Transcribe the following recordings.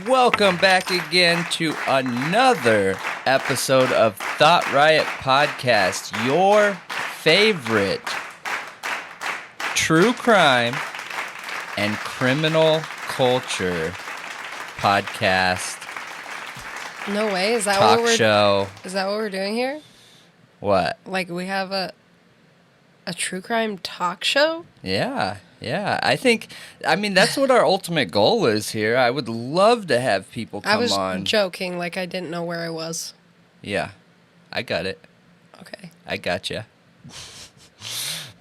Welcome back again to another episode of Thought Riot Podcast, your favorite true crime and criminal culture podcast. No way. Is that talk what we're show? Is that what we're doing here? What? Like we have a true crime talk show? Yeah. I mean, that's what our ultimate goal is here. I would love to have people come on. I was joking, like I didn't know where I was. Yeah, I got it. Okay. I gotcha.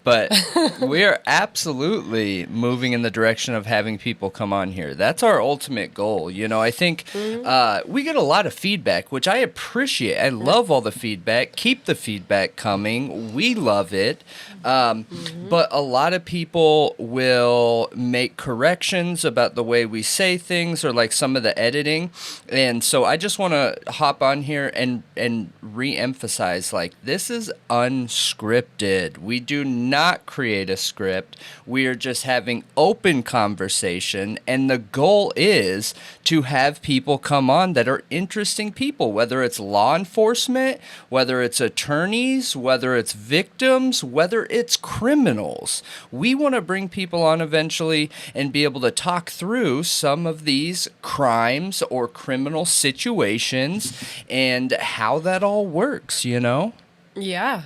But we're absolutely moving in the direction of having people come on here. That's our ultimate goal. You know, I think we get a lot of feedback, which I appreciate. I love all the feedback. Keep the feedback coming. We love it. But a lot of people will make corrections about the way we say things or like some of the editing. And so I just want to hop on here and re-emphasize, like, this is unscripted. We do not create a script. We are just having open conversation, and the goal is to have people come on that are interesting people, whether it's law enforcement, whether it's attorneys, whether it's victims, whether it's criminals. We want to bring people on eventually and be able to talk through some of these crimes or criminal situations and how that all works, you know? Yeah.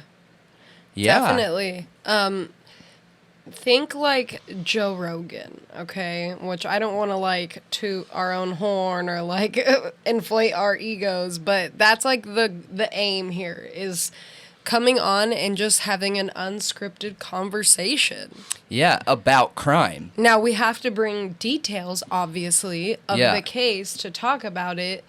Yeah. Definitely. Think like Joe Rogan, okay? Which I don't want to like toot our own horn or like inflate our egos, but that's like the aim here is coming on and just having an unscripted conversation. Yeah, about crime. Now we have to bring details, obviously, of the case to talk about it.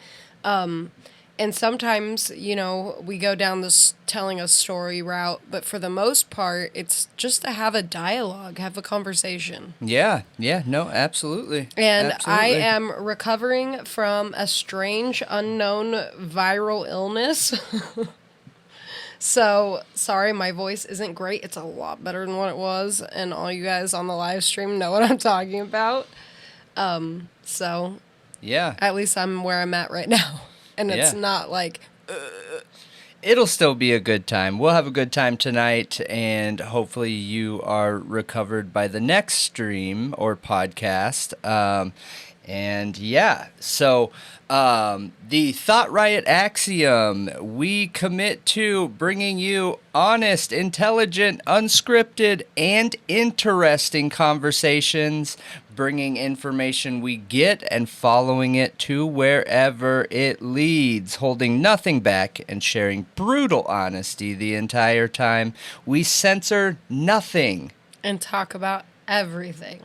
And sometimes, you know, we go down this telling a story route, but for the most part, it's just to have a dialogue, have a conversation. Yeah, no, absolutely. And I am recovering from a strange, unknown viral illness. So, sorry, my voice isn't great. It's a lot better than what it was, and all you guys on the live stream know what I'm talking about. So, yeah. At least I'm where I'm at right now. And it's not like... It'll still be a good time. We'll have a good time tonight, and hopefully you are recovered by the next stream or podcast. So the Thought Riot Axiom, we commit to bringing you honest, intelligent, unscripted, and interesting conversations, bringing information we get and following it to wherever it leads, holding nothing back and sharing brutal honesty the entire time. We censor nothing. And talk about everything.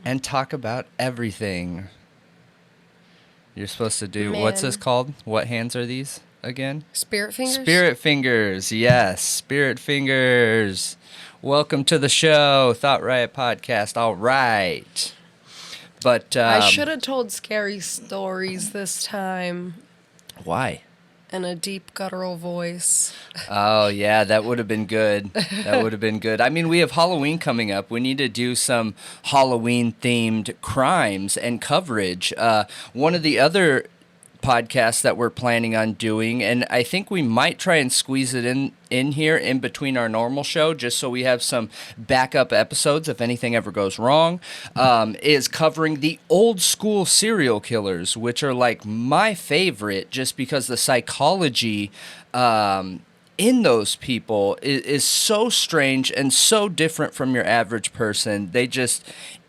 You're supposed to do, what's this called? What hands are these again? Spirit fingers? Spirit fingers, yes. Spirit fingers. Welcome to the show, Thought Riot Podcast. All right. But I should have told scary stories this time. Why? In a deep guttural voice. Oh, yeah, that would have been good. I mean, we have Halloween coming up. We need to do some Halloween-themed crimes and coverage. One of the other podcasts that we're planning on doing, and I think we might try and squeeze it in here in between our normal show, just so we have some backup episodes if anything ever goes wrong, is covering the old school serial killers, which are like my favorite just because the psychology in those people is so strange and so different from your average person. They just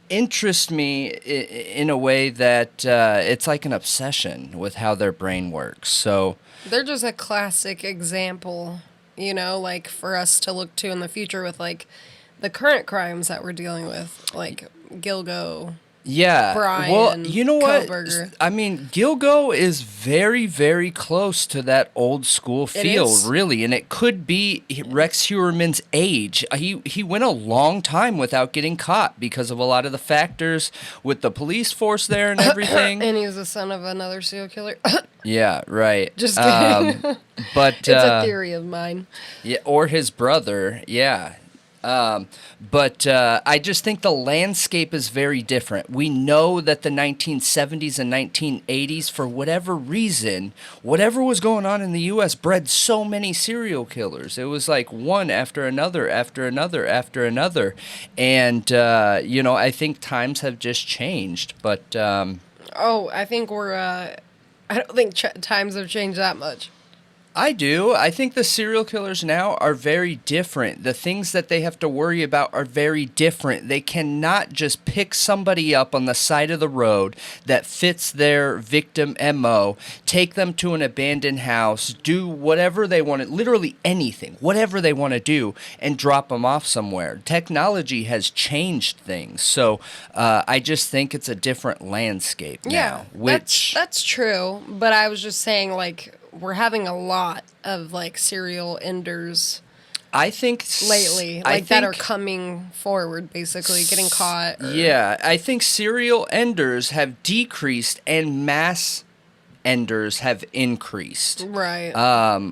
interest me in a way that it's like an obsession with how their brain works. So they're just a classic example, you know, like for us to look to in the future with like the current crimes that we're dealing with, like Gilgo. Yeah. Brian, well, you know what? Kohberger. I mean, Gilgo is very, very close to that old school feel, really, and it could be Rex Heuermann's age. He went a long time without getting caught because of a lot of the factors with the police force there and everything. And he was the son of another serial killer. Yeah, right. Just kidding. But it's a theory of mine. Yeah, or his brother. Yeah. But I just think the landscape is very different. We know that the 1970s and 1980s, for whatever reason, whatever was going on in the U.S. bred so many serial killers. It was like one after another, after another, after another. And, I think times have just changed. But I think I don't think times have changed that much. I do. I think the serial killers now are very different. The things that they have to worry about are very different. They cannot just pick somebody up on the side of the road that fits their victim MO, take them to an abandoned house, do whatever they want to, literally anything, whatever they want to do, and drop them off somewhere. Technology has changed things. So I just think it's a different landscape now. That's true. But I was just saying, like, we're having a lot of like serial enders. I think lately, that are coming forward, basically getting caught. Yeah, I think serial enders have decreased and mass enders have increased. Right.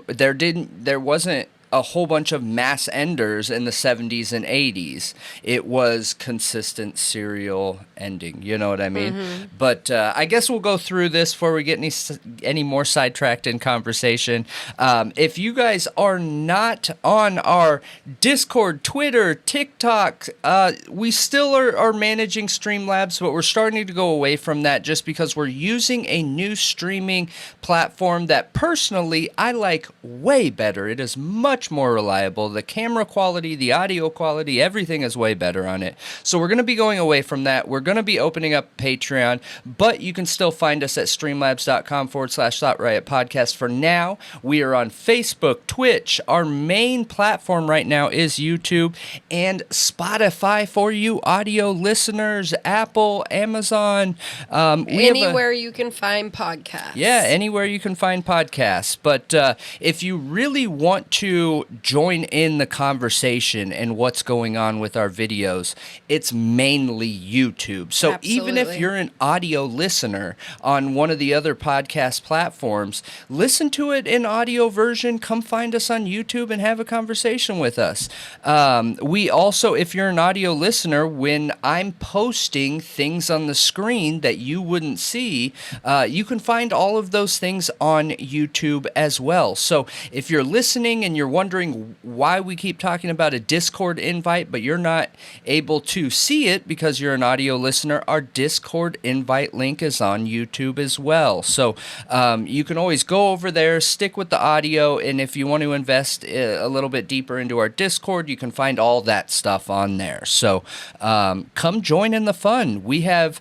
There wasn't a whole bunch of mass enders in the 70s and 80s. It was consistent serial ending, you know what I mean? Mm-hmm. But I guess we'll go through this before we get any more sidetracked in conversation. If you guys are not on our Discord, Twitter, TikTok, we still are managing Streamlabs, but we're starting to go away from that just because we're using a new streaming platform that personally I like way better. It is much more reliable. The camera quality, the audio quality, everything is way better on it. So we're going to be going away from that. We're going to be opening up Patreon, but you can still find us at streamlabs.com/ThoughtRiotPodcast. For now, we are on Facebook, Twitch. Our main platform right now is YouTube and Spotify for you audio listeners, Apple, Amazon. Anywhere you can find podcasts. Yeah, anywhere you can find podcasts. But if you really want to join in the conversation and what's going on with our videos, it's mainly YouTube. So even if you're an audio listener on one of the other podcast platforms, listen to it in audio version. Come find us on YouTube and have a conversation with us. We also, if you're an audio listener, when I'm posting things on the screen that you wouldn't see, you can find all of those things on YouTube as well. So if you're listening and you're wondering why we keep talking about a Discord invite, but you're not able to see it because you're an audio listener, our Discord invite link is on YouTube as well. So you can always go over there, stick with the audio, and if you want to invest a little bit deeper into our Discord, you can find all that stuff on there. So come join in the fun. We have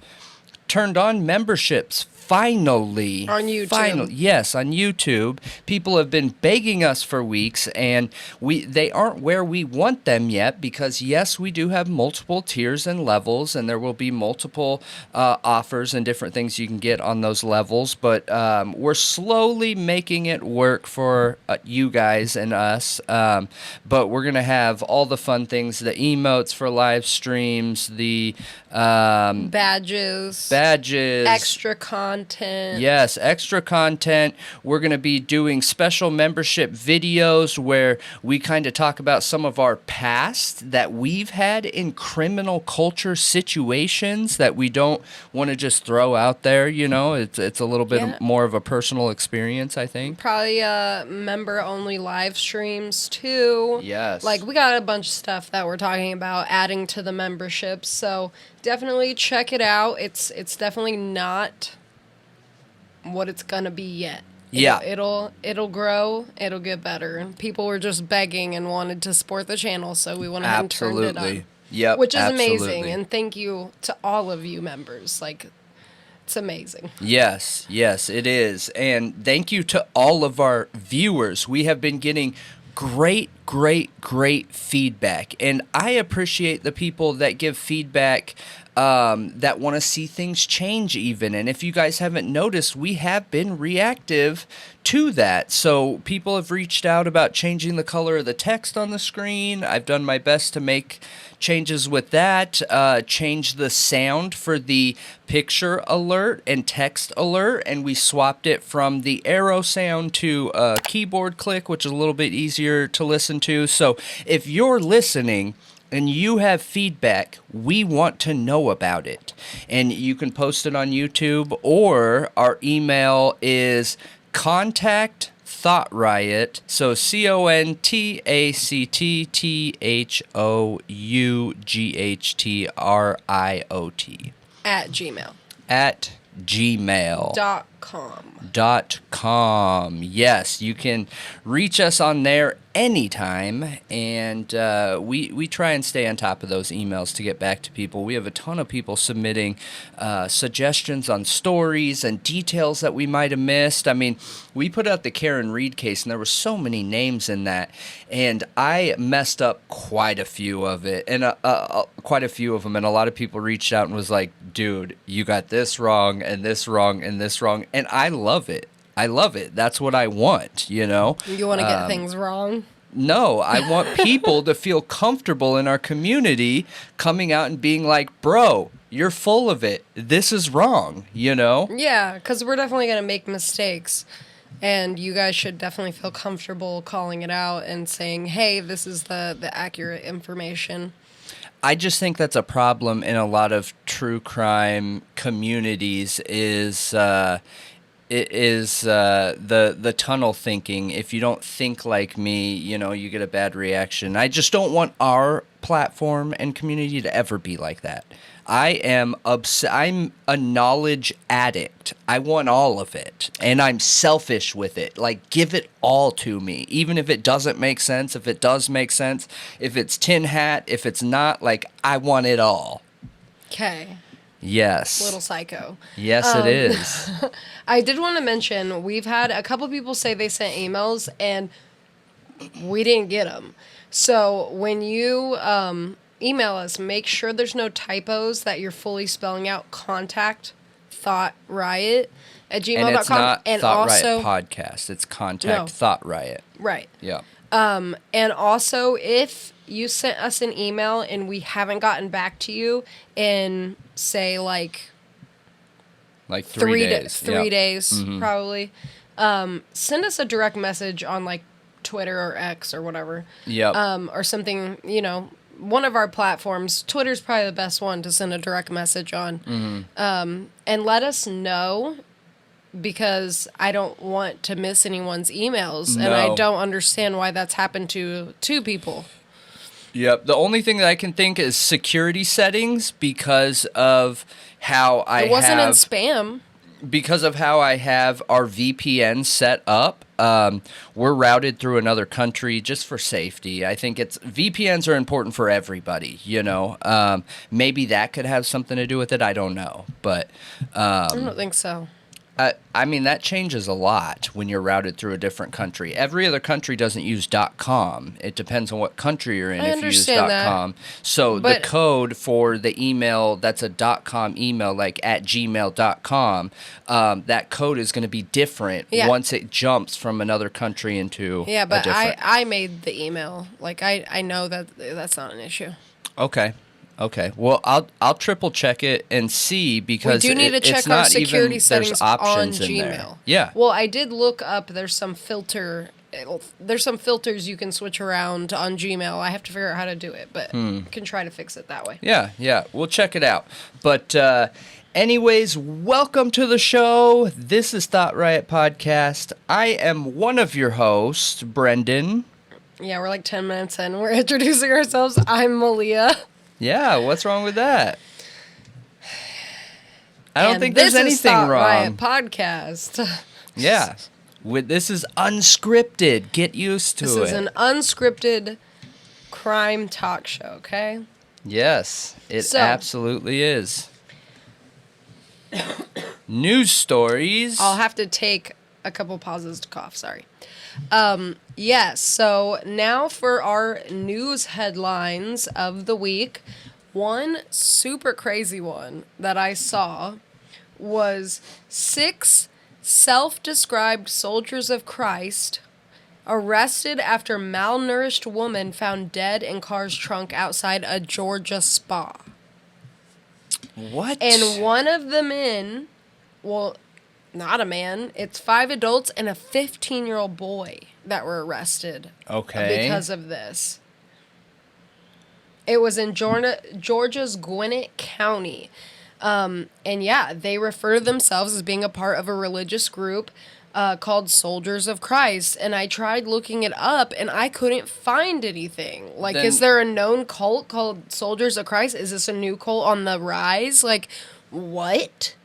turned on memberships finally. On YouTube. Yes, on YouTube. People have been begging us for weeks, and they aren't where we want them yet because, yes, we do have multiple tiers and levels, and there will be multiple offers and different things you can get on those levels, but we're slowly making it work for you guys and us, but we're going to have all the fun things, the emotes for live streams, the badges, extra content. Yes, extra content. We're going to be doing special membership videos where we kind of talk about some of our past that we've had in criminal culture situations that we don't want to just throw out there, you know. It's a little bit more of a personal experience, I think. Probably member-only live streams, too. Yes. Like, we got a bunch of stuff that we're talking about adding to the memberships, so definitely check it out. It's definitely not what it's gonna be yet. It'll grow. It'll get better. People were just begging and wanted to support the channel, so we went ahead and turned it on. Yep, which is amazing. And thank you to all of you members. Like, it's amazing. Yes, it is. And thank you to all of our viewers. We have been getting great feedback, and I appreciate the people that give feedback that want to see things change even. And if you guys haven't noticed, we have been reactive to that. So people have reached out about changing the color of the text on the screen. I've done my best to make changes with that, change the sound for the picture alert and text alert, and we swapped it from the arrow sound to a keyboard click, which is a little bit easier to listen to. So if you're listening and you have feedback, we want to know about it. And you can post it on YouTube, or our email is ContactThoughtRiot, so ContactThoughtRiot at gmail.com. Yes, you can reach us on there anytime, and we try and stay on top of those emails to get back to people. We have a ton of people submitting suggestions on stories and details that we might have missed. I mean, we put out the Karen Reed case, and there were so many names in that, and I messed up quite a few of it, and quite a few of them, and a lot of people reached out and was like, dude, you got this wrong, and this wrong, and this wrong, and I love it. I love it. That's what I want, you know? You want to get things wrong? No, I want people to feel comfortable in our community coming out and being like, bro, you're full of it. This is wrong, you know? Yeah, because we're definitely going to make mistakes. And you guys should definitely feel comfortable calling it out and saying, hey, this is the accurate information. I just think that's a problem in a lot of true crime communities is the tunnel thinking. If you don't think like me, you know, you get a bad reaction. I just don't want our platform and community to ever be like that. I'm a knowledge addict. I want all of it, and I'm selfish with it. Like, give it all to me, even if it doesn't make sense. If it does make sense, if it's tin hat, if it's not, like, I want it all. Okay. Yes. Little psycho. Yes, it is. I did want to mention, we've had a couple people say they sent emails, and we didn't get them. So when you email us, make sure there's no typos, that you're fully spelling out ContactThoughtRiot at gmail.com. And it's not and Thought also, Riot Podcast. It's ContactThoughtRiot. Right. Yeah. And also, if you sent us an email and we haven't gotten back to you in, say, like 3 days. 3 days, probably, send us a direct message on, like, Twitter or X or whatever. Yep. Or something, you know, one of our platforms. Twitter's probably the best one to send a direct message on. And let us know, because I don't want to miss anyone's emails. No. And I don't understand why that's happened to two people. Yep. The only thing that I can think is security settings, because of how It wasn't in spam. Because of how I have our VPN set up. We're routed through another country just for safety. I think VPNs are important for everybody, you know. Maybe that could have something to do with it. I don't know. But I don't think so. I mean, that changes a lot when you're routed through a different country. Every other country doesn't use .com. It depends on what country you're in if you use .com. So the code for the email that's a .com email, like at gmail.com, that code is going to be different once it jumps from another country into a different. I made the email. Like, I know that's not an issue. Okay. Well, I'll triple check it and see, because we do need to check our security settings on Gmail. There. Yeah. Well, I did look up. There's some filters you can switch around on Gmail. I have to figure out how to do it, but I can try to fix it that way. Yeah. We'll check it out. But anyways, welcome to the show. This is Thought Riot Podcast. I am one of your hosts, Brendan. Yeah, we're like 10 minutes in. We're introducing ourselves. I'm Malia. Yeah, what's wrong with that? I don't think there's anything wrong. Riot Podcast. Yeah. This is unscripted. Get used to it. This is an unscripted crime talk show, okay? Yes, it absolutely is. News stories. I'll have to take a couple pauses to cough, sorry. Yes, so now for our news headlines of the week. One super crazy one that I saw was 6 self-described soldiers of Christ arrested after malnourished woman found dead in car's trunk outside a Georgia spa. What? And one of the men, well, not a man, it's 5 adults and a 15-year-old boy that were arrested. Okay. Because of this. It was in Georgia's Gwinnett County. And yeah, they refer to themselves as being a part of a religious group called Soldiers of Christ. And I tried looking it up, and I couldn't find anything. Like, is there a known cult called Soldiers of Christ? Is this a new cult on the rise? Like, what?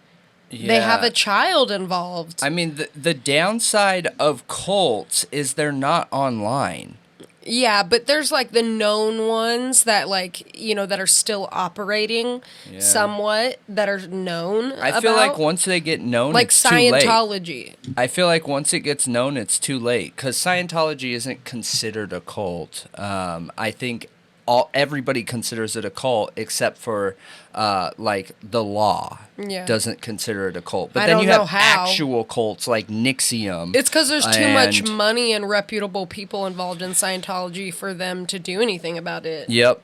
Yeah. They have a child involved. I mean, the downside of cults is they're not online. Yeah, but there's, like, the known ones that, like, you know, that are still operating somewhat, that are known I feel like once they get known, like it's too late. Scientology. I feel like once it gets known, it's too late. Because Scientology isn't considered a cult. I think everybody considers it a cult except for, like, the law doesn't consider it a cult. But then you have actual cults like NXIVM. It's because there's too much money and reputable people involved in Scientology for them to do anything about it. Yep.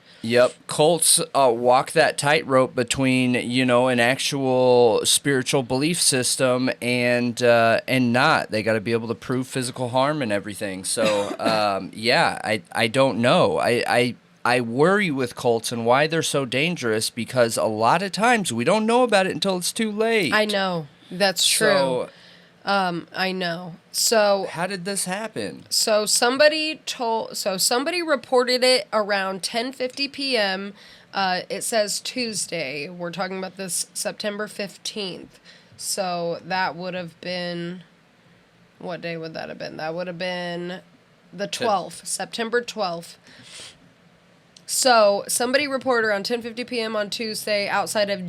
Cults walk that tightrope between, you know, an actual spiritual belief system and not. They got to be able to prove physical harm and everything. So, I don't know. I worry with cults and why they're so dangerous because a lot of times we don't know about it until it's too late. I know. That's true. I know. So how did this happen? So somebody reported it around 10:50 p.m. It says Tuesday. We're talking about this September 15th. So that would have been, what day would that have been? That would have been the 12th, September 12th. So, somebody reported around 10:50 p.m. on Tuesday outside of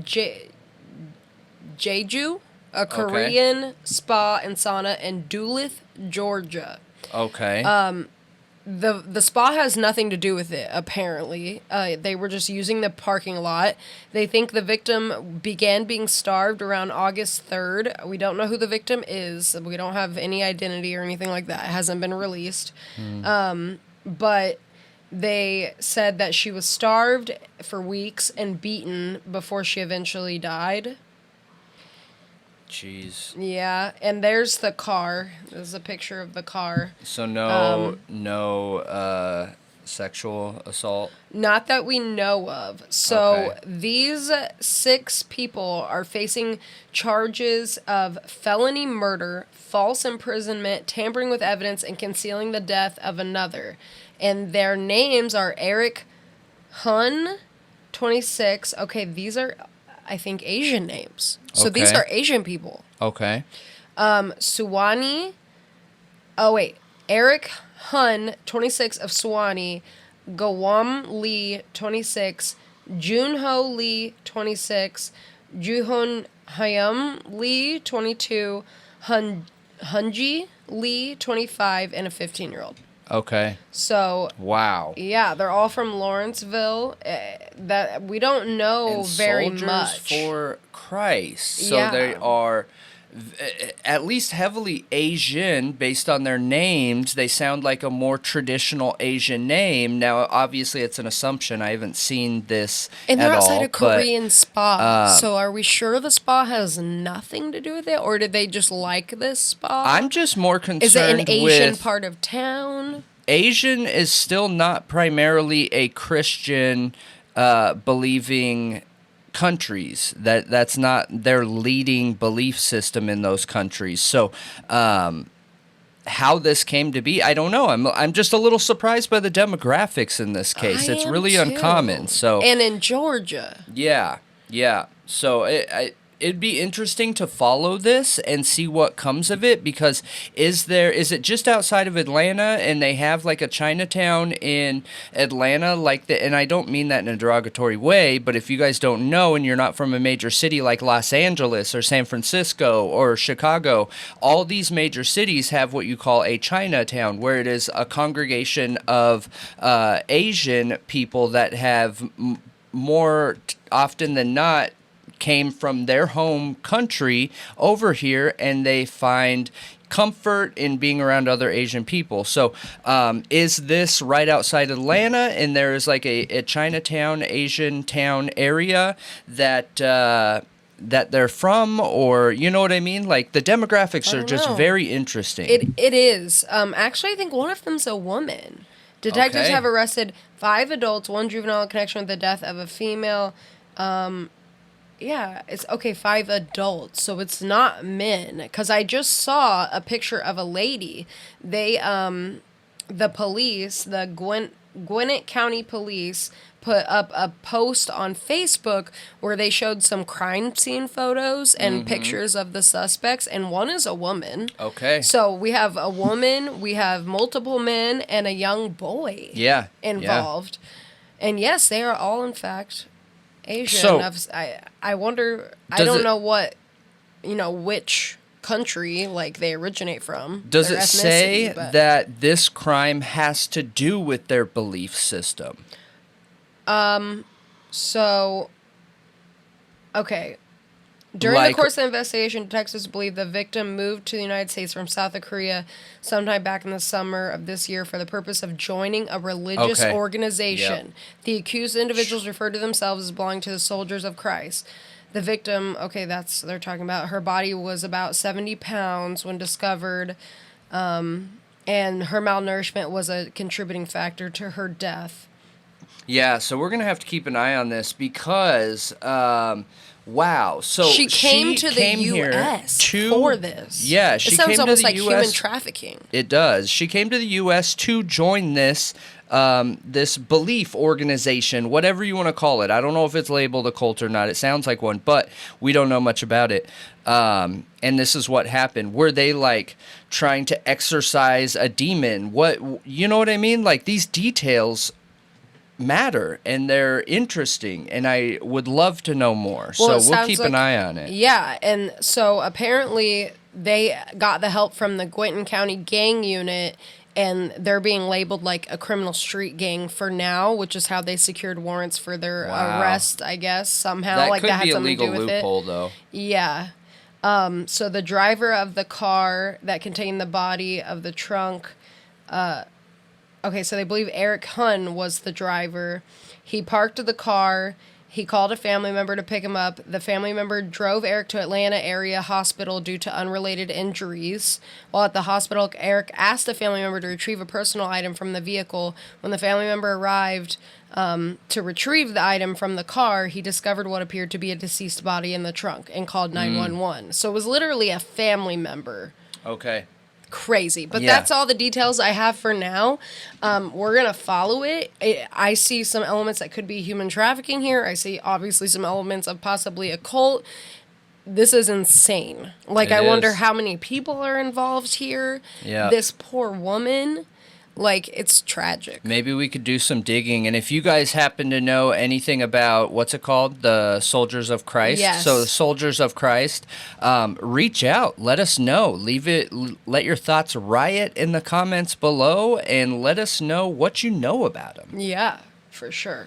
Jeju, a Korean spa and sauna in Duluth, Georgia. Okay. The spa has nothing to do with it, apparently. They were just using the parking lot. They think the victim began being starved around August 3rd. We don't know who the victim is. We don't have any identity or anything like that. It hasn't been released. But they said that she was starved for weeks and beaten before she eventually died. Jeez. Yeah, and there's the car. There's a picture of the car. So no sexual assault? Not that we know of. So these 6 people are facing charges of felony murder, false imprisonment, tampering with evidence, and concealing the death of another. And their names are Eric Hun, 26. Okay, these are, I think, Asian names. So these are Asian people. Okay. Suwani. Oh, wait. Eric Hun, 26, of Suwani. Gawam Lee, 26. Junho Lee, 26. Juhon Hyam Lee, 22. Hunji Lee, 25, and a 15-year-old. Okay. So. Wow. Yeah, they're all from Lawrenceville. That we don't know very much. For Christ. So they are at least heavily Asian based on their names. They sound like a more traditional Asian name. Now, obviously, it's an assumption. I haven't seen this and they're at outside all, a Korean spa. So are we sure the spa has nothing to do with it? Or did they just like this spa? I'm just more concerned with... Is it an Asian part of town? Asian is still not primarily a Christian believing countries. That's not their leading belief system in those countries. So how this came to be, I don't know. I'm just a little surprised by the demographics in this case. It's really uncommon. So and in Georgia. Yeah. So it'd be interesting to follow this and see what comes of it, because is it just outside of Atlanta and they have like a Chinatown in Atlanta and I don't mean that in a derogatory way, but if you guys don't know and you're not from a major city like Los Angeles or San Francisco or Chicago, all these major cities have what you call a Chinatown, where it is a congregation of Asian people that have more often than not came from their home country over here, and they find comfort in being around other Asian people. So is this right outside Atlanta, and there is like a Chinatown, Asian town area that they're from, or you know what I mean? Like the demographics are just very interesting. It is. Actually, I think one of them's a woman. Detectives Okay. have arrested 5 adults, 1 juvenile in connection with the death of a female. Yeah, it's okay, 5 adults, so it's not men. Because I just saw a picture of a lady. They, the police, the Gwinnett County Police, put up a post on Facebook where they showed some crime scene photos and pictures of the suspects, and one is a woman. Okay. So we have a woman, we have multiple men, and a young boy involved. And yes, they are all, in fact, Asian. So, I wonder, I don't know what, which country they originate from. Does it say that this crime has to do with their belief system? So, okay. During the course of the investigation, detectives believe the victim moved to the United States from South Korea sometime back in the summer of this year for the purpose of joining a religious organization. Yep. The accused individuals refer to themselves as belonging to the Soldiers of Christ. The victim, they're talking about, her body was about 70 pounds when discovered, and her malnourishment was a contributing factor to her death. Yeah, so we're going to have to keep an eye on this because, wow. So she came to the U.S. for this. Yeah, she came to the U.S. It sounds almost like human trafficking. It does. She came to the U.S. to join this this belief organization, whatever you want to call it. I don't know if it's labeled a cult or not. It sounds like one, but we don't know much about it. And this is what happened. Were they trying to exorcise a demon? You know what I mean? These details matter and they're interesting, and I would love to know more. So we'll keep an eye on it. Yeah, and so apparently they got the help from the Gwinnett County Gang Unit, and they're being labeled like a criminal street gang for now, which is how they secured warrants for their arrest, I guess, somehow. That could had be a something legal to do with loophole, it. though. Yeah. So the driver of the car that contained the body of the trunk, so they believe Eric Hunn was the driver. He parked the car. He called a family member to pick him up. The family member drove Eric to Atlanta area hospital due to unrelated injuries. While at the hospital, Eric asked the family member to retrieve a personal item from the vehicle. When the family member arrived to retrieve the item from the car, he discovered what appeared to be a deceased body in the trunk and called 911. So it was literally a family member. Okay. Crazy, but that's all the details I have for now. We're gonna follow it. I see some elements that could be human trafficking here. I see obviously some elements of possibly a cult. This is insane. I wonder how many people are involved here. Yeah, this poor woman. It's tragic. Maybe we could do some digging. And if you guys happen to know anything about, what's it called? The Soldiers of Christ? Yes. So the Soldiers of Christ, reach out. Let us know. Let your thoughts riot in the comments below, and let us know what you know about them. Yeah, for sure.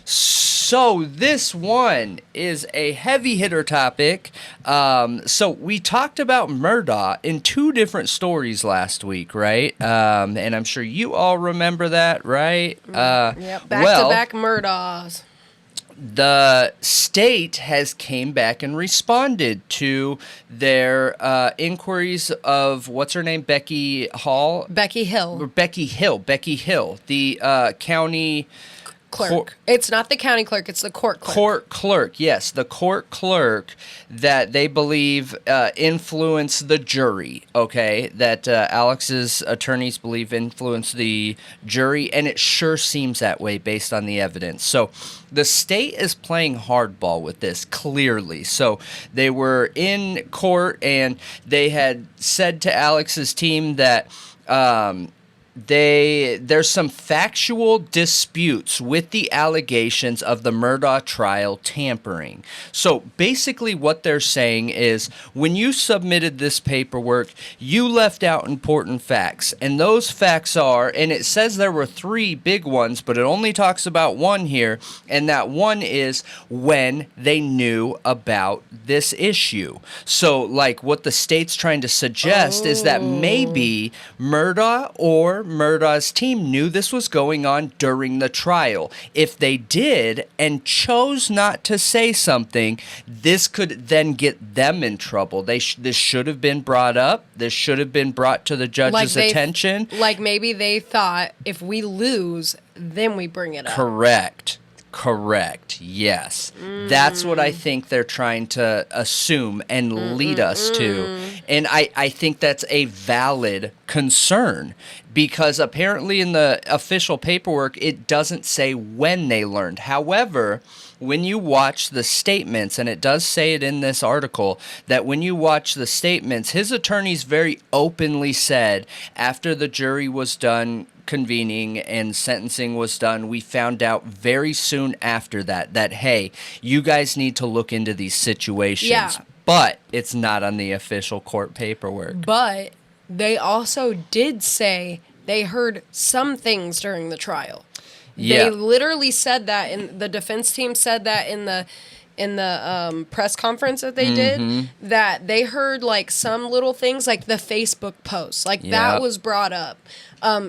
So this one is a heavy hitter topic. So we talked about Murdaugh in 2 different stories last week, right? And I'm sure you all remember that, right? Yep, back-to-back Murdaughs. The state has came back and responded to their inquiries of, what's her name, Becky Hill, the county clerk. It's not the county clerk, it's the court clerk. Court clerk, yes, the court clerk that they believe influenced the jury, okay? That Alex's attorneys believe influenced the jury, and it sure seems that way based on the evidence. So the state is playing hardball with this, clearly. So they were in court, and they had said to Alex's team that there's some factual disputes with the allegations of the Murdaugh trial tampering. So basically what they're saying is, when you submitted this paperwork, you left out important facts. And those facts are, and it says there were 3 big ones, but it only talks about one here, and that one is when they knew about this issue. So what the state's trying to suggest is that maybe Murdaugh or Murdaugh's team knew this was going on during the trial. If they did and chose not to say something, this could then get them in trouble. This should have been brought up. This should have been brought to the judge's attention. Like maybe they thought if we lose, then we bring it up. Correct. Yes. That's what I think they're trying to assume and lead us to. And I think that's a valid concern because apparently in the official paperwork, it doesn't say when they learned. However, when you watch the statements, and it does say it in this article, that when you watch the statements, his attorneys very openly said after the jury was done convening and sentencing was done, we found out very soon after that, hey, you guys need to look into these situations. Yeah. But it's not on the official court paperwork. But they also did say they heard some things during the trial. Yeah. They literally said that, and the defense team said that in the press conference that they did, that they heard like some little things, like the Facebook post, like that was brought up.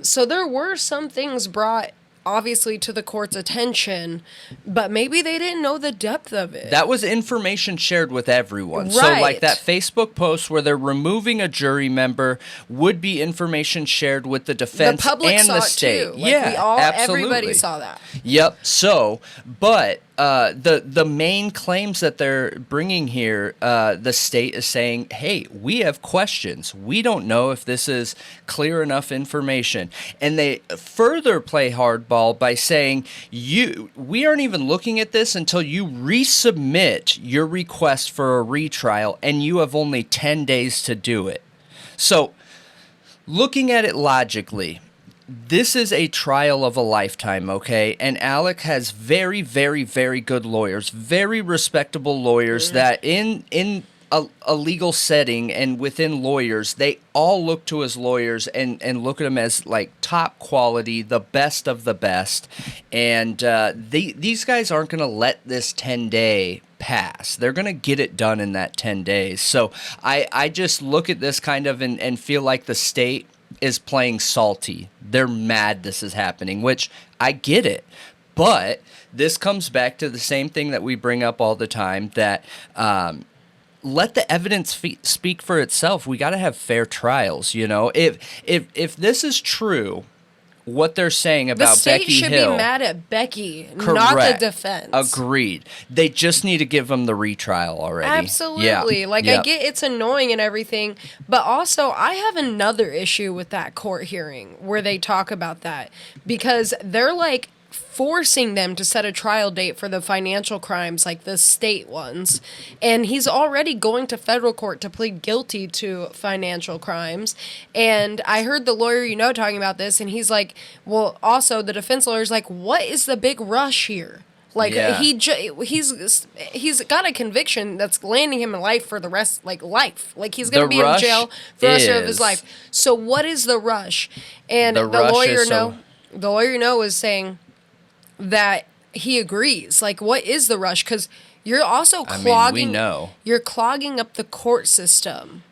So there were some things brought obviously to the court's attention, but maybe they didn't know the depth of it. That was information shared with everyone. Right. So like that Facebook post where they're removing a jury member would be information shared with the defense and the state. Too. Like absolutely. Everybody saw that. Yep. So, but the main claims that they're bringing here, the state is saying, hey, we have questions. We don't know if this is clear enough information. And they further play hardball by saying, we aren't even looking at this until you resubmit your request for a retrial, and you have only 10 days to do it. So, looking at it logically, this is a trial of a lifetime, okay? And Alec has very, very, very good lawyers, very respectable lawyers that in a legal setting and within lawyers, they all look to his lawyers and look at him as like top quality, the best of the best. And these guys aren't going to let this 10-day pass. They're going to get it done in that 10 days. So I just look at this kind of and feel like the state is playing salty. They're mad this is happening, which I get it. But this comes back to the same thing that we bring up all the time, that let the evidence speak for itself. We got to have fair trials, you know? If this is true, what they're saying about Becky Hill... The state should be mad at Becky, correct, not the defense. Agreed. They just need to give them the retrial already. Absolutely. I get it's annoying and everything, but also I have another issue with that court hearing where they talk about that, because they're like forcing them to set a trial date for the financial crimes, like the state ones. And he's already going to federal court to plead guilty to financial crimes. And I heard the lawyer, talking about this, and he's like, well, also the defense lawyer's like, what is the big rush here? Like, he's got a conviction that's landing him in life for the rest, life. Like, he's going to be in jail for the rest of his life. So what is the rush? And the lawyer is saying that he agrees. Like, what is the rush? Because you're also clogging... we know. You're clogging up the court system.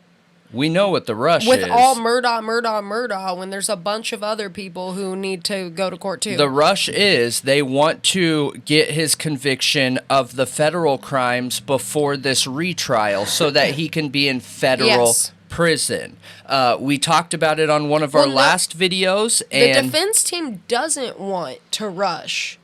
We know what the rush is. With all Murdaugh, when there's a bunch of other people who need to go to court too. The rush is they want to get his conviction of the federal crimes before this retrial so that he can be in federal prison. We talked about it on one of our last videos. And the defense team doesn't want to rush.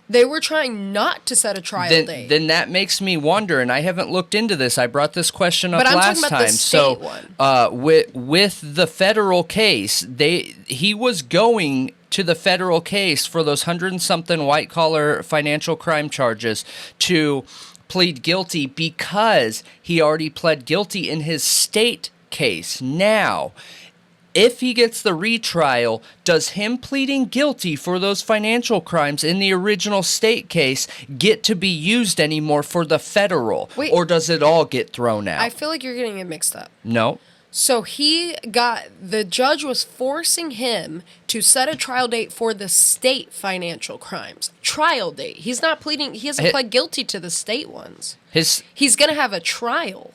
They were trying not to set a trial date. Then that makes me wonder, and I haven't looked into this. I brought this question up last time. The state one. With the federal case, he was going to the federal case for those 100-something white-collar financial crime charges to plead guilty because he already pled guilty in his state case. Now, if he gets the retrial, does him pleading guilty for those financial crimes in the original state case get to be used anymore for the federal? Wait, or does it all get thrown out? I feel like you're getting it mixed up. No. So the judge was forcing him to set a trial date for the state financial crimes. Trial date. He's not pleading, he hasn't pled guilty to the state ones. He's going to have a trial.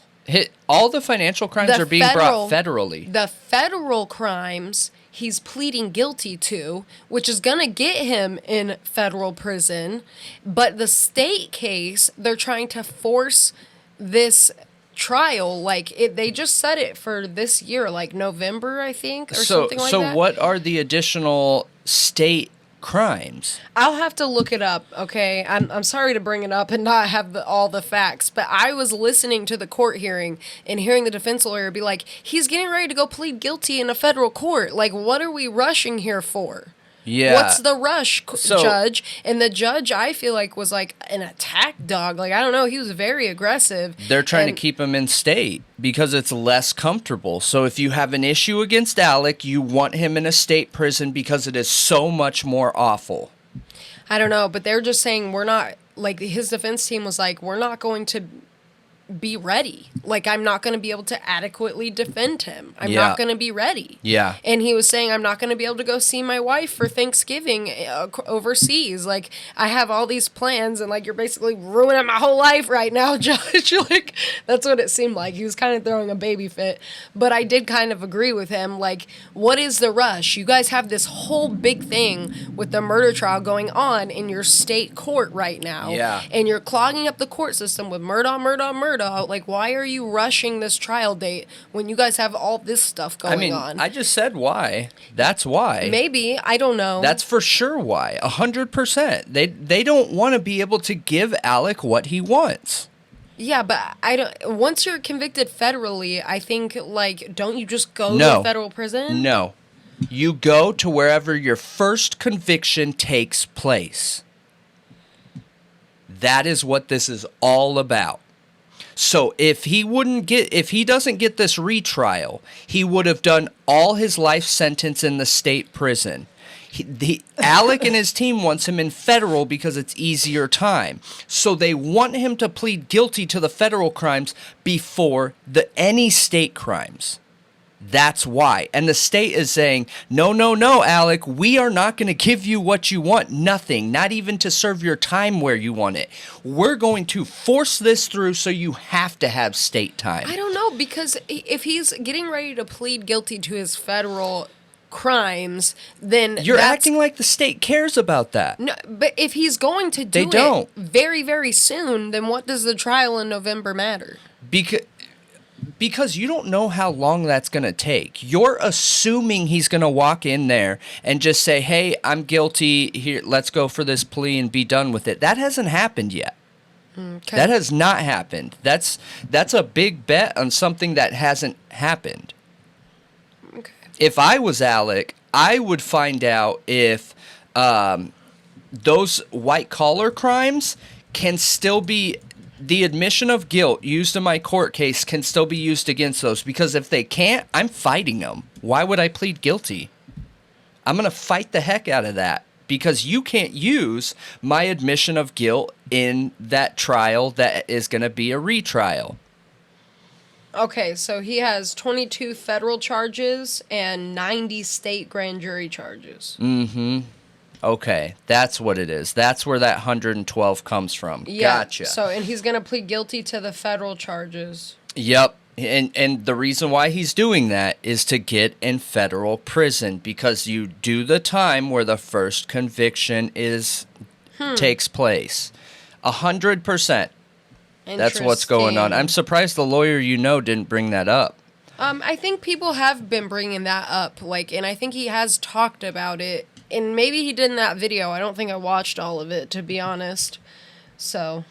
All the financial crimes are being brought federally. The federal crimes, he's pleading guilty to, which is going to get him in federal prison. But the state case, they're trying to force this trial. Like, they just set it for this year, like November, I think, or something like that. So what are the additional state crimes? I'll have to look it up, okay? I'm sorry to bring it up and not have all the facts, but I was listening to the court hearing and hearing the defense lawyer be like, he's getting ready to go plead guilty in a federal court. Like, what are we rushing here for? Yeah. What's the rush, judge? And the judge, I feel like, was like an attack dog. Like, I don't know. He was very aggressive. They're trying to keep him in state because it's less comfortable. So if you have an issue against Alec, you want him in a state prison because it is so much more awful. I don't know, but they're just saying we're not, like, his defense team was like, we're not going to be ready. Like, I'm not going to be able to adequately defend him. I'm not going to be ready. Yeah. And he was saying, I'm not going to be able to go see my wife for Thanksgiving overseas. Like, I have all these plans, and, like, you're basically ruining my whole life right now, Judge. Like, that's what it seemed like. He was kind of throwing a baby fit. But I did kind of agree with him. Like, what is the rush? You guys have this whole big thing with the murder trial going on in your state court right now. Yeah. And you're clogging up the court system with Murdaugh. Like, why are you rushing this trial date when you guys have all this stuff going on? I just said why. That's why. Maybe. I don't know. That's for sure why. 100%. They don't want to be able to give Alec what he wants. Yeah, but I don't. Once you're convicted federally, I think, like, don't you just go to federal prison? No. You go to wherever your first conviction takes place. That is what this is all about. So if he doesn't get this retrial, he would have done all his life sentence in the state prison. Alec and his team wants him in federal because it's easier time. So they want him to plead guilty to the federal crimes before any state crimes. That's why. And the state is saying, no, Alec, we are not going to give you what you want. Nothing. Not even to serve your time where you want it. We're going to force this through so you have to have state time. I don't know, because if he's getting ready to plead guilty to his federal crimes, then you're acting like the state cares about that. No, but if he's going to do it very, very soon, then what does the trial in November matter? Because you don't know how long that's going to take. You're assuming he's going to walk in there and just say, hey, I'm guilty. Here, let's go for this plea and be done with it. That hasn't happened yet. Okay. That has not happened. That's a big bet on something that hasn't happened. Okay. If I was Alec, I would find out if those white-collar crimes can still be... The admission of guilt used in my court case can still be used against those, because if they can't, I'm fighting them. Why would I plead guilty? I'm going to fight the heck out of that, because you can't use my admission of guilt in that trial that is going to be a retrial. Okay, so he has 22 federal charges and 90 state grand jury charges. Mm-hmm. Okay, that's what it is. That's where that 112 comes from. Yeah, gotcha. So, and he's going to plead guilty to the federal charges. Yep. And the reason why he's doing that is to get in federal prison, because you do the time where the first conviction takes place. 100%. That's what's going on. I'm surprised the lawyer didn't bring that up. I think people have been bringing that up, and I think he has talked about it. And maybe he did in that video. I don't think I watched all of it, to be honest. So...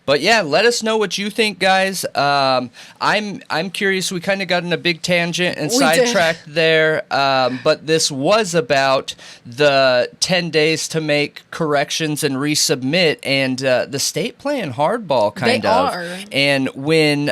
But yeah, let us know what you think, guys. I'm curious. We kind of got in a big tangent and sidetracked there. But this was about the 10 days to make corrections and resubmit, and the state playing hardball, kind of. They are. And when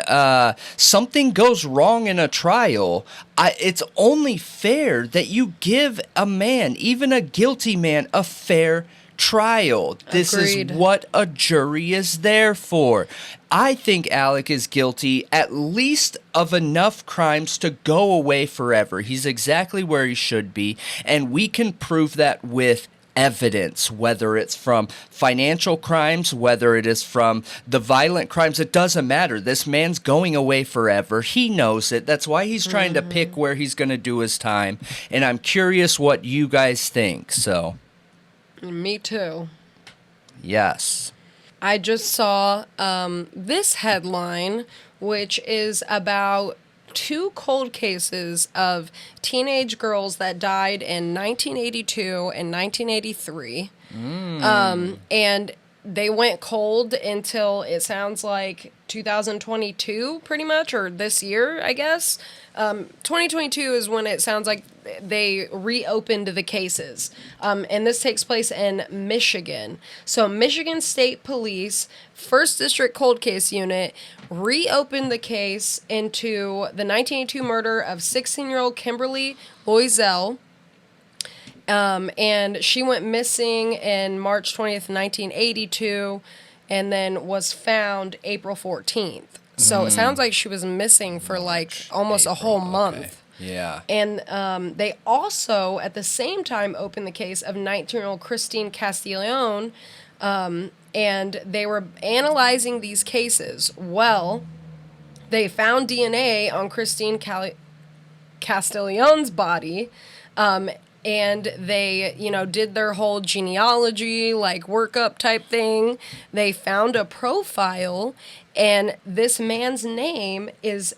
something goes wrong in a trial, it's only fair that you give a man, even a guilty man, a fair trial. This is what a jury is there for. I think Alec is guilty at least of enough crimes to go away forever. He's exactly where he should be, and we can prove that with evidence, whether it's from financial crimes, whether it is from the violent crimes. It doesn't matter. This man's going away forever. He knows it. That's why he's trying to pick where he's going to do his time. And I'm curious what you guys think. So, me too. Yes. I just saw this headline, which is about 2 cold cases of teenage girls that died in 1982 and 1983. And they went cold until it sounds like 2022, pretty much, or this year, I guess. 2022 is when it sounds like they reopened the cases. And this takes place in Michigan. So Michigan State Police, 1st District Cold Case Unit, reopened the case into the 1982 murder of 16-year-old Kimberly Loisel. And she went missing in March 20th, 1982, and then was found April 14th. So it sounds like she was missing for almost a whole month. Okay. Yeah. And they also, at the same time, opened the case of 19-year-old Christine Castellon, and they were analyzing these cases. Well, they found DNA on Christine Castellon's body, and they, did their whole genealogy, workup type thing. They found a profile, and this man's name is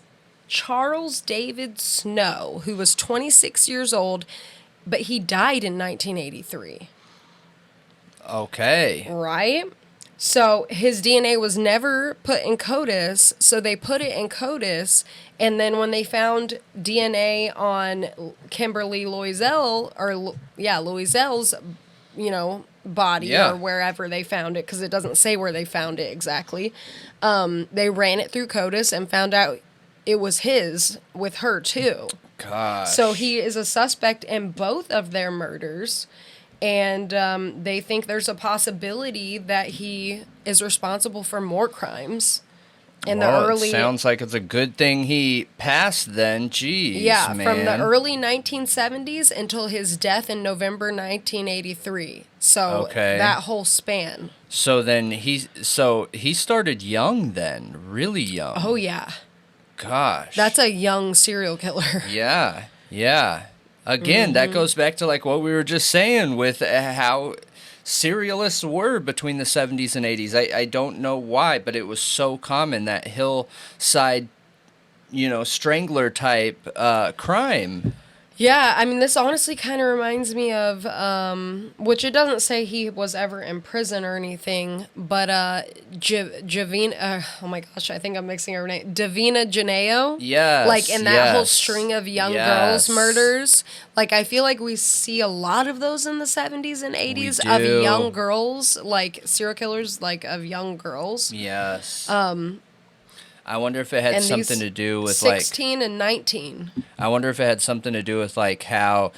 Charles David Snow, who was 26 years old, but he died in 1983. Okay. Right? So his DNA was never put in CODIS, so they put it in CODIS, and then when they found DNA on Kimberly Loisel, Loisel's, body or wherever they found it, because it doesn't say where they found it exactly, they ran it through CODIS and found out it was his with her too. Gosh. So he is a suspect in both of their murders. And they think there's a possibility that he is responsible for more crimes. It sounds like it's a good thing he passed then. Jeez, yeah, man. from the early 1970s until his death in November 1983. So that whole span. So then he started young then, really young. Oh yeah. Gosh. That's a young serial killer. Yeah. Again, that goes back to what we were just saying with how serialists were between the 70s and 80s. I don't know why, but it was so common, that hillside, strangler type crime. Yeah, I mean, this honestly kind of reminds me of, which it doesn't say he was ever in prison or anything, but Javina, oh my gosh, I think I'm mixing her name, Davina Janeo. Yes. In that whole string of young girls murders. I feel like we see a lot of those in the 70s and 80s of young girls, serial killers, of young girls. Yes. I wonder if it had something to do with 16 and 19. I wonder if it had something to do with how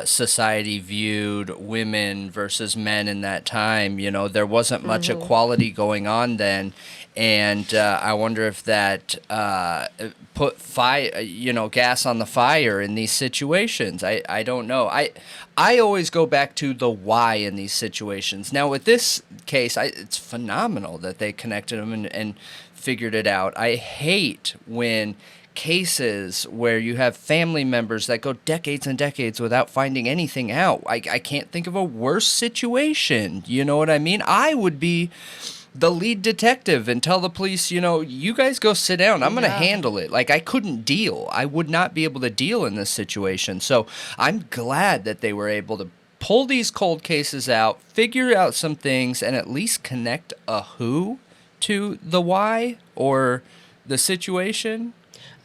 society viewed women versus men in that time. There wasn't much equality going on then, and I wonder if that put gas on the fire in these situations. I don't know. I always go back to the why in these situations. Now with this case, it's phenomenal that they connected them and figured it out. I hate when cases where you have family members that go decades and decades without finding anything out. I can't think of a worse situation. You know what I mean? I would be the lead detective and tell the police, you guys go sit down. I'm going to handle it. I couldn't deal. I would not be able to deal in this situation. So I'm glad that they were able to pull these cold cases out, figure out some things, and at least connect a who to the why or the situation.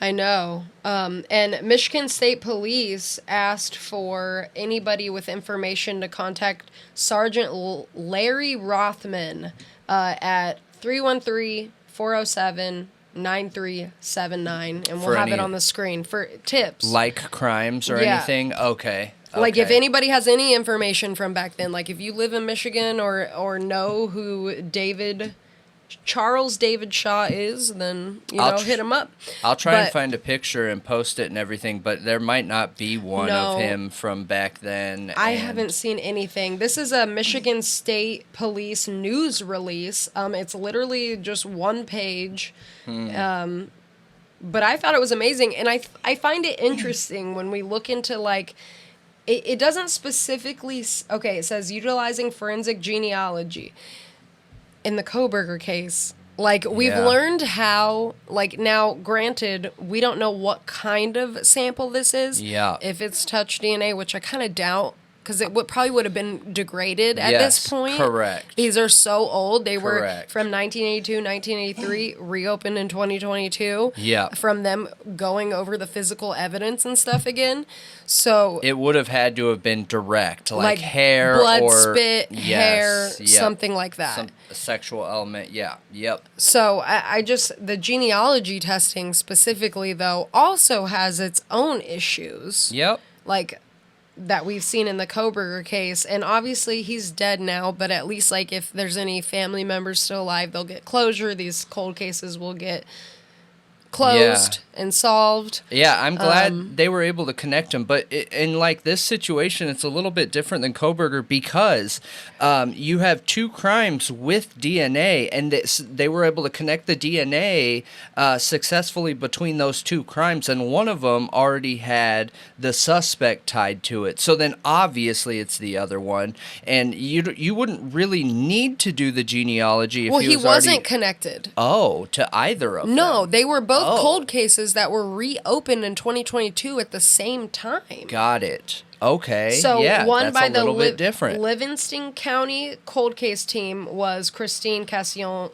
I know. And Michigan State Police asked for anybody with information to contact Sergeant Larry Rothman at 313-407-9379. And we'll have it on the screen for tips. Crimes or anything? Okay. If anybody has any information from back then, if you live in Michigan or know who David Charles David Shaw is, then, hit him up. I'll try and find a picture and post it and everything, but there might not be one of him from back then. I haven't seen anything. This is a Michigan State Police news release. It's literally just one page. But I thought it was amazing, and I find it interesting when we look into, like, it doesn't specifically, it says utilizing forensic genealogy in the Kohberger case. Like, we've learned how, like, now, granted, we don't know what kind of sample this is. Yeah. If it's touch DNA, which I kind of doubt, because it probably would have been degraded at this point. Correct. These are so old. They were from 1982, 1983, reopened in 2022. Yeah. From them going over the physical evidence and stuff again. So it would have had to have been direct, like hair, blood, or spit, hair, something like that. Some sexual element. Yeah. Yep. So I just, the genealogy testing specifically, though, also has its own issues. Yep. Like, that we've seen in the Kohberger case, and obviously he's dead now, but at least, like, if there's any family members still alive, they'll get closure. These cold cases will get closed and solved. Yeah, I'm glad they were able to connect them. But in like this situation, it's a little bit different than Kohberger because you have two crimes with DNA, and they were able to connect the DNA successfully between those two crimes, and one of them already had the suspect tied to it. So then obviously it's the other one, and you wouldn't really need to do the genealogy if he wasn't connected. Oh, to either of them. No, they were both cold cases that were reopened in 2022 at the same time. Got it. Okay. So one by the different. Livingston County cold case team was Christine Cassillon.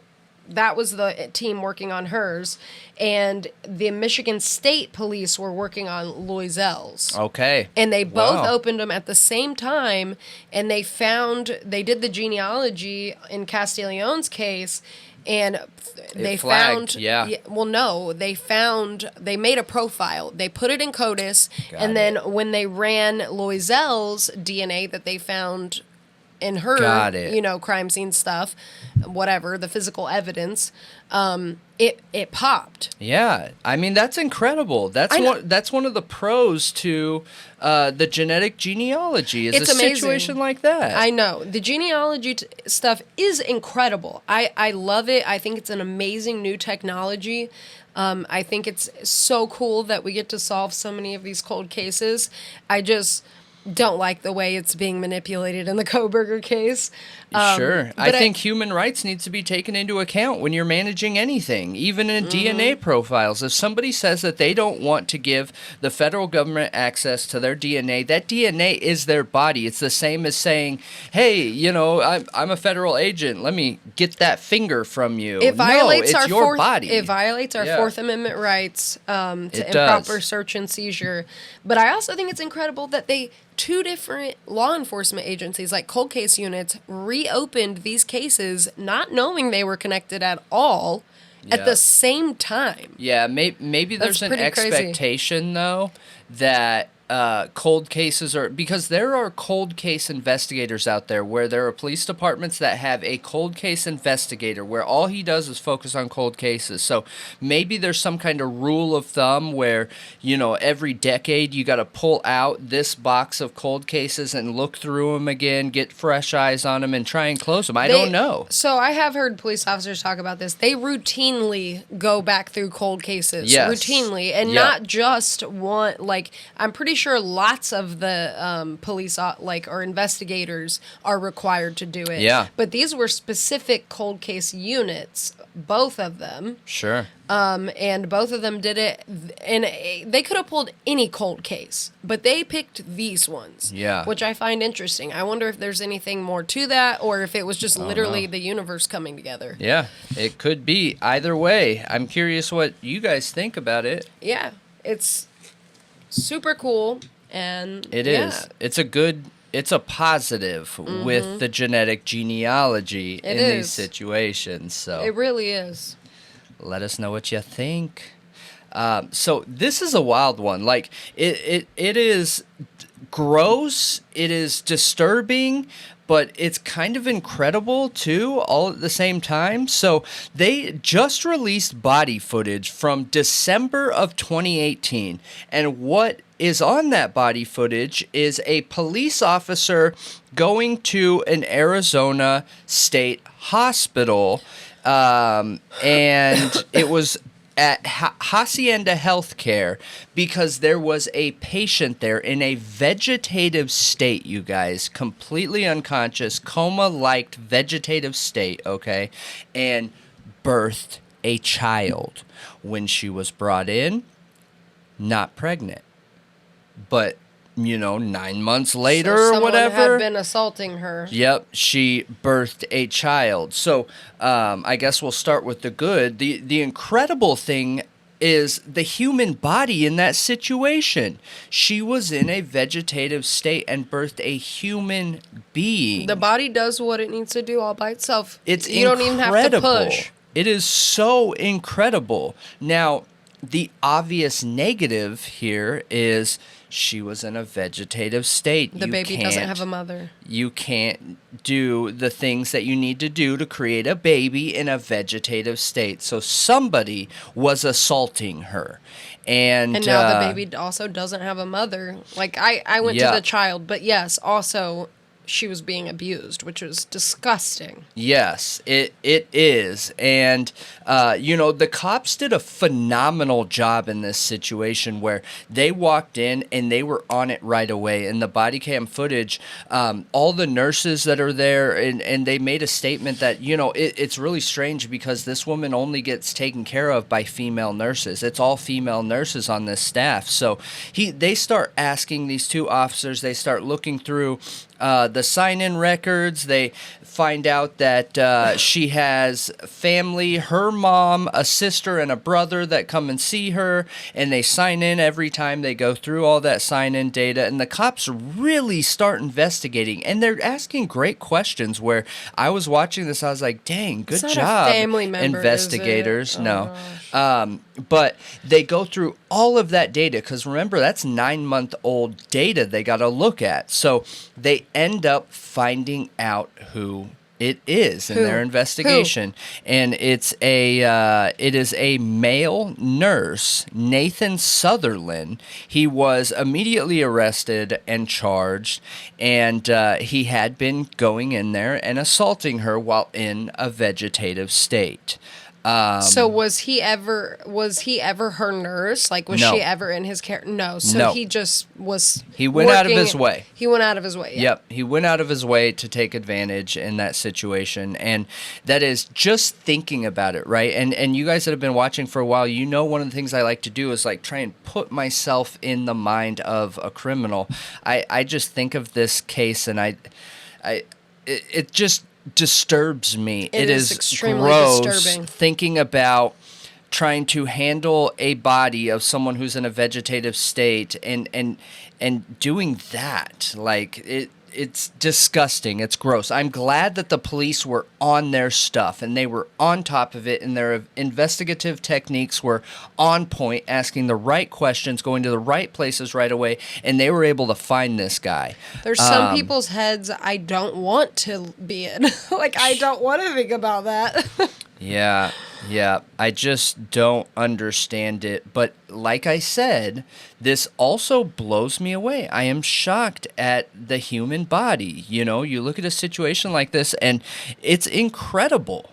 That was the team working on hers. And the Michigan State Police were working on Loisel's. Okay. And they both opened them at the same time. And they did the genealogy in Castiglione's case. And they found, they made a profile. They put it in CODIS, then when they ran Loisel's DNA that they found in her, crime scene stuff, whatever, the physical evidence, it popped. Yeah, I mean, that's incredible. That's one of the pros to the genetic genealogy is it's a amazing. Situation like that. I know. The genealogy stuff is incredible. I love it. I think it's an amazing new technology. I think it's so cool that we get to solve so many of these cold cases. I just don't like the way it's being manipulated in the Kohberger case. Sure. I think human rights needs to be taken into account when you're managing anything, even in DNA profiles. If somebody says that they don't want to give the federal government access to their DNA, that DNA is their body. It's the same as saying, hey, I'm a federal agent. Let me get that finger from you. It violates it's your body. It violates our Fourth Amendment rights to improper search and seizure. But I also think it's incredible that two different law enforcement agencies, like cold case units, reopened these cases not knowing they were connected at all at the same time. Yeah, maybe there's an expectation, though, that cold cases are, because there are cold case investigators out there where there are police departments that have a cold case investigator where all he does is focus on cold cases. So maybe there's some kind of rule of thumb where, every decade you got to pull out this box of cold cases and look through them again, get fresh eyes on them and try and close them. I don't know. So I have heard police officers talk about this. They routinely go back through cold cases. Yes. Routinely. And not just one, I'm pretty sure lots of the police or investigators are required to do it. Yeah. But these were specific cold case units, both of them. Sure. And both of them did it, and they could have pulled any cold case, but they picked these ones. Yeah. Which I find interesting. I wonder if there's anything more to that, or if it was just literally the universe coming together. Yeah, it could be. Either way, I'm curious what you guys think about it. Yeah, it's super cool, and it is. It's a positive with the genetic genealogy in these situations. So it really is. Let us know what you think. So this is a wild one. Like it is gross. It is disturbing, but it's kind of incredible too, all at the same time. So they just released body footage from December of 2018. And what is on that body footage is a police officer going to an Arizona state hospital. And it was at Hacienda Healthcare because there was a patient there in a vegetative state, you guys, completely unconscious, coma-like vegetative state, okay, and birthed a child. When she was brought in, not pregnant, but 9 months later or whatever. Someone had been assaulting her. Yep, she birthed a child. So I guess we'll start with the good. The incredible thing is the human body in that situation. She was in a vegetative state and birthed a human being. The body does what it needs to do all by itself. It's you incredible. don't even have to push. It is so incredible. Now, the obvious negative here is she was in a vegetative state. The baby doesn't have a mother. You can't do the things that you need to do to create a baby in a vegetative state. So somebody was assaulting her. And now the baby also doesn't have a mother. Like, I went to the child, but yes, also she was being abused, which was disgusting. Yes, it is. And, the cops did a phenomenal job in this situation where they walked in and they were on it right away. In the body cam footage, all the nurses that are there, and they made a statement that, it's really strange because this woman only gets taken care of by female nurses. It's all female nurses on this staff. So they start asking these two officers, they start looking through the sign-in records. They find out that she has family, her mom, a sister, and a brother that come and see her, and they sign in every time. They go through all that sign-in data, and the cops really start investigating, and they're asking great questions where I was watching this, I was like, dang, good job, family member, investigators. No. But they go through all of that data, because remember, that's 9-month-old data they got to look at. So they end up finding out who it is in their investigation. And it is a male nurse, Nathan Sutherland. He was immediately arrested and charged, and he had been going in there and assaulting her while in a vegetative state. So was he ever her nurse? Like, was she ever in his care? No. So he just was. He went out of his way. He went out of his way. Yeah. Yep. He went out of his way to take advantage in that situation. And that is just thinking about it, right? And you guys that have been watching for a while, one of the things I like to do is like try and put myself in the mind of a criminal. I just think of this case and it just disturbs me. It is extremely gross disturbing. Thinking about trying to handle a body of someone who's in a vegetative state and doing that. Like, it's disgusting. It's gross. I'm glad that the police were on their stuff and they were on top of it, and their investigative techniques were on point, asking the right questions, going to the right places right away, and they were able to find this guy. There's some people's heads I don't want to be in. Like, I don't want to think about that. Yeah, I just don't understand it. But like I said, this also blows me away. I am shocked at the human body. You look at a situation like this, and it's incredible.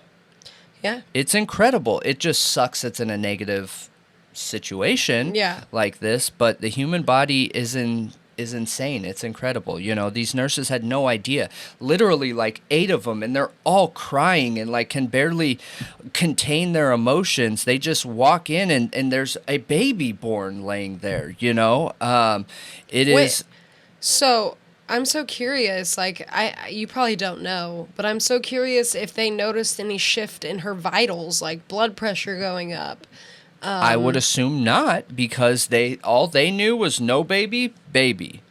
Yeah. It's incredible. It just sucks it's in a negative situation like this, but the human body is insane. It's incredible. These nurses had no idea. Literally, like 8 of them, and they're all crying and like can barely contain their emotions. They just walk in and there's a baby born laying there. So I'm so curious. Like, you probably don't know, but I'm so curious if they noticed any shift in her vitals, like blood pressure going up. I would assume not, because all they knew was no baby, and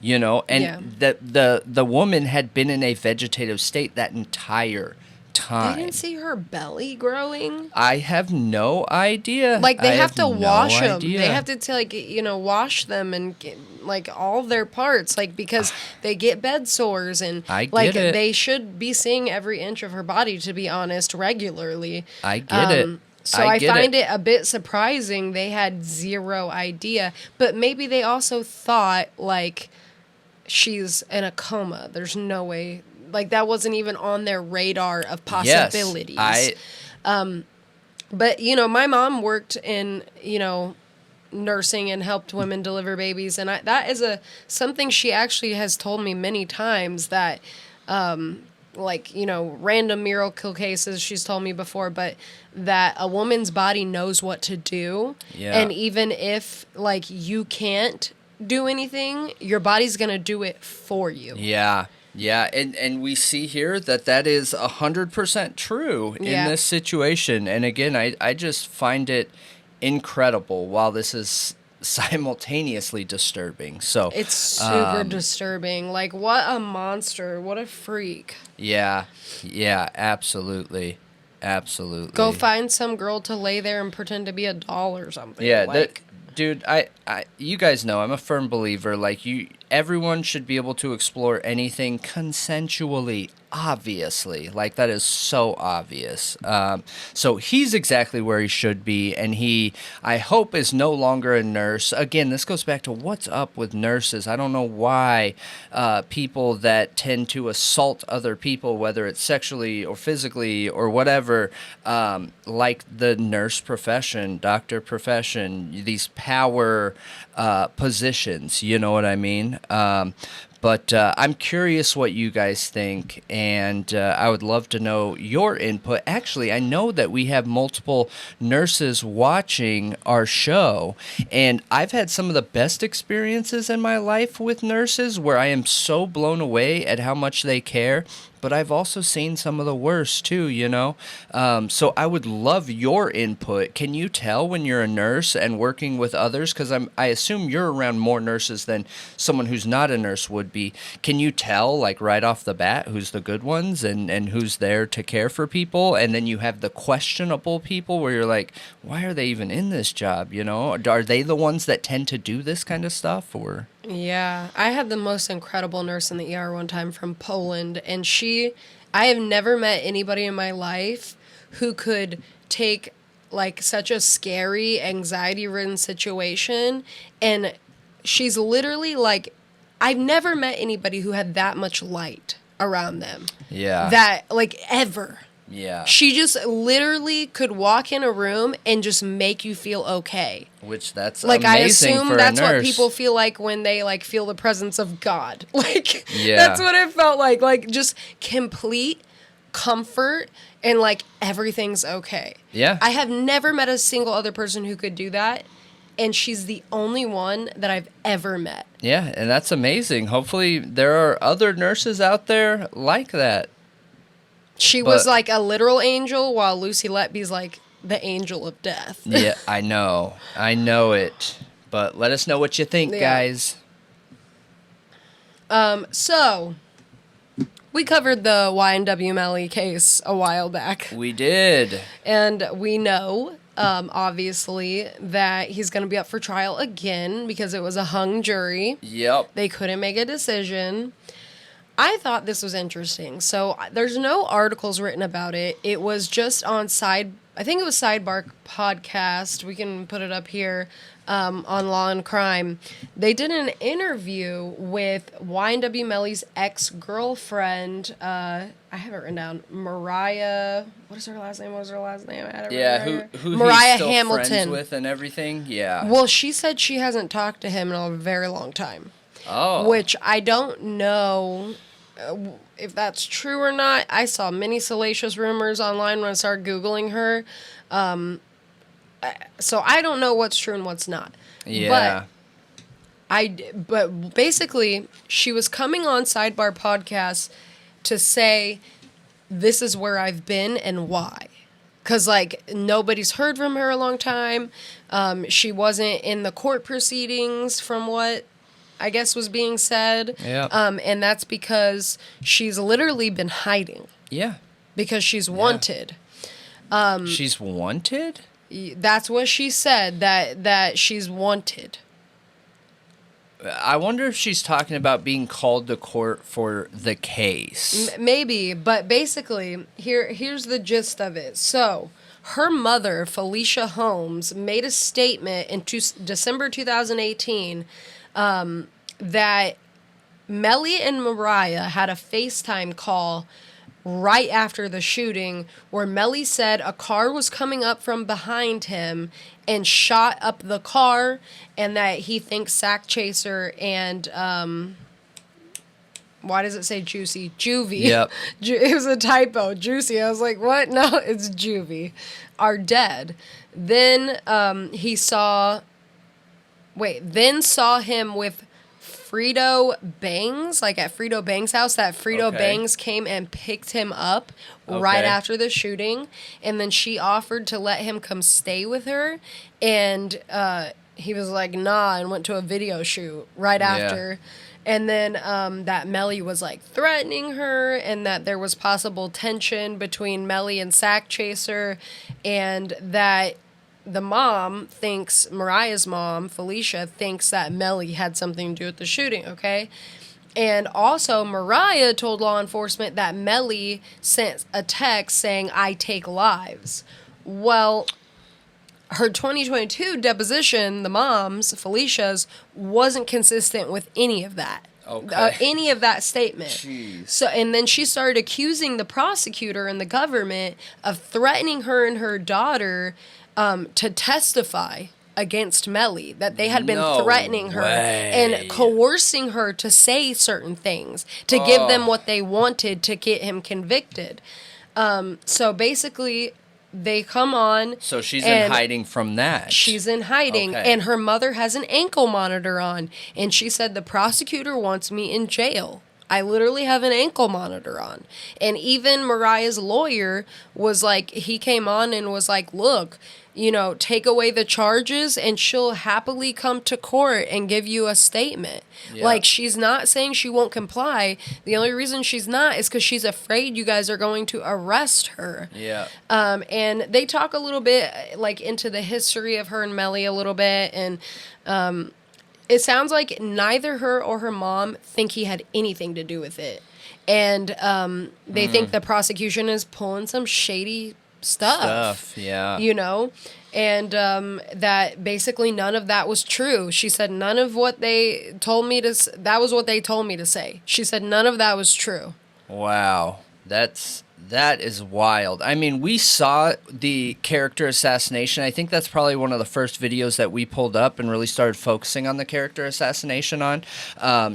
the woman had been in a vegetative state that entire time. They didn't see her belly growing. I have no idea. Like, they have to wash them. Idea. They have to, like, wash them and get, like, all their parts, like, because they get bed sores and like they should be seeing every inch of her body, to be honest, regularly. I get it. So I find it a bit surprising they had zero idea, but maybe they also thought, like, she's in a coma. There's no way, like, that wasn't even on their radar of possibilities. Yes, but, my mom worked in, nursing and helped women deliver babies, and that is something she actually has told me many times that, random miracle cases she's told me before, but that a woman's body knows what to do. Yeah. And even if, like, you can't do anything, your body's going to do it for you. Yeah. Yeah, and we see here that is 100% true in this situation. And again, I just find it incredible while this is simultaneously disturbing. So it's super disturbing. Like, what a monster. What a freak. Yeah, absolutely. Absolutely. Go find some girl to lay there and pretend to be a doll or something. Yeah, dude, I you guys know I'm a firm believer, like, everyone should be able to explore anything consensually, obviously. Like, that is so obvious. So he's exactly where he should be, and he, I hope, is no longer a nurse. Again, this goes back to what's up with nurses. I don't know why people that tend to assault other people, whether it's sexually or physically or whatever, like the nurse profession, doctor profession, these power positions, you know what I mean? But I'm curious what you guys think, and I would love to know your input. Actually, I know that we have multiple nurses watching our show, and I've had some of the best experiences in my life with nurses where I am so blown away at how much they care. But I've also seen some of the worst too, So I would love your input. Can you tell when you're a nurse and working with others? Because I assume you're around more nurses than someone who's not a nurse would be. Can you tell, like, right off the bat, who's the good ones and who's there to care for people? And then you have the questionable people where you're like, why are they even in this job? Are they the ones that tend to do this kind of stuff, or? Yeah, I had the most incredible nurse in the ER one time from Poland, and I have never met anybody in my life who could take, like, such a scary, anxiety-ridden situation, and she's literally, like, I've never met anybody who had that much light around them. Yeah. That, like, ever. Yeah. She just literally could walk in a room and just make you feel okay. Which that's like, amazing I assume for that's a nurse. what people feel like when they, like, feel the presence of God. Like, yeah. That's what it felt like. Like, just complete comfort and, like, everything's okay. Yeah. I have never met a single other person who could do that, and she's the only one that I've ever met. Yeah, and that's amazing. Hopefully there are other nurses out there like that. She was like a literal angel, while Lucy Letby's like the angel of death. Yeah, I know it. But let us know what you think, guys. So we covered the YNW Melly case a while back. We did. And we know, obviously, that he's going to be up for trial again because it was a hung jury. Yep. They couldn't make a decision. I thought this was interesting. So there's no articles written about it. It was just on I think it was Sidebar Podcast. We can put it up here on Law and Crime. They did an interview with YNW Melly's ex-girlfriend. I have it written down. Mariah. What is her last name? Yeah, who Mariah he's still Hamilton. friends with and everything. Yeah. Well, she said she hasn't talked to him in a very long time. Oh. Which I don't know if that's true or not. I saw many salacious rumors online when I started Googling her. So I don't know what's true and what's not. Yeah. But basically, she was coming on Sidebar Podcast to say, this is where I've been and why. Because, like, nobody's heard from her a long time. She wasn't in the court proceedings from what I guess was being said. Yeah. And that's because she's literally been hiding. Yeah. because she's wanted. She's wanted? That's what she said, that she's wanted. I wonder if she's talking about being called to court for the case. Maybe, but basically, here's the gist of it. So, her mother, Felicia Holmes, made a statement in December 2018 that Melly and Mariah had a FaceTime call right after the shooting where Melly said a car was coming up from behind him and shot up the car, and that he thinks Sack Chaser and why does it say Juicy? Juvie. Yep. It was a typo. Juicy. I was like, what? No, it's Juvie. Are dead. Then saw him with Frito Bangs, like at Frito Bangs' house, that Frito Bangs came and picked him up right after the shooting, and then she offered to let him come stay with her, and he was like, nah, and went to a video shoot right after. And then that Melly was like threatening her, and that there was possible tension between Melly and Sack Chaser, and that the mom thinks, Mariah's mom, Felicia, thinks that Melly had something to do with the shooting, okay? And also, Mariah told law enforcement that Melly sent a text saying, I take lives. Well, her 2022 deposition, the mom's, Felicia's, wasn't consistent with any of that. Any of that statement. Jeez. So, and then she started accusing the prosecutor and the government of threatening her and her daughter to testify against Melly, that they had been threatening her and coercing her to say certain things, to give them what they wanted to get him convicted. So basically, they come on. So she's in hiding from that. She's in hiding, and her mother has an ankle monitor on, and she said, the prosecutor wants me in jail. I literally have an ankle monitor on. And even Mariah's lawyer was like, he came on and was like, look, you know, take away the charges and she'll happily come to court and give you a statement. Yeah. Like, she's not saying she won't comply. The only reason she's not is because she's afraid you guys are going to arrest her. Yeah. And they talk a little bit, like, into the history of her and Melly a little bit. And it sounds like neither her or her mom think he had anything to do with it. And they think the prosecution is pulling some shady stuff, yeah. You know? And that basically none of that was true. She said none of what they told me to... That was what they told me to say. She said none of that was true. Wow. That is wild. I mean, we saw the character assassination. I think that's probably one of the first videos that we pulled up and really started focusing on the character assassination on.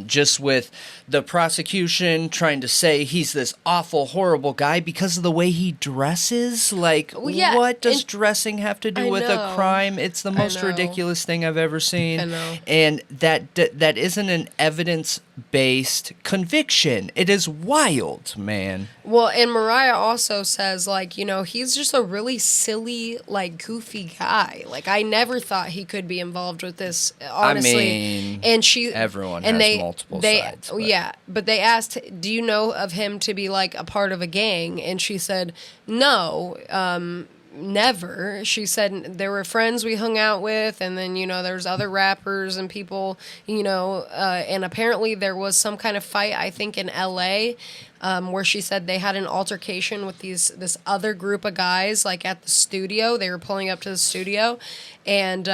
Just with the prosecution trying to say he's this awful, horrible guy because of the way he dresses. Like, what does dressing have to do with a crime? It's the most ridiculous thing I've ever seen. I know. And that isn't an evidence-based conviction. It is wild, man. Well, and Mariah also says, like, you know, he's just a really silly, like, goofy guy. Like, I never thought he could be involved with this, honestly. I mean, and everyone has multiple sides. But. Yeah, but they asked, do you know of him to be, like, a part of a gang? And she said, no, never. She said there were friends we hung out with, and then, you know, there's other rappers and people, you know, and apparently there was some kind of fight, I think, in L.A., where she said they had an altercation with this other group of guys, like, at the studio. They were pulling up to the studio, and,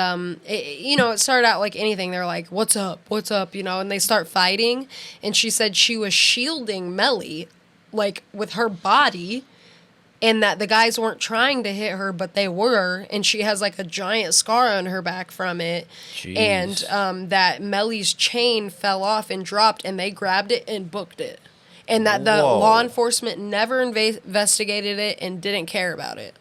it started out like anything. They're like, what's up, you know, and they start fighting, and she said she was shielding Melly, like, with her body, and that the guys weren't trying to hit her, but they were, and she has, like, a giant scar on her back from it. Jeez. And that Melly's chain fell off and dropped, and they grabbed it and booked it. And that the law enforcement never investigated it and didn't care about it.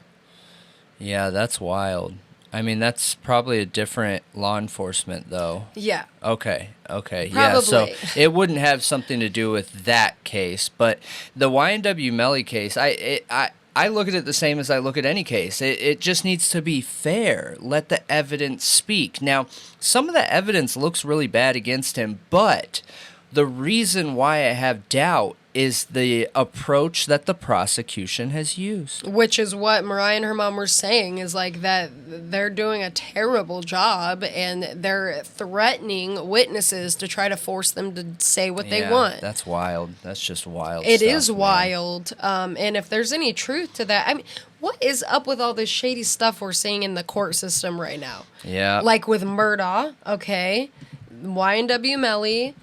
Yeah, that's wild. I mean, that's probably a different law enforcement, though. Yeah. Okay. Probably. Yeah, so it wouldn't have something to do with that case. But the YNW Melly case, I look at it the same as I look at any case. It just needs to be fair. Let the evidence speak. Now, some of the evidence looks really bad against him, but The reason why I have doubt is the approach that the prosecution has used. Which is what Mariah and her mom were saying, is like that they're doing a terrible job and they're threatening witnesses to try to force them to say what they want. That's wild. That's just wild. It is wild. And if there's any truth to that, I mean, what is up with all this shady stuff we're seeing in the court system right now? Yeah. Like with Murdaugh, okay, YNW Melly,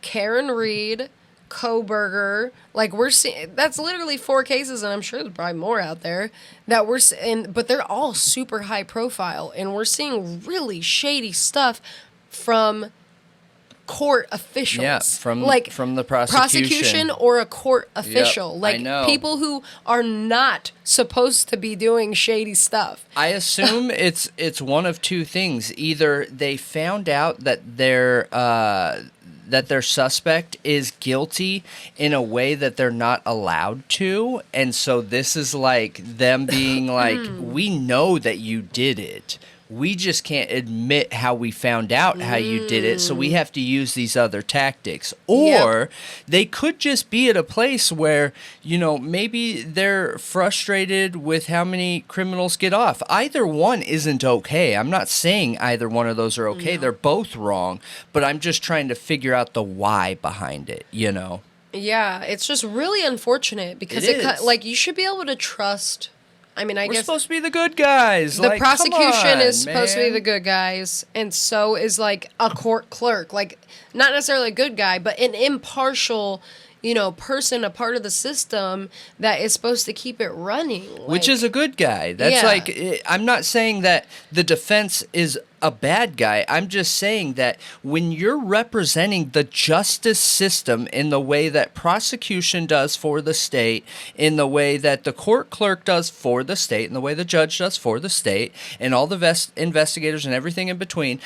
Karen Reed, Kohberger, like we're seeing, that's literally 4 cases, and I'm sure there's probably more out there that we're seeing, but they're all super high profile, and we're seeing really shady stuff from court officials. Yeah, from the prosecution or a court official. Yep, like I know. People who are not supposed to be doing shady stuff. I assume it's one of two things. Either they found out that their suspect is guilty in a way that they're not allowed to, and so this is like them being like, we know that you did it. We just can't admit how we found out how you did it, so we have to use these other tactics. Or they could just be at a place where, maybe they're frustrated with how many criminals get off. Either one isn't okay. I'm not saying either one of those are okay. No. They're both wrong, but I'm just trying to figure out the why behind it, Yeah, it's just really unfortunate because you should be able to trust. I mean, We're supposed to be the good guys. The prosecution is supposed to be the good guys, and so is like a court clerk. Like, not necessarily a good guy, but an impartial, person, a part of the system that is supposed to keep it running. Which is a good guy. That's I'm not saying that the defense is a bad guy. I'm just saying that when you're representing the justice system in the way that prosecution does for the state, in the way that the court clerk does for the state, in the way the judge does for the state, and all the investigators and everything in between,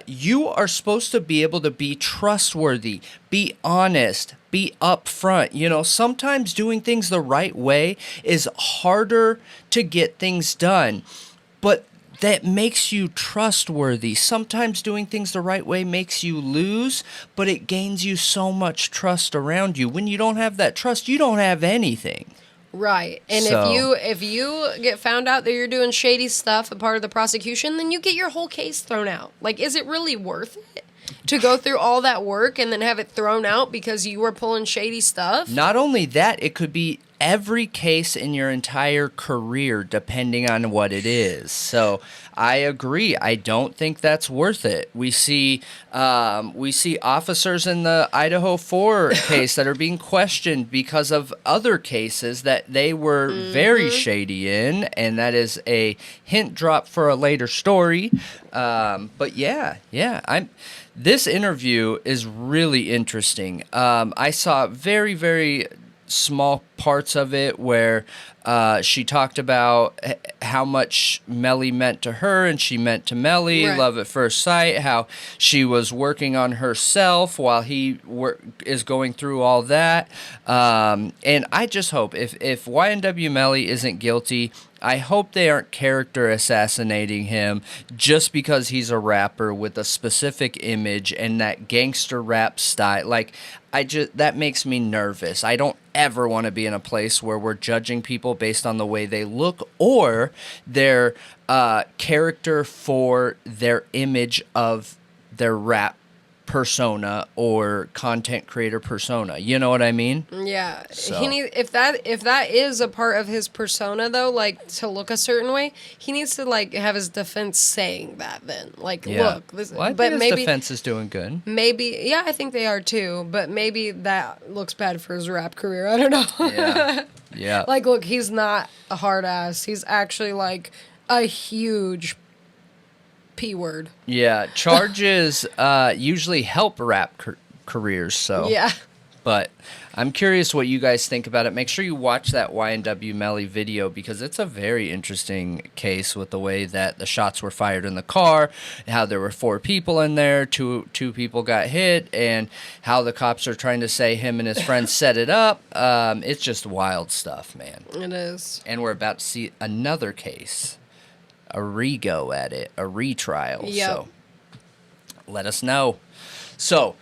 you are supposed to be able to be trustworthy, be honest, be upfront. Sometimes doing things the right way is harder to get things done, but that makes you trustworthy. Sometimes doing things the right way makes you lose, but it gains you so much trust around you. When you don't have that trust, you don't have anything. Right. And if you get found out that you're doing shady stuff, a part of the prosecution, then you get your whole case thrown out. Like, is it really worth it to go through all that work and then have it thrown out because you were pulling shady stuff? Not only that, it could be every case in your entire career, depending on what it is. So I agree. I don't think that's worth it. We see officers in the Idaho4 case that are being questioned because of other cases that they were very shady in, and that is a hint drop for a later story. But this interview is really interesting. I saw very, very small parts of it where she talked about how much Melly meant to her and she meant to Melly, right. Love at first sight, how she was working on herself while he is going through all that. And I just hope if YNW Melly isn't guilty, I hope they aren't character assassinating him just because he's a rapper with a specific image and that gangster rap style. Like, that makes me nervous. I don't ever want to be in a place where we're judging people based on the way they look or their character for their image of their rap persona or content creator persona. You know what I mean? Yeah. So. If that is a part of his persona though, like to look a certain way, he needs to like have his defense saying that then. Like, look, this I think his defense is doing good. Maybe I think they are too, but maybe that looks bad for his rap career. I don't know. Yeah. Yeah. Like, look, he's not a hard ass. He's actually like a huge P-word. Yeah, charges usually help rap careers, so. Yeah. But I'm curious what you guys think about it. Make sure you watch that YNW Melly video because it's a very interesting case with the way that the shots were fired in the car, how there were 4 people in there, two people got hit, and how the cops are trying to say him and his friends set it up. It's just wild stuff, man. It is. And we're about to see another case. A re-go at it, a retrial. Yep. So let us know. So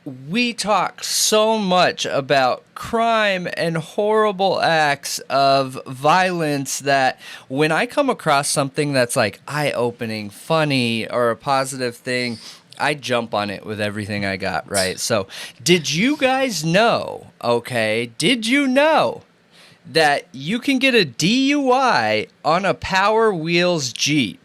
we talk so much about crime and horrible acts of violence that when I come across something that's like eye-opening, funny, or a positive thing, I jump on it with everything I got, right? So, did you guys know, did you know that you can get a DUI on a Power Wheels Jeep?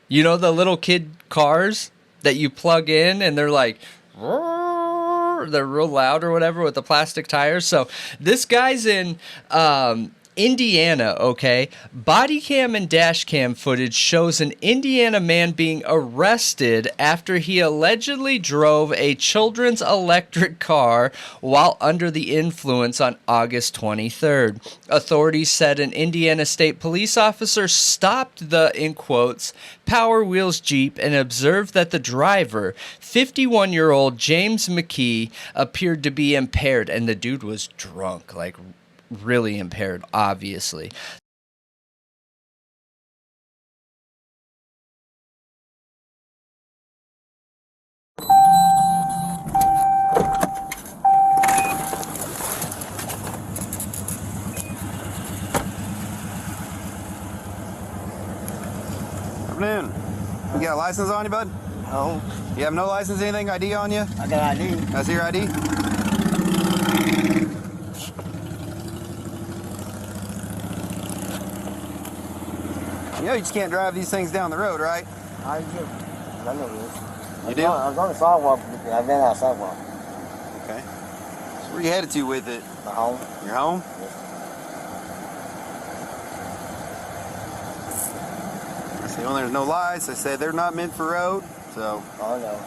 You know the little kid cars that you plug in and they're like, they're real loud or whatever with the plastic tires. So this guy's in Indiana, Body cam and dash cam footage shows an Indiana man being arrested after he allegedly drove a children's electric car while under the influence on August 23rd. Authorities said an Indiana State Police officer stopped the, in quotes, Power Wheels Jeep and observed that the driver, 51-year-old James McKee, appeared to be impaired, and the dude was drunk, like really impaired, obviously. Afternoon. You got a license on you, bud? No. You have no license, anything, ID on you? I got ID. Can I see your ID? You know you just can't drive these things down the road, right? I do. I know this. You do? I was on the sidewalk. I've been on the sidewalk. Okay. So where you headed to with it? My home. Your home? Yes. I see when there's no lights, they say they're not meant for road, so. Oh, no.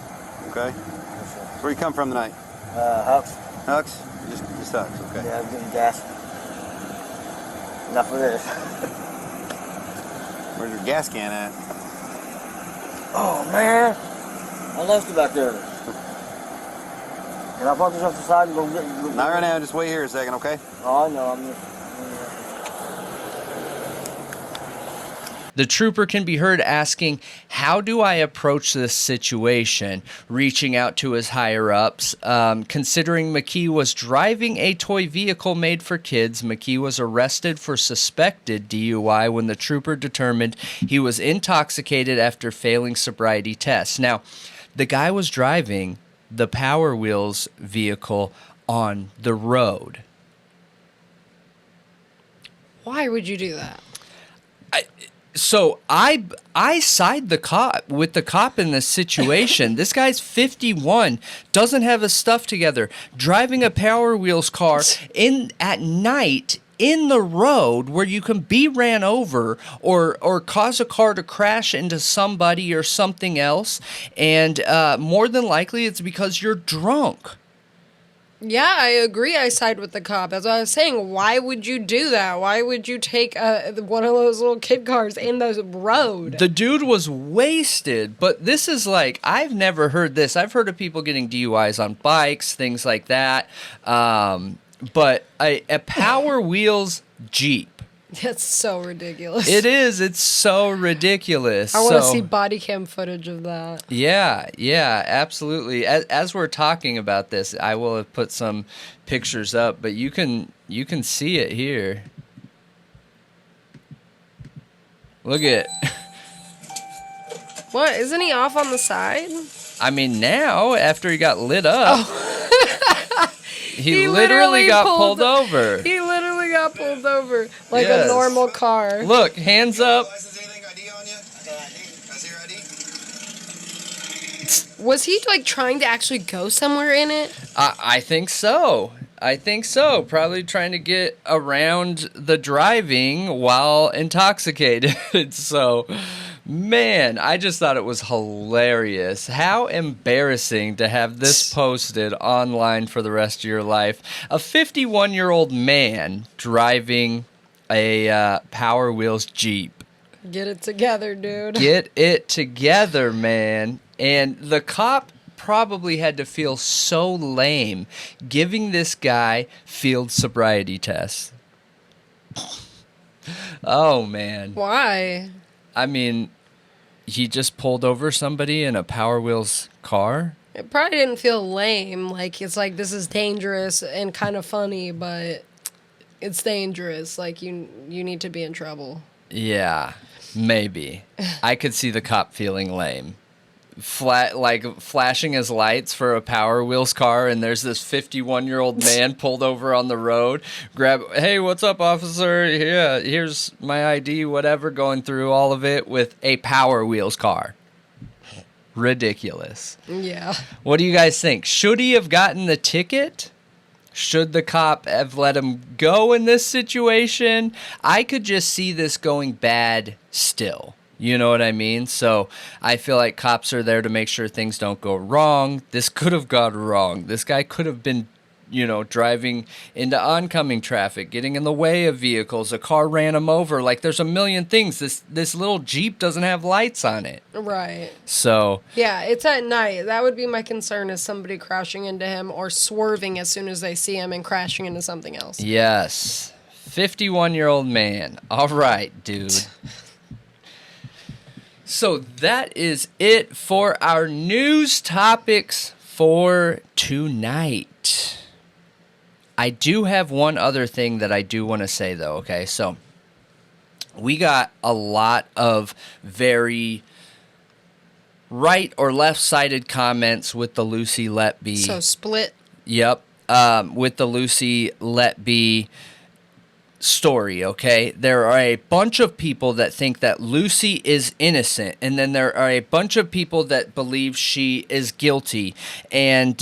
Okay. Yes, sir. So where you come from tonight? Hucks. Hucks? Just Hucks, okay. Yeah, I'm getting gas. Enough of this. Where's your gas can at? Oh, man. I left you back there. Can I park this off the side and go get... Not right now, just wait here a second, okay? Oh, I know. I'm just... The trooper can be heard asking, how do I approach this situation? Reaching out to his higher-ups. Considering McKee was driving a toy vehicle made for kids, McKee was arrested for suspected DUI when the trooper determined he was intoxicated after failing sobriety tests. Now, the guy was driving the Power Wheels vehicle on the road. Why would you do that? So I side the cop with the cop in this situation. This guy's 51, doesn't have his stuff together, driving a Power Wheels car at night in the road where you can be ran over or cause a car to crash into somebody or something else, and more than likely it's because you're drunk. Yeah, I agree. I side with the cop. As I was saying, why would you do that? Why would you take one of those little kid cars in the road? The dude was wasted, but this is like, I've never heard this. I've heard of people getting DUIs on bikes, things like that. But a Power Wheels Jeep. That's so ridiculous. It is. It's so ridiculous. I want to see body cam footage of that. Yeah, absolutely. As we're talking about this, I will have put some pictures up, but you can see it here. Look at it. What? Isn't he off on the side? I mean, now, after he got lit up, he literally got pulled over. He literally got pulled over like a normal car. Look, hands up. Was he like trying to actually go somewhere in it? I think so. Probably trying to get around the driving while intoxicated. So, man, I just thought it was hilarious. How embarrassing to have this posted online for the rest of your life. A 51-year-old man driving a Power Wheels Jeep. Get it together, dude. Get it together, man. And the cop probably had to feel so lame giving this guy field sobriety tests. Oh, man. Why? I mean, he just pulled over somebody in a Power Wheels car. It probably didn't feel lame. Like, it's like, this is dangerous and kind of funny, but it's dangerous. Like, you need to be in trouble. Yeah, maybe. I could see the cop feeling lame. Flashing his lights for a Power Wheels car, and there's this 51-year-old man pulled over on the road. Hey, what's up, officer? Yeah, here's my ID, whatever, going through all of it with a Power Wheels car. Ridiculous. Yeah. What do you guys think? Should he have gotten the ticket? Should the cop have let him go in this situation? I could just see this going bad still. You know what I mean? So I feel like cops are there to make sure things don't go wrong. This could have gone wrong. This guy could have been, driving into oncoming traffic, getting in the way of vehicles. A car ran him over. Like, there's a million things. This little Jeep doesn't have lights on it. Right. So. Yeah, it's at night. That would be my concern, is somebody crashing into him or swerving as soon as they see him and crashing into something else. Yes. 51-year-old man. All right, dude. So that is it for our news topics for tonight. I do have one other thing that I do want to say, though, okay? So we got a lot of very right or left-sided comments with the Lucy Letby. So split. Yep. With the Lucy Letby story, okay? There are a bunch of people that think that Lucy is innocent, and then there are a bunch of people that believe she is guilty. And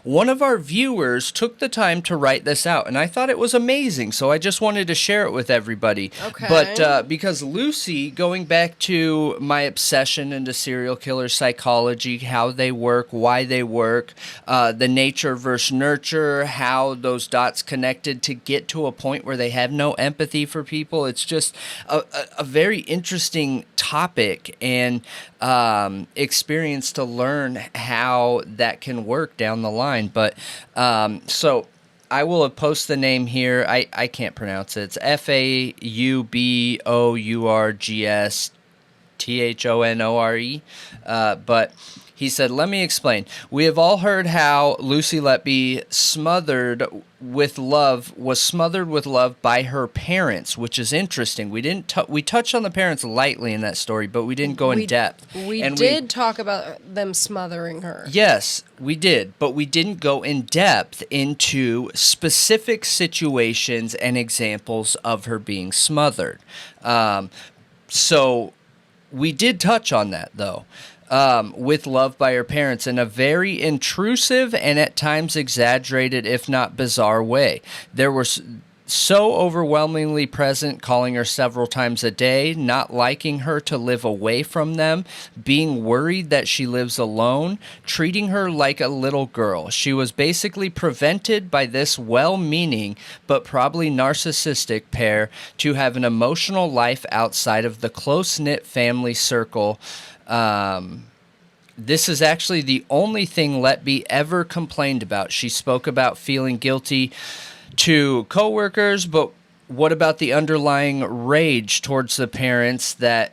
one of our viewers took the time to write this out, and I thought it was amazing, so I just wanted to share it with everybody. Okay. But because Lucy, going back to my obsession into serial killer psychology, how they work, why they work, the nature versus nurture, how those dots connected to get to a point where they have no empathy for people. It's just a very interesting topic and experience to learn how that can work down the line. But so I will post the name here. I can't pronounce it. It's FAUBOURGSTHONORE. But he said, let me explain. We have all heard how Lucy Letby was smothered with love by her parents, which is interesting. We touched on the parents lightly in that story, but we didn't go in depth. We did talk about them smothering her. Yes, we did, but we didn't go in depth into specific situations and examples of her being smothered. So we did touch on that, though. With love by her parents in a very intrusive and at times exaggerated, if not bizarre way. There were so overwhelmingly present, calling her several times a day, not liking her to live away from them, being worried that she lives alone, treating her like a little girl. She was basically prevented by this well-meaning but probably narcissistic pair to have an emotional life outside of the close-knit family circle. This is actually the only thing Letby ever complained about. She spoke about feeling guilty to coworkers, but what about the underlying rage towards the parents that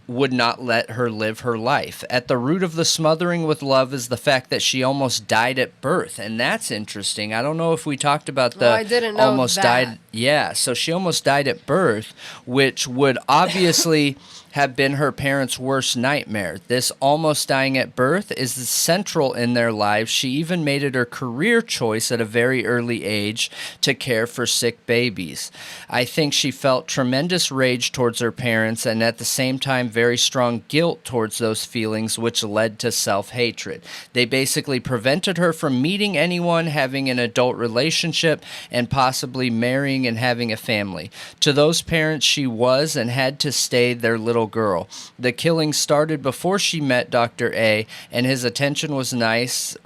would not let her live her life? At the root of the smothering with love is the fact that she almost died at birth, and that's interesting. I don't know if we talked about the I didn't know almost that. died. Yeah, so she almost died at birth, which would obviously have been her parents' worst nightmare. This almost dying at birth is central in their lives. She even made it her career choice at a very early age to care for sick babies. I think she felt tremendous rage towards her parents and at the same time very strong guilt towards those feelings, which led to self-hatred. They basically prevented her from meeting anyone, having an adult relationship, and possibly marrying and having a family. To those parents, she was and had to stay their little girl. The killing started before she met Dr. A, and his attention was a nice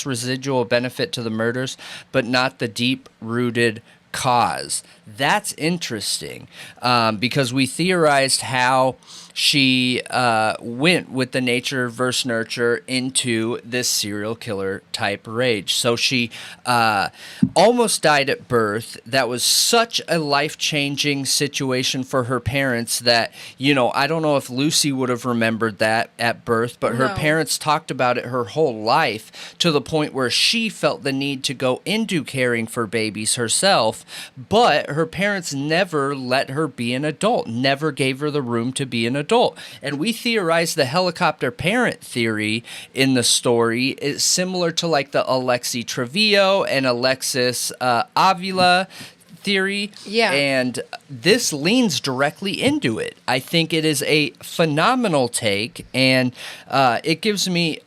residual benefit to the murders, but not the deep-rooted cause. That's interesting, because we theorized how she went with the nature versus nurture into this serial killer type rage. So she almost died at birth. That was such a life-changing situation for her parents that, you know, I don't know if Lucy would have remembered that at birth, but her parents talked about it her whole life to the point where she felt the need to go into caring for babies herself, but her parents never let her be an adult, never gave her the room to be an adult. And we theorized the helicopter parent theory in the story is similar to like the Alexi Trevio and Alexis Avila theory. Yeah. And this leans directly into it. I think it is a phenomenal take, and it gives me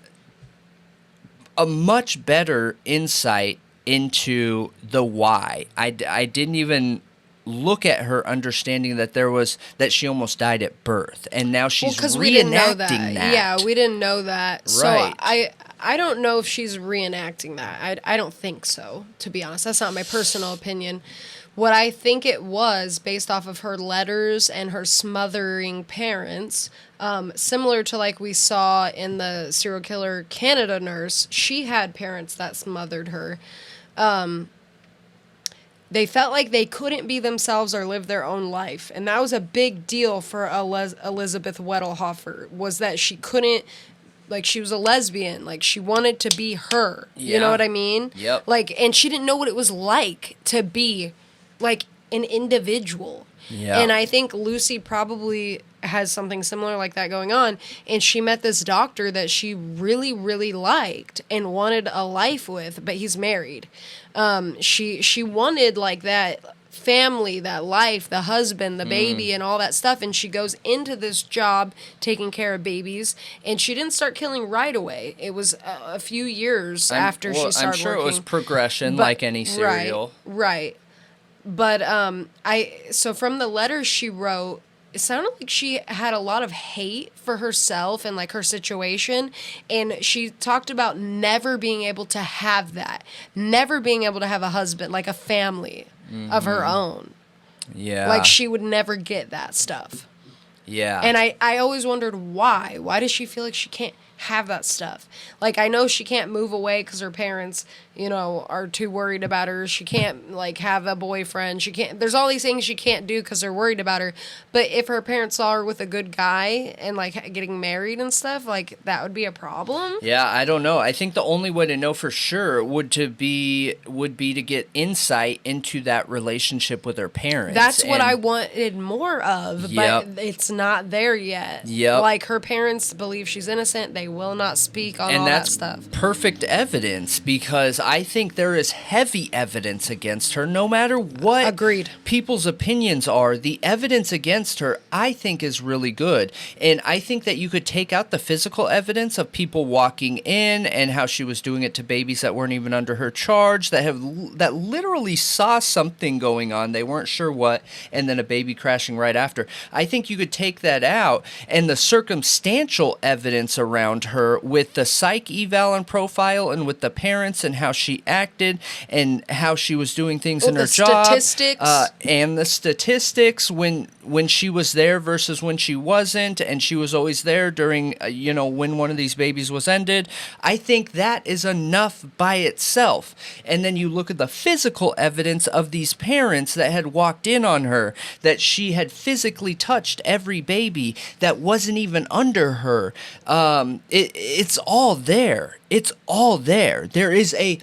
a much better insight into the why. I didn't even look at her understanding that she almost died at birth, and now she's reenacting that. Yeah, we didn't know that. Right. So I don't know if she's reenacting that. I don't think so, to be honest. That's not my personal opinion. What I think it was, based off of her letters and her smothering parents, similar to like we saw in the serial killer Canada nurse, she had parents that smothered her. They felt like they couldn't be themselves or live their own life. And that was a big deal for Elizabeth Wedelhofer, was that she couldn't, like, she was a lesbian. Like, she wanted to be her. Yeah. You know what I mean? Yep. Like, and she didn't know what it was like to be, like, an individual. Yeah. And I think Lucy probably has something similar like that going on. And she met this doctor that she really, really liked and wanted a life with, but he's married. She wanted like that family, that life, the husband, the baby, and all that stuff. And she goes into this job taking care of babies, and she didn't start killing right away. It was a few years after she started I'm sure working. It was progression, like any serial. Right. But so from the letters she wrote, it sounded like she had a lot of hate for herself and like her situation, and she talked about never being able to have that, never being able to have a husband, like a family of her own. Yeah. Like she would never get that stuff. Yeah. And I always wondered why. Why does she feel like she can't have that stuff? Like, I know she can't move away because her parents, you know, are too worried about her. She can't, like, have a boyfriend. She can't, there's all these things she can't do because they're worried about her. But if her parents saw her with a good guy and, like, getting married and stuff, like, that would be a problem. Yeah, I don't know. I think the only way to know for sure would be to get insight into that relationship with her parents. That's what I wanted more of, but it's not there yet. Yep. Like, her parents believe she's innocent. They will not speak on all that stuff. And that's perfect evidence, because I think there is heavy evidence against her, no matter what Agreed. people's opinions are. The evidence against her, I think, is really good. And I think that you could take out the physical evidence of people walking in and how she was doing it to babies that weren't even under her charge, that literally saw something going on, they weren't sure what, and then a baby crashing right after. I think you could take that out, and the circumstantial evidence around her with the psych eval and profile, and with the parents and how she acted and how she was doing things in her job, and the statistics when she was there versus when she wasn't, and she was always there during when one of these babies was ended. I think that is enough by itself. And then you look at the physical evidence of these parents that had walked in on her, that she had physically touched every baby that wasn't even under her. It's all there. It's all there. There is a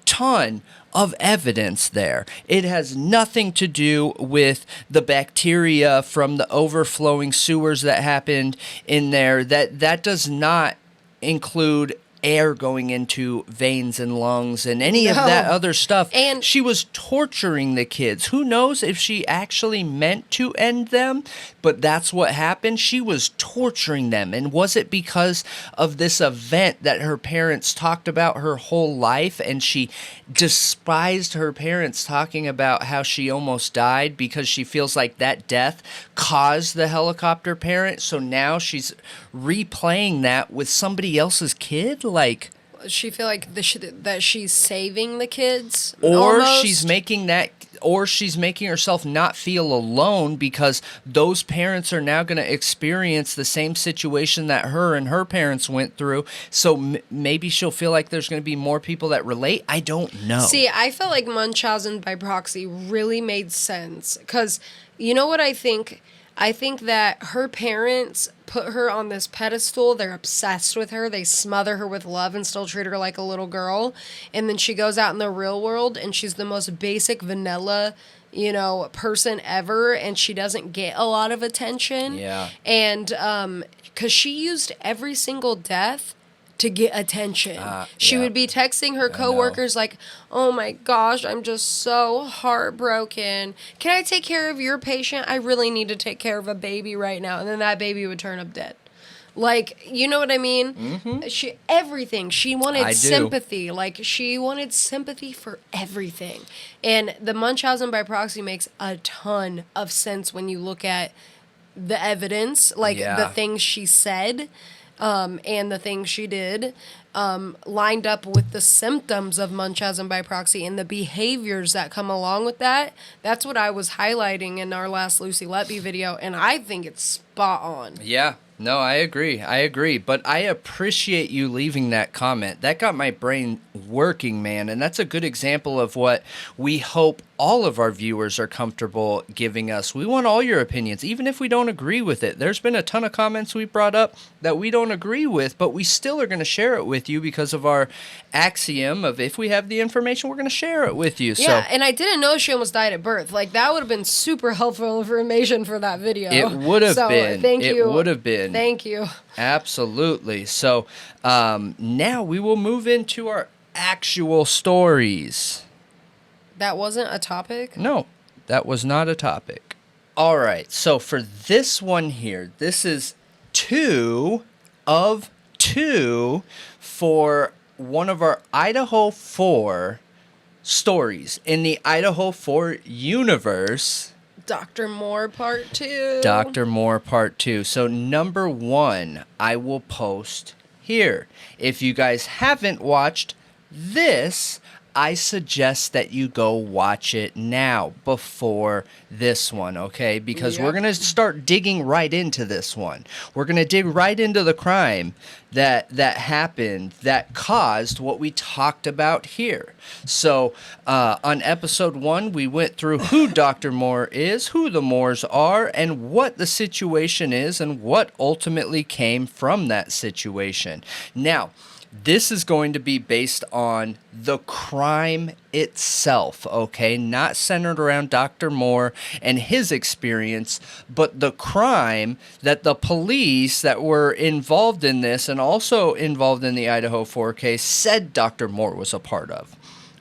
ton of evidence there. It has nothing to do with the bacteria from the overflowing sewers that happened in there. That does not include air going into veins and lungs and any of that other stuff. And she was torturing the kids. Who knows if she actually meant to end them, but that's what happened. She was torturing them. And was it because of this event that her parents talked about her whole life, and she despised her parents talking about how she almost died because she feels like that death caused the helicopter parent? So now she's replaying that with somebody else's kid? Like, she feel like that she's saving the kids, or almost? she's making that, or she's making herself not feel alone because those parents are now going to experience the same situation that her and her parents went through. So maybe she'll feel like there's going to be more people that relate. I don't know. See, I felt like Munchausen by proxy really made sense because you know what I think? I think that her parents put her on this pedestal. They're obsessed with her. They smother her with love and still treat her like a little girl. And then she goes out in the real world and she's the most basic vanilla, person ever. And she doesn't get a lot of attention. Yeah. And because she used every single death to get attention. She would be texting her coworkers like, oh my gosh, I'm just so heartbroken. Can I take care of your patient? I really need to take care of a baby right now. And then that baby would turn up dead. Like, you know what I mean? Mm-hmm. Everything. She wanted sympathy. Like, she wanted sympathy for everything. And the Munchausen by proxy makes a ton of sense when you look at the evidence, like the things she said. And the things she did lined up with the symptoms of Munchausen by proxy and the behaviors that come along with that. That's what I was highlighting in our last Lucy Letby video, and I think it's spot on. Yeah. No, I agree. But I appreciate you leaving that comment. That got my brain working, man. And that's a good example of what we hope all of our viewers are comfortable giving us. We want all your opinions, even if we don't agree with it. There's been a ton of comments we brought up that we don't agree with, but we still are going to share it with you because of our axiom of if we have the information, we're going to share it with you. Yeah, and I didn't know she almost died at birth. Like, that would have been super helpful information for that video. It would have been. Thank you. It would have been. Thank you. Absolutely. So now we will move into our actual stories. That wasn't a topic? No, that was not a topic. All right. So for this one here, this is 2 of 2 for one of our Idaho4 stories in the Idaho4 universe. Dr. Moore Part 2. Dr. Moore Part 2. So number 1, I will post here. If you guys haven't watched this, I suggest that you go watch it now before this one, okay? Because we're going to start digging right into this one. We're going to dig right into the crime that happened that caused what we talked about here. So on episode 1, we went through who Dr. Moore is, who the Moores are, and what the situation is, and what ultimately came from that situation. Now, this is going to be based on the crime itself, okay? Not centered around Dr. Moore and his experience, but the crime that the police that were involved in this and also involved in the Idaho4 case said Dr. Moore was a part of,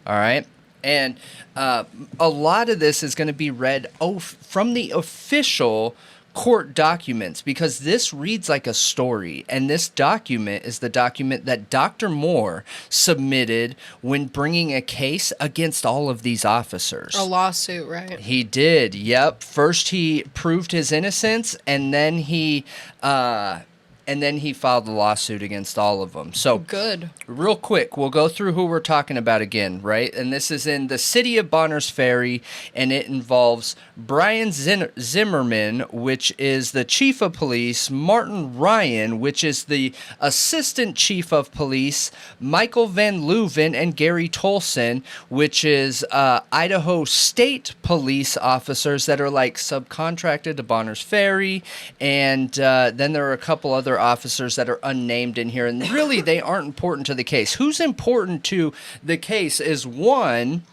all right? And a lot of this is going to be read from the official court documents because this reads like a story, and this document is the document that Dr. Moore submitted when bringing a case against all of these officers. A lawsuit, right? He did, yep. First he proved his innocence, and then he filed a lawsuit against all of them. So good. Real quick, we'll go through who we're talking about again, right? And this is in the city of Bonners Ferry, and it involves Brian Zimmerman, which is the chief of police, Martin Ryan, which is the assistant chief of police, Michael Van Leuven, and Gary Tolson, which is Idaho State police officers that are like subcontracted to Bonners Ferry, and then there are a couple other officers that are unnamed in here, and really they aren't important to the case. Who's important to the case is one,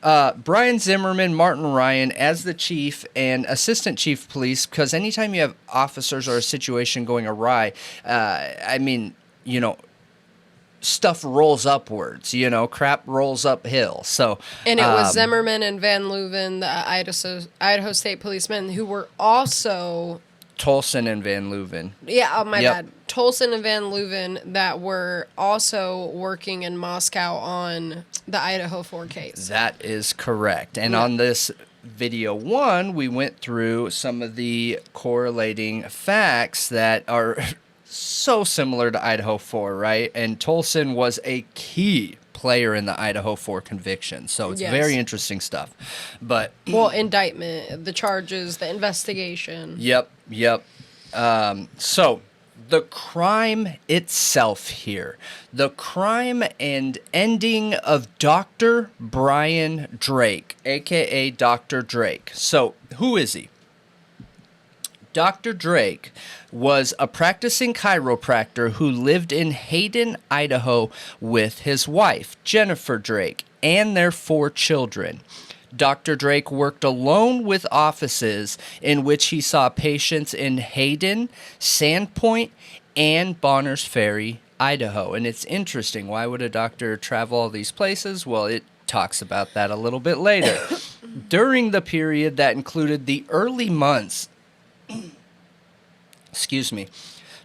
Brian Zimmerman, Martin Ryan as the chief and assistant chief of police, because anytime you have officers or a situation going awry, stuff rolls upwards, crap rolls uphill. So, and it was Zimmerman and Van Leuven, the Idaho State policemen, who were also Tolson and Van Leuven. Yeah, oh my bad. Tolson and Van Leuven that were also working in Moscow on the Idaho4 case. That is correct. And on this video 1, we went through some of the correlating facts that are so similar to Idaho4, right? And Tolson was a key player in the Idaho4 conviction. So it's very interesting stuff. But well, indictment, the charges, the investigation. Yep. So the crime itself here, the crime and ending of Dr. Brian Drake, a.k.a. Dr. Drake. So who is he? Dr. Drake was a practicing chiropractor who lived in Hayden, Idaho with his wife, Jennifer Drake, and their 4 children. Dr. Drake worked alone with offices in which he saw patients in Hayden, Sandpoint, and Bonners Ferry, Idaho. And it's interesting. Why would a doctor travel all these places? Well, it talks about that a little bit later. During the period that included the early months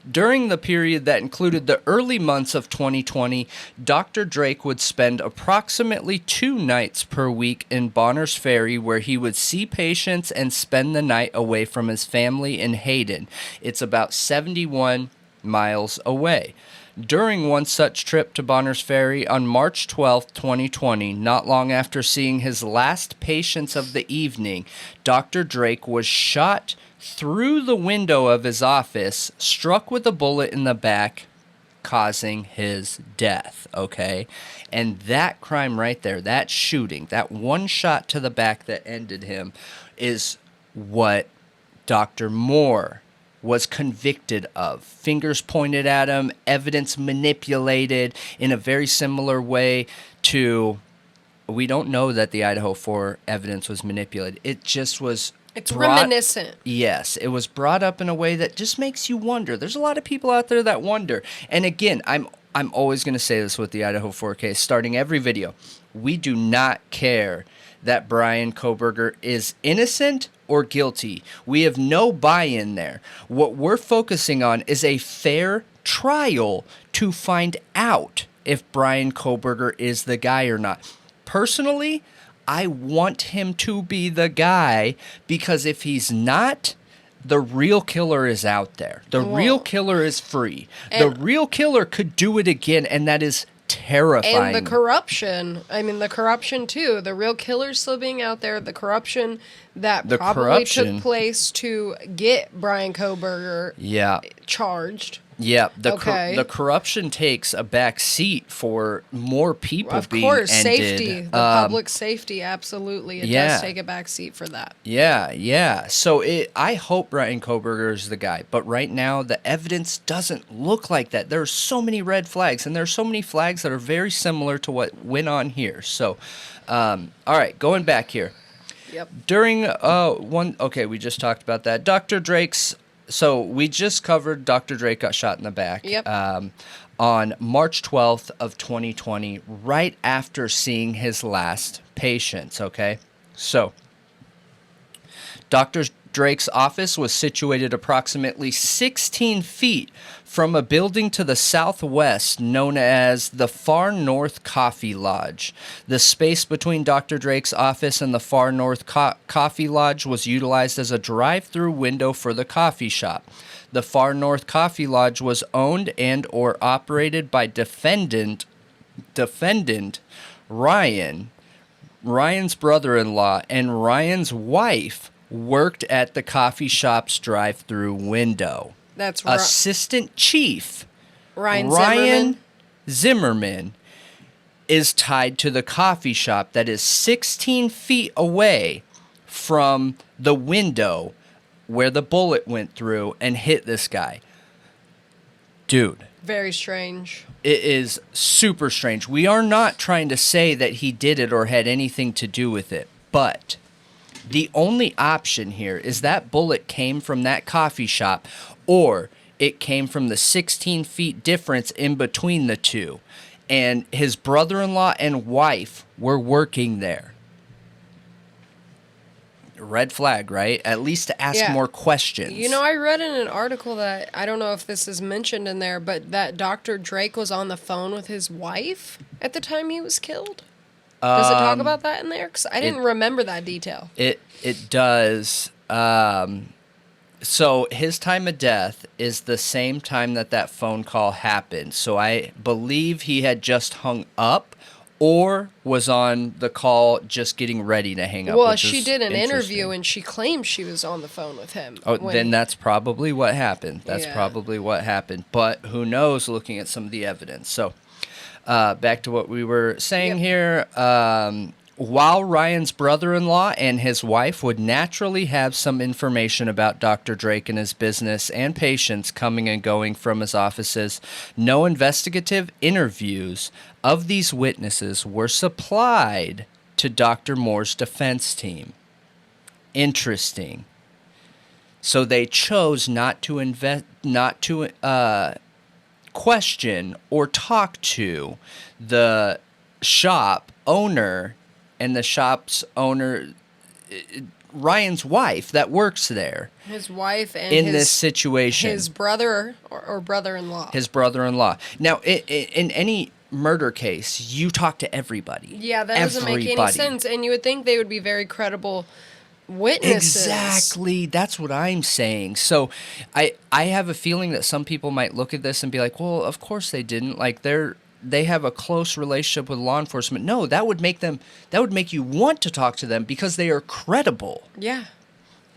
During the period that included the early months of 2020, Dr. Drake would spend approximately 2 nights per week in Bonners Ferry, where he would see patients and spend the night away from his family in Hayden. It's about 71 miles away. During one such trip to Bonners Ferry on March 12, 2020, not long after seeing his last patients of the evening, Dr. Drake was shot through the window of his office, struck with a bullet in the back, causing his death, okay? And that crime right there, that shooting, that one shot to the back that ended him, is what Dr. Moore was convicted of. Fingers pointed at him, evidence manipulated in a very similar way to... We don't know that the Idaho4 evidence was manipulated. It just was... It's reminiscent. Yes, it was brought up in a way that just makes you wonder. There's a lot of people out there that wonder. And again, I'm always going to say this with the Idaho4 case, starting every video. We do not care that Brian Kohberger is innocent or guilty. We have no buy-in there. What we're focusing on is a fair trial to find out if Brian Kohberger is the guy or not. Personally, I want him to be the guy, because if he's not, the real killer is out there. The real killer is free. The real killer could do it again, and that is terrifying. And the corruption. I mean, the corruption, too. The real killer's still being out there. The corruption that probably took place to get Brian Kohberger charged. Yeah, the corruption takes a back seat for more people being ended. Of course, safety, the public safety, absolutely. It does take a back seat for that. Yeah. So I hope Brian Kohberger is the guy, but right now the evidence doesn't look like that. There are so many red flags, and there are so many flags that are very similar to what went on here. So, all right, going back here. Yep. During we just talked about that. Dr. Drake's... So we just covered Dr. Drake got shot in the back on March 12th of 2020, right after seeing his last patients, okay? So Dr. Drake's office was situated approximately 16 feet from a building to the southwest known as the Far North Coffee Lodge. The space between Dr. Drake's office and the Far North Coffee Lodge was utilized as a drive-through window for the coffee shop. The Far North Coffee Lodge was owned and or operated by defendant Ryan. Ryan's brother-in-law and Ryan's wife worked at the coffee shop's drive-through window. That's right. Assistant Chief Ryan Zimmerman is tied to the coffee shop that is 16 feet away from the window where the bullet went through and hit this guy. Dude. Very strange. It is super strange. We are not trying to say that he did it or had anything to do with it, but the only option here is that bullet came from that coffee shop, or it came from the 16 feet difference in between the two. And his brother-in-law and wife were working there. Red flag, right? At least to ask more questions. You know, I read in an article that, I don't know if this is mentioned in there, but that Dr. Drake was on the phone with his wife at the time he was killed. Does it talk about that in there? Because I didn't remember that detail. It does. So his time of death is the same time that phone call happened. So I believe he had just hung up, or was on the call just getting ready to hang up. Well, which she is did an interesting. interview and she claimed she was on the phone with him. Oh, then that's probably what happened. That's Yeah. probably what happened. But who knows, looking at some of the evidence. So back to what we were saying here. While Ryan's brother-in-law and his wife would naturally have some information about Dr. Drake and his business and patients coming and going from his offices, no investigative interviews of these witnesses were supplied to Dr. Moore's defense team. Interesting. So they chose not to question or talk to the shop owner and the shop's owner, Ryan's wife that works there. His wife and in this situation. His brother or brother-in-law. His brother-in-law. Now, in any murder case, you talk to everybody. Yeah, that doesn't make any sense. And you would think they would be very credible witnesses. Exactly. That's what I'm saying. So I have a feeling that some people might look at this and be like, well, of course they didn't. Like, they have a close relationship with law enforcement. No, that would make you want to talk to them because they are credible. Yeah.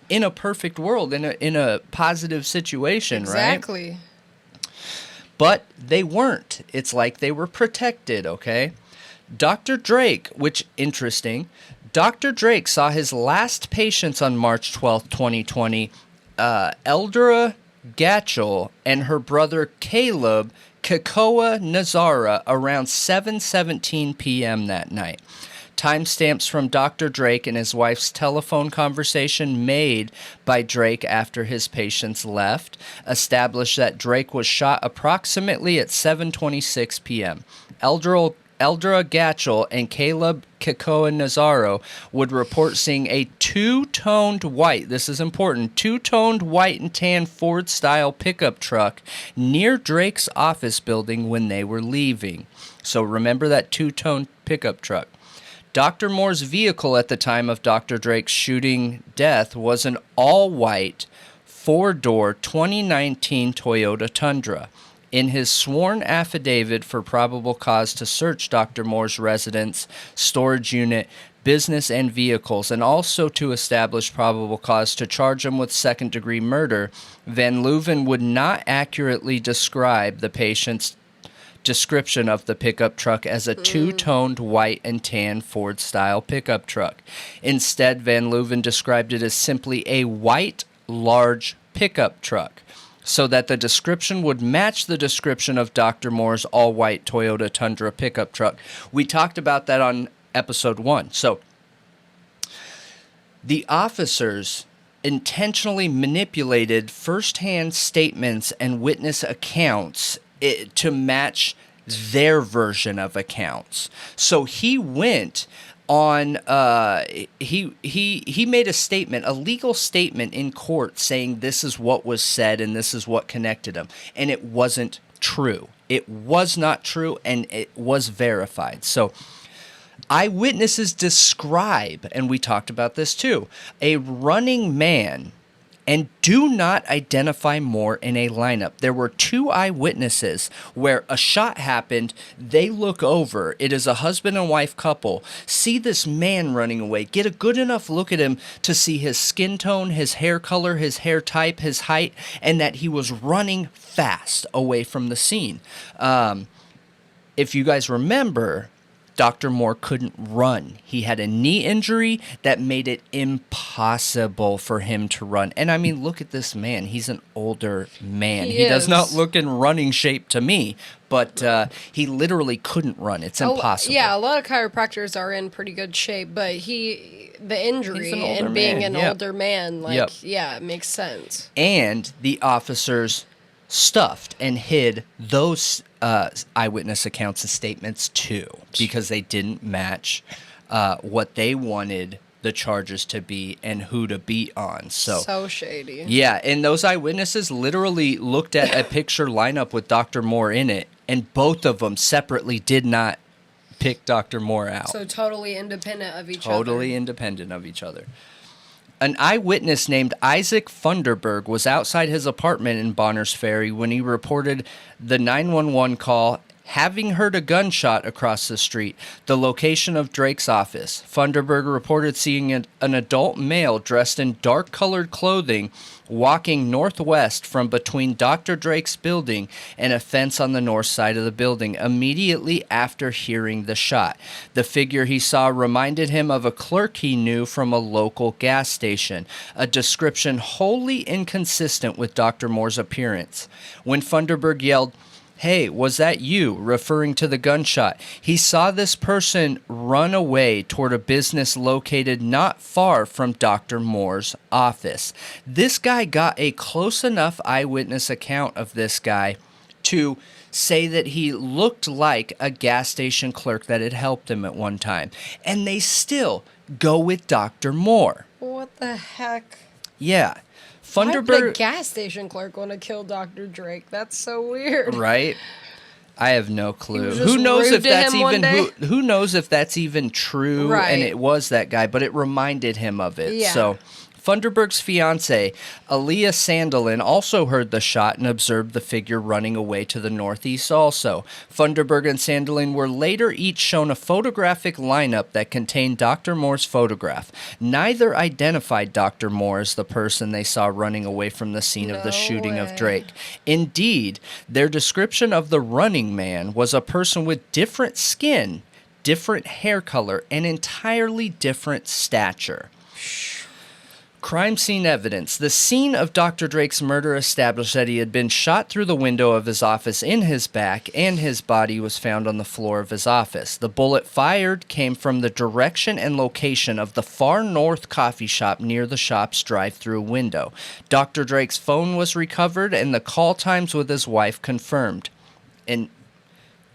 In a perfect world, in a positive situation, exactly. Right? But they weren't. It's like they were protected, okay? Dr. Drake, which interesting, Dr. Drake saw his last patients on March 12th, 2020. Eldra Gatchel and her brother Caleb Kakoa Nazara around 7:17 p.m. that night. Timestamps from Dr. Drake and his wife's telephone conversation made by Drake after his patients left established that Drake was shot approximately at 7:26 p.m. Eldra Gatchel and Caleb Kakoa Nazaro would report seeing a two-toned white, this is important, two-toned white and tan Ford-style pickup truck near Drake's office building when they were leaving. So remember that two-toned pickup truck. Dr. Moore's vehicle at the time of Dr. Drake's shooting death was an all-white, four-door 2019 Toyota Tundra. In his sworn affidavit for probable cause to search Dr. Moore's residence, storage unit, business, and vehicles, and also to establish probable cause to charge him with second-degree murder, Van Leuven would not accurately describe the patient's description of the pickup truck as a two-toned white and tan Ford-style pickup truck. Instead, Van Leuven described it as simply a white, large pickup truck, so that the description would match the description of Dr. Moore's all-white Toyota Tundra pickup truck. We talked about that on episode 1. So the officers intentionally manipulated first-hand statements and witness accounts to match their version of accounts. So he went on he made a statement, a legal statement in court saying this is what was said and this is what connected him, and it wasn't true. It was not true, and it was verified. So eyewitnesses describe, and we talked about this too, a running man and do not identify Moore in a lineup. There were 2 eyewitnesses where a shot happened. They look over. It is a husband and wife couple. See this man running away. Get a good enough look at him to see his skin tone, his hair color, his hair type, his height, and that he was running fast away from the scene. If you guys remember, Dr. Moore couldn't run. He had a knee injury that made it impossible for him to run. And I mean, look at this man. He's an older man. He does not look in running shape to me, but he literally couldn't run. It's impossible. Yeah, a lot of chiropractors are in pretty good shape, but the injury and being an older man, yeah, it makes sense. And the officers stuffed and hid those eyewitness accounts and statements too, because they didn't match what they wanted the charges to be and who to beat on. So shady. Yeah, and those eyewitnesses literally looked at a picture lineup with Dr. Moore in it, and both of them separately did not pick Dr. Moore out. So totally independent of each other. Totally independent of each other. An eyewitness named Isaac Funderburg was outside his apartment in Bonners Ferry when he reported the 911 call having heard a gunshot across the street, the location of Drake's office. Funderburg reported seeing an adult male dressed in dark-colored clothing walking northwest from between Dr. Drake's building and a fence on the north side of the building immediately after hearing the shot. The figure he saw reminded him of a clerk he knew from a local gas station, a description wholly inconsistent with Dr. Moore's appearance. When Funderburg yelled, "Hey, was that you?" referring to the gunshot, he saw this person run away toward a business located not far from Dr. Moore's office. This guy got a close enough eyewitness account of this guy to say that he looked like a gas station clerk that had helped him at one time. And they still go with Dr. Moore. What the heck? Yeah. Why would the gas station clerk want to kill Dr. Drake? That's so weird. Right? I have no clue. Who knows if that's even who knows if that's even true? Right. And it was that guy, but it reminded him of it. Yeah. So Funderburg's fiancée, Aaliyah Sandelin, also heard the shot and observed the figure running away to the northeast also. Funderburg and Sandelin were later each shown a photographic lineup that contained Dr. Moore's photograph. Neither identified Dr. Moore as the person they saw running away from the scene of the shooting of Drake. Indeed, their description of the running man was a person with different skin, different hair color, and entirely different stature. Crime scene evidence. The scene of Dr. Drake's murder established that he had been shot through the window of his office in his back, and his body was found on the floor of his office. The bullet fired came from the direction and location of the far north coffee shop near the shop's drive-through window. Dr. Drake's phone was recovered, and the call times with his wife confirmed. And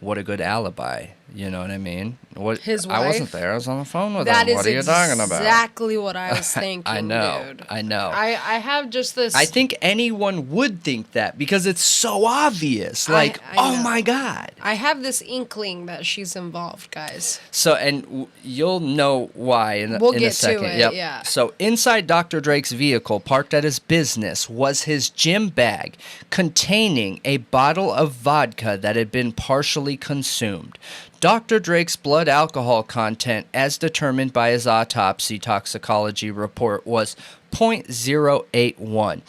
what a good alibi. You know what I mean? His wife? I wasn't there. I was on the phone with him. What are you talking about? That is exactly what I was thinking, I know. dude. I know. I have just this... I think anyone would think that because it's so obvious. Like, oh my God. I have this inkling that she's involved, guys. So, and you'll know why in a second. To it, yeah. So, inside Dr. Drake's vehicle, parked at his business, was his gym bag containing a bottle of vodka that had been partially consumed. Dr. Drake's blood alcohol content, as determined by his autopsy toxicology report, was 0.081,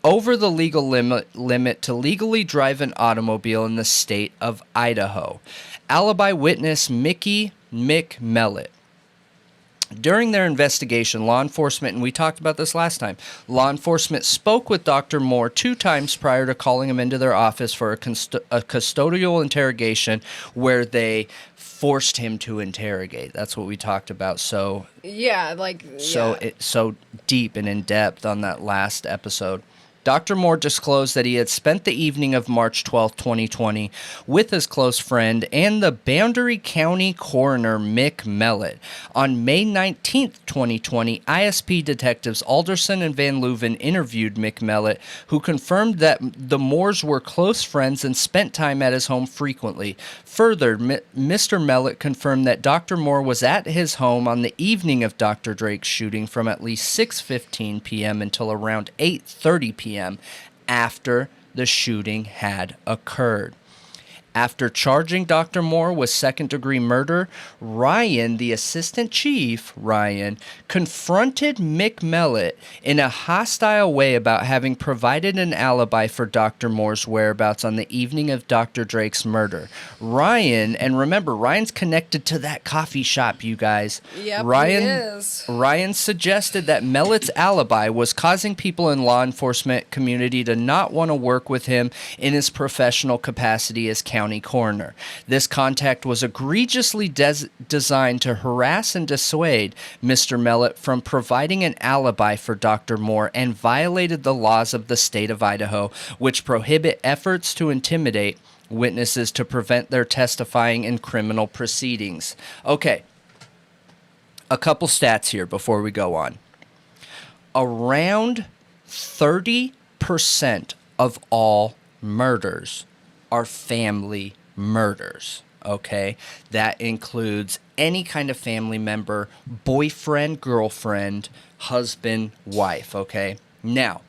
over the legal limit to legally drive an automobile in the state of Idaho. Alibi witness Mick Mellett. During their investigation, law enforcement, and we talked about this last time, law enforcement spoke with Dr. Moore 2 times prior to calling him into their office for a custodial interrogation where they forced him to interrogate. That's what we talked about. So so deep and in depth on that last episode. Dr. Moore disclosed that he had spent the evening of March 12, 2020, with his close friend and the Boundary County coroner, Mick Mellett. On May 19, 2020, ISP detectives Alderson and Van Leuven interviewed Mick Mellett, who confirmed that the Moores were close friends and spent time at his home frequently. Further, Mr. Mellett confirmed that Dr. Moore was at his home on the evening of Dr. Drake's shooting from at least 6:15 p.m. until around 8:30 p.m. after the shooting had occurred. After charging Dr. Moore with second-degree murder, Ryan, the assistant chief, confronted Mick Mellett in a hostile way about having provided an alibi for Dr. Moore's whereabouts on the evening of Dr. Drake's murder. Ryan, and remember, Ryan's connected to that coffee shop, you guys. Yep, he is. Ryan suggested that Mellett's alibi was causing people in law enforcement community to not want to work with him in his professional capacity as county coroner. This contact was egregiously designed to harass and dissuade Mr. Mellett from providing an alibi for Dr. Moore and violated the laws of the state of Idaho, which prohibit efforts to intimidate witnesses to prevent their testifying in criminal proceedings. Okay, a couple stats here before we go on. Around 30% of all murders are family murders, okay? That includes any kind of family member, boyfriend, girlfriend, husband, wife, okay? Now,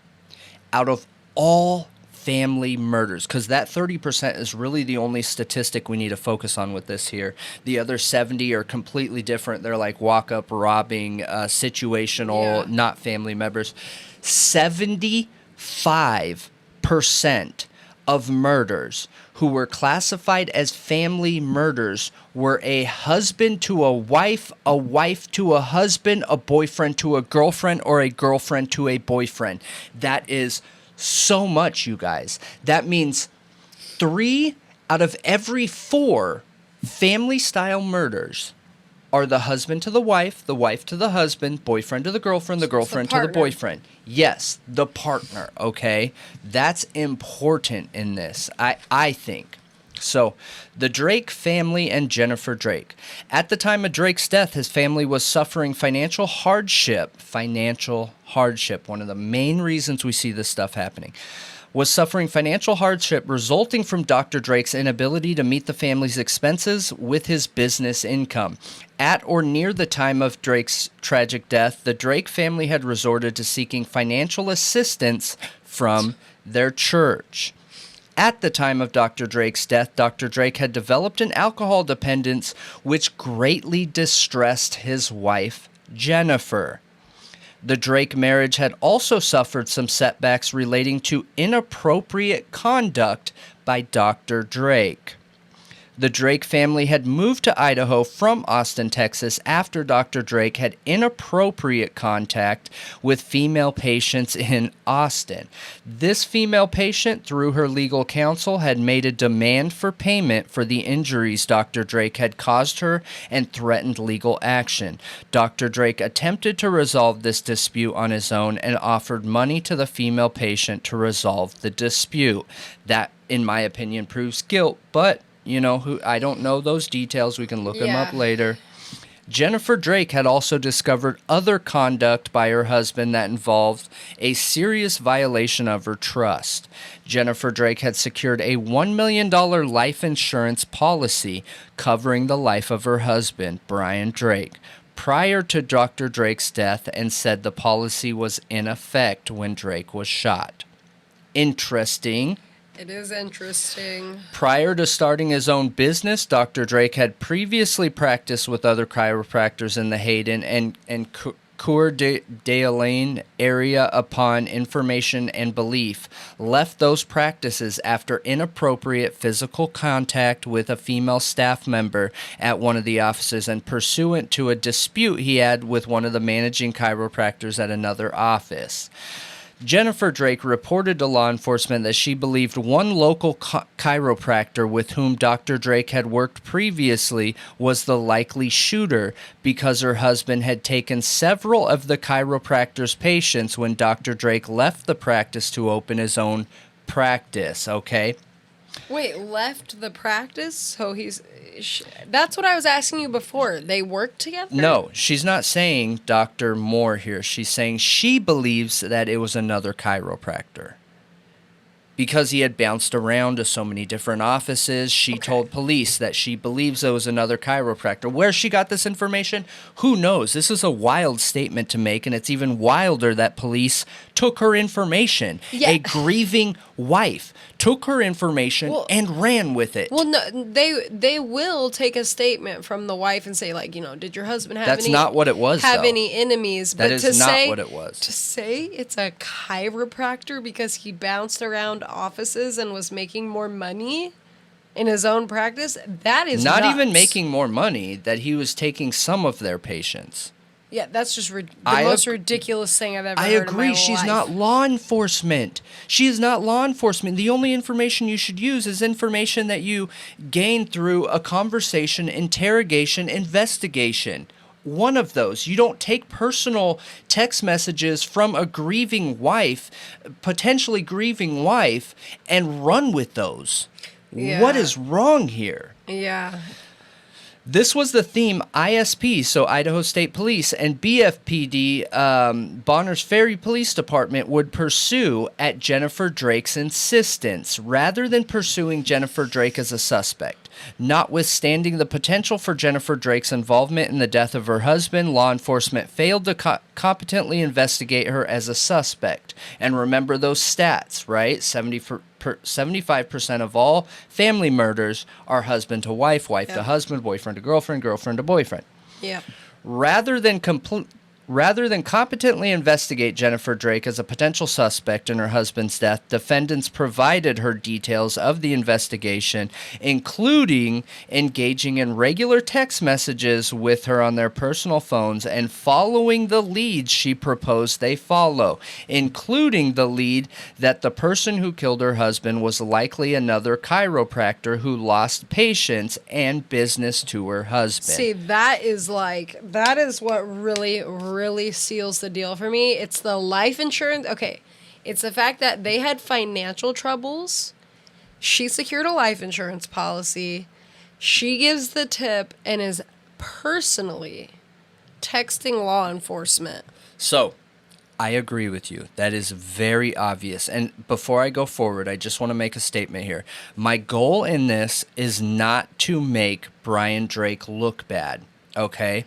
out of all family murders, because that 30% is really the only statistic we need to focus on with this here. The other 70 are completely different. They're like walk-up robbing, situational, not family members. 75% of murders who were classified as family murders were a husband to a wife to a husband, a boyfriend to a girlfriend, or a girlfriend to a boyfriend. That is so much, you guys. That means 3 out of every 4 family-style murders are the husband to the wife to the husband, boyfriend to the girlfriend to the boyfriend. Yes, the partner, okay? That's important in this, I think. So, the Drake family and Jennifer Drake. At the time of Drake's death, his family was suffering financial hardship. Financial hardship, one of the main reasons we see this stuff happening. Was suffering financial hardship resulting from Dr. Drake's inability to meet the family's expenses with his business income. At or near the time of Drake's tragic death, the Drake family had resorted to seeking financial assistance from their church. At the time of Dr. Drake's death, Dr. Drake had developed an alcohol dependence which greatly distressed his wife, Jennifer. The Drake marriage had also suffered some setbacks relating to inappropriate conduct by Dr. Drake. The Drake family had moved to Idaho from Austin, Texas after Dr. Drake had inappropriate contact with female patients in Austin. This female patient, through her legal counsel, had made a demand for payment for the injuries Dr. Drake had caused her and threatened legal action. Dr. Drake attempted to resolve this dispute on his own and offered money to the female patient to resolve the dispute. That, in my opinion, proves guilt, but I don't know those details. We can look them up later. Jennifer Drake had also discovered other conduct by her husband that involved a serious violation of her trust. Jennifer Drake had secured a $1 million life insurance policy covering the life of her husband, Brian Drake, prior to Dr. Drake's death, and said the policy was in effect when Drake was shot. Interesting. It is interesting. Prior to starting his own business, Dr. Drake had previously practiced with other chiropractors in the Hayden and Coeur d'Alene area. Upon information and belief, left those practices after inappropriate physical contact with a female staff member at one of the offices and pursuant to a dispute he had with one of the managing chiropractors at another office. Jennifer Drake reported to law enforcement that she believed one local chiropractor with whom Dr. Drake had worked previously was the likely shooter because her husband had taken several of the chiropractor's patients when Dr. Drake left the practice to open his own practice, okay? Wait, left the practice? So that's what I was asking you before. They work together? No, she's not saying Dr. Moore here. She's saying she believes that it was another chiropractor. Because he had bounced around to so many different offices, she told police that she believes it was another chiropractor. Where she got this information, who knows? This is a wild statement to make, and it's even wilder that police took her information. Yeah. A grieving wife took her information and ran with it. Well, no, they will take a statement from the wife and say, like, did your husband have That's not what it was, have though. any enemies? That is not what it was. To say it's a chiropractor because he bounced around offices and was making more money in his own practice, that is not nuts. even making more money, that he was taking some of their patients. Yeah, that's just the most ridiculous thing I've ever heard I agree. in my She's life. not law enforcement. She is not law enforcement. The only information you should use is information that you gain through a conversation, interrogation, investigation. One of those. You don't take personal text messages from a grieving wife, potentially grieving wife, and run with those. Yeah. What is wrong here? Yeah. This was the theme ISP, so Idaho State Police, and BFPD, Bonners Ferry Police Department, would pursue at Jennifer Drake's insistence, rather than pursuing Jennifer Drake as a suspect. Notwithstanding the potential for Jennifer Drake's involvement in the death of her husband, law enforcement failed to competently investigate her as a suspect. And remember those stats, right? 75% of all family murders are husband to wife, wife to husband, boyfriend to girlfriend, girlfriend to boyfriend. Yeah. Rather than competently investigate Jennifer Drake as a potential suspect in her husband's death, defendants provided her details of the investigation, including engaging in regular text messages with her on their personal phones and following the leads she proposed they follow, including the lead that the person who killed her husband was likely another chiropractor who lost patients and business to her husband. See, that is what really seals the deal for me. It's the life insurance. Okay, it's the fact that they had financial troubles. She secured a life insurance policy. She gives the tip and is personally texting law enforcement. So, I agree with you. That is very obvious. And before I go forward, I just want to make a statement here. My goal in this is not to make Brian Drake look bad, okay?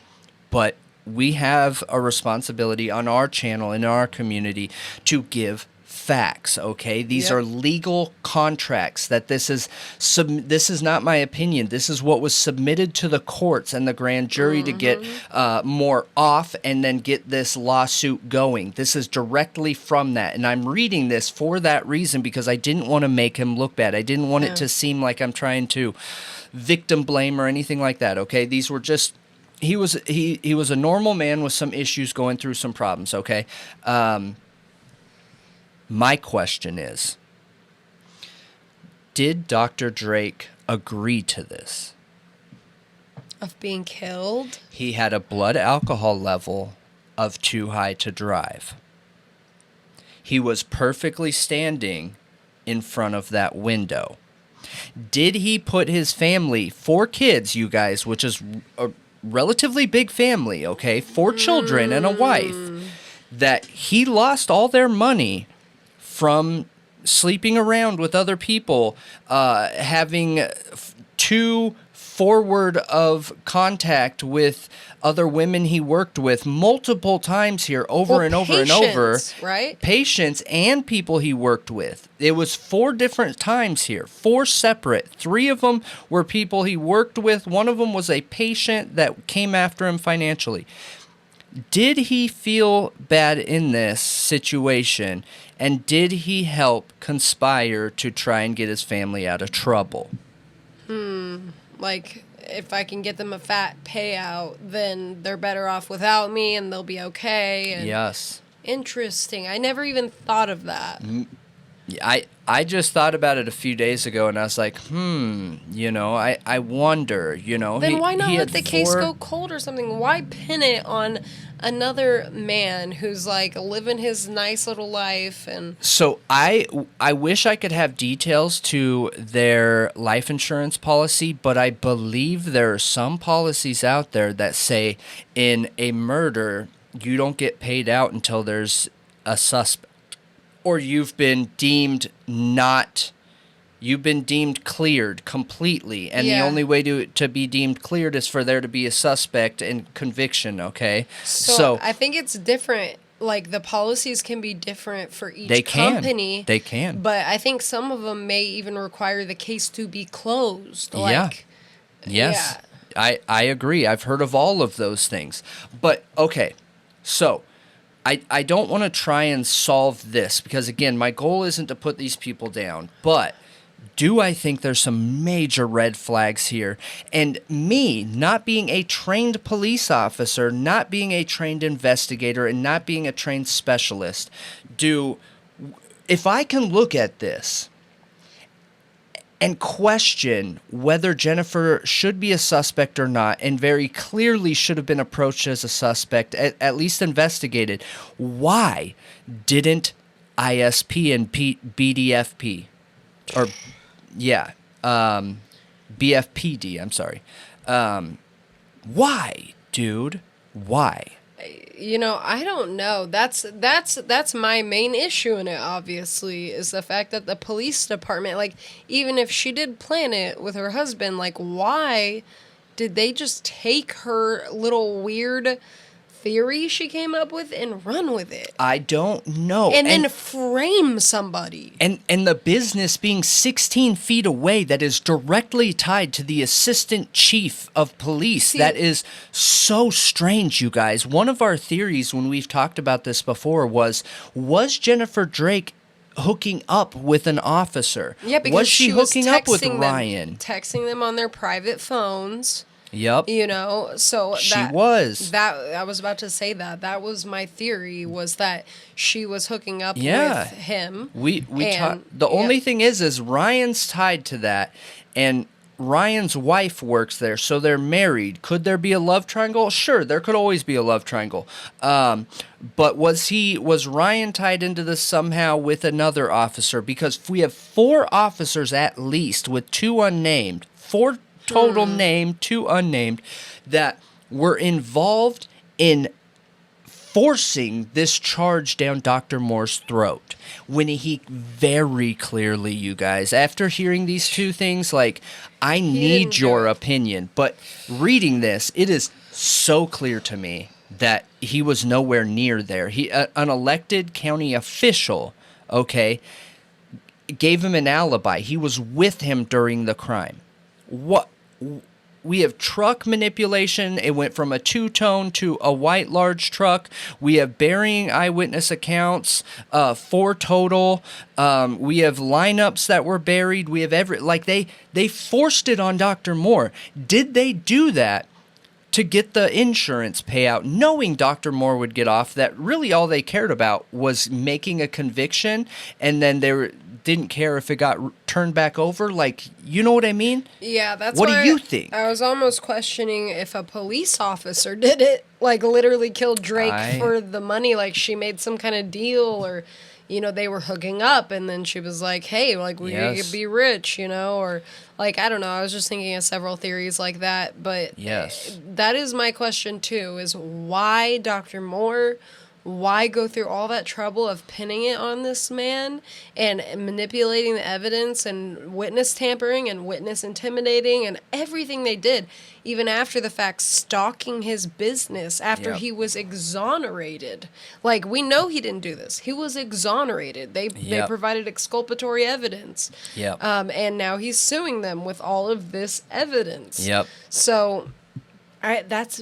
But we have a responsibility on our channel, in our community, to give facts, okay? These are legal contracts that this is not my opinion. This is what was submitted to the courts and the grand jury to get more off and then get this lawsuit going. This is directly from that. And I'm reading this for that reason because I didn't want to make him look bad. I didn't want it to seem like I'm trying to victim blame or anything like that, okay? These were just... He was a normal man with some issues, going through some problems, okay? My question is, did Dr. Drake agree to this? Of being killed? He had a blood alcohol level of too high to drive. He was perfectly standing in front of that window. Did he put his family, 4 kids, you guys, which is a relatively big family, okay? 4 children and a wife, that he lost all their money from sleeping around with other people, having 2 forward of contact with other women he worked with multiple times here, over and over and over. Right? Patients and people he worked with. It was 4 different times here, 4 separate. 3 of them were people he worked with. 1 of them was a patient that came after him financially. Did he feel bad in this situation, and did he help conspire to try and get his family out of trouble? Like, if I can get them a fat payout, then they're better off without me and they'll be okay. And Yes. Interesting. I never even thought of that. I just thought about it a few days ago, and I was like, I wonder, Then why not let the case go cold or something? Why pin it on another man who's, like, living his nice little life? And So I wish I could have details to their life insurance policy, but I believe there are some policies out there that say in a murder, you don't get paid out until there's a suspect. Or you've been deemed cleared completely. And the only way to be deemed cleared is for there to be a suspect and conviction, okay? So I think it's different. Like, the policies can be different for each company. They can. But I think some of them may even require the case to be closed. Yes. Yeah. I agree. I've heard of all of those things. But, okay, so... I don't want to try and solve this because, again, my goal isn't to put these people down. But do I think there's some major red flags here? And me, not being a trained police officer, not being a trained investigator, and not being a trained specialist, if I can look at this and question whether Jennifer should be a suspect or not, and very clearly should have been approached as a suspect, at least investigated, why didn't ISP and BDFP, or, BFPD, I'm sorry. Why, dude? Why? You know, I don't know. That's my main issue in it, obviously, is the fact that the police department, like, even if she did plan it with her husband, like, why did they just take her little weird theory she came up with and run with it? I don't know. And then frame somebody. And the business being 16 feet away that is directly tied to the assistant chief of police. That is so strange, you guys. One of our theories when we've talked about this before was Jennifer Drake hooking up with an officer? Yeah, because was she hooking up with Ryan? Texting them on their private phones. Yep. You know, so she was. That I was about to say that was my theory, was that she was hooking up with him. The only thing is Ryan's tied to that, and Ryan's wife works there, so they're married. Could there be a love triangle? Sure, there could always be a love triangle. But was Ryan tied into this somehow with another officer? Because if we have 4 officers at least, with 2 unnamed, 4 total named, 2 unnamed, that were involved in forcing this charge down Dr. Moore's throat, when he very clearly, you guys, after hearing these 2 things, like, I need your opinion, but reading this, it is so clear to me that he was nowhere near there. An elected county official, gave him an alibi. He was with him during the crime. What? We have truck manipulation. It went from a 2-tone to a white large truck. We have burying eyewitness accounts, 4 total. We have lineups that were buried. We have they forced it on Dr. Moore. Did they do that to get the insurance payout, knowing Dr. Moore would get off? That really all they cared about was making a conviction, and then didn't care if it got turned back over? Like, you know what I mean? Yeah, that's what do you think? I was almost questioning if a police officer did it, like literally killed Drake for the money, like she made some kind of deal, or, you know, they were hooking up and then she was like, hey, like, we could be rich, you know, or like, I don't know. I was just thinking of several theories like that, but that is my question too, is why Dr. Moore? Why go through all that trouble of pinning it on this man and manipulating the evidence and witness tampering and witness intimidating and everything they did, even after the fact, stalking his business after he was exonerated? Like, we know he didn't do this. He was exonerated. They provided exculpatory evidence. And now he's suing them with all of this evidence. So that's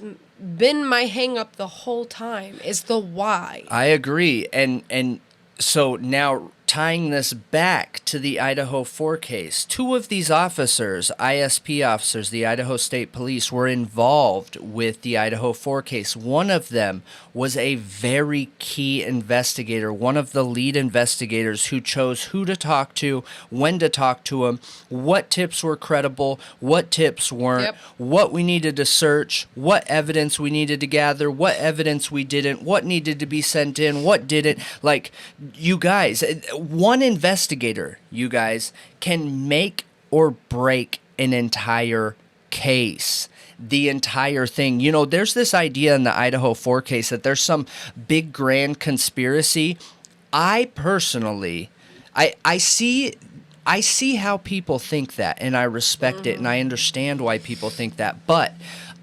been my hang up the whole time, is the why. I agree. And so now tying this back to the Idaho4 case, 2 of these officers, ISP officers, the Idaho State Police, were involved with the Idaho4 case. One of them was a very key investigator, one of the lead investigators who chose who to talk to, when to talk to him, what tips were credible, what tips weren't, what we needed to search, what evidence we needed to gather, what evidence we didn't, what needed to be sent in, what didn't. Like, you guys, one investigator, you guys, can make or break an entire case. The entire thing. You know, there's this idea in the Idaho4 case that there's some big grand conspiracy. I personally, I see how people think that, and I respect it, and I understand why people think that. But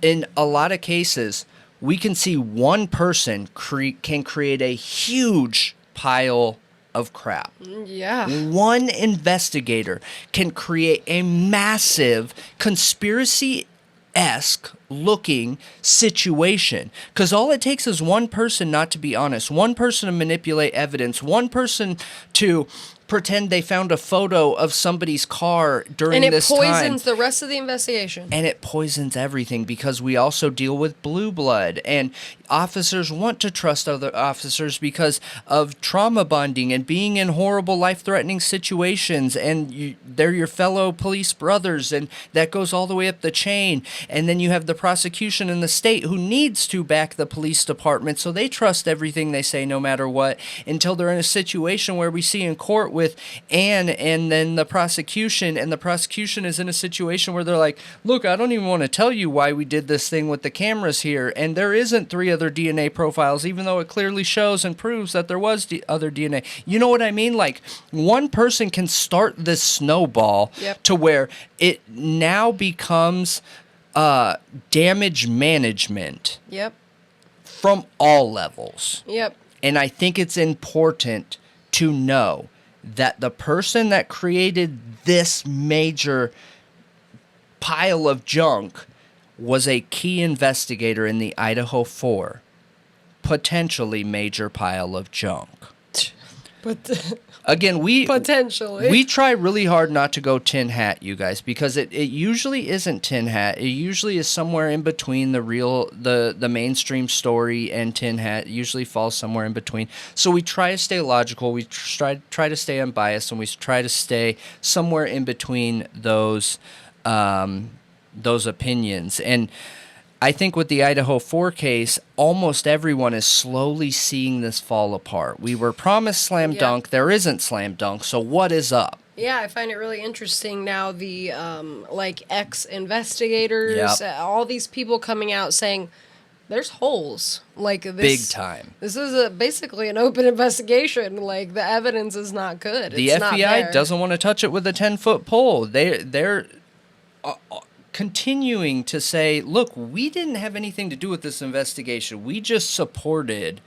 in a lot of cases, we can see one person can create a huge pile of crap. One investigator can create a massive conspiracy-esque looking situation, because all it takes is one person not to be honest, one person to manipulate evidence, one person to pretend they found a photo of somebody's car during this time. And it poisons the rest of the investigation. And it poisons everything, because we also deal with blue blood, and officers want to trust other officers because of trauma bonding and being in horrible life-threatening situations, and they're your fellow police brothers, and that goes all the way up the chain. And then you have the prosecution in the state who needs to back the police department, so they trust everything they say no matter what, until they're in a situation where we see in court with Ann and then the prosecution, and the prosecution is in a situation where they're like, look, I don't even want to tell you why we did this thing with the cameras here, and there isn't 3 other DNA profiles, even though it clearly shows and proves that there was other DNA. You know what I mean? Like, one person can start this snowball to where it now becomes damage management from all levels. And I think it's important to know that the person that created this major pile of junk was a key investigator in the Idaho4 potentially major pile of junk. But again, we try really hard not to go tin hat, you guys, because it usually isn't tin hat. It usually is somewhere in between the mainstream story and tin hat. It usually falls somewhere in between. So we try to stay logical. We try to stay unbiased, and we try to stay somewhere in between those opinions. And I think with the Idaho4 case, almost everyone is slowly seeing this fall apart. We were promised slam dunk. There isn't slam dunk. So what is up? Yeah, I find it really interesting now. The ex-investigators, all these people coming out saying there's holes. Like this, big time. This is basically an open investigation. Like, the evidence is not good. The FBI doesn't want to touch it with a 10-foot pole. They're continuing to say, look, we didn't have anything to do with this investigation. We just supported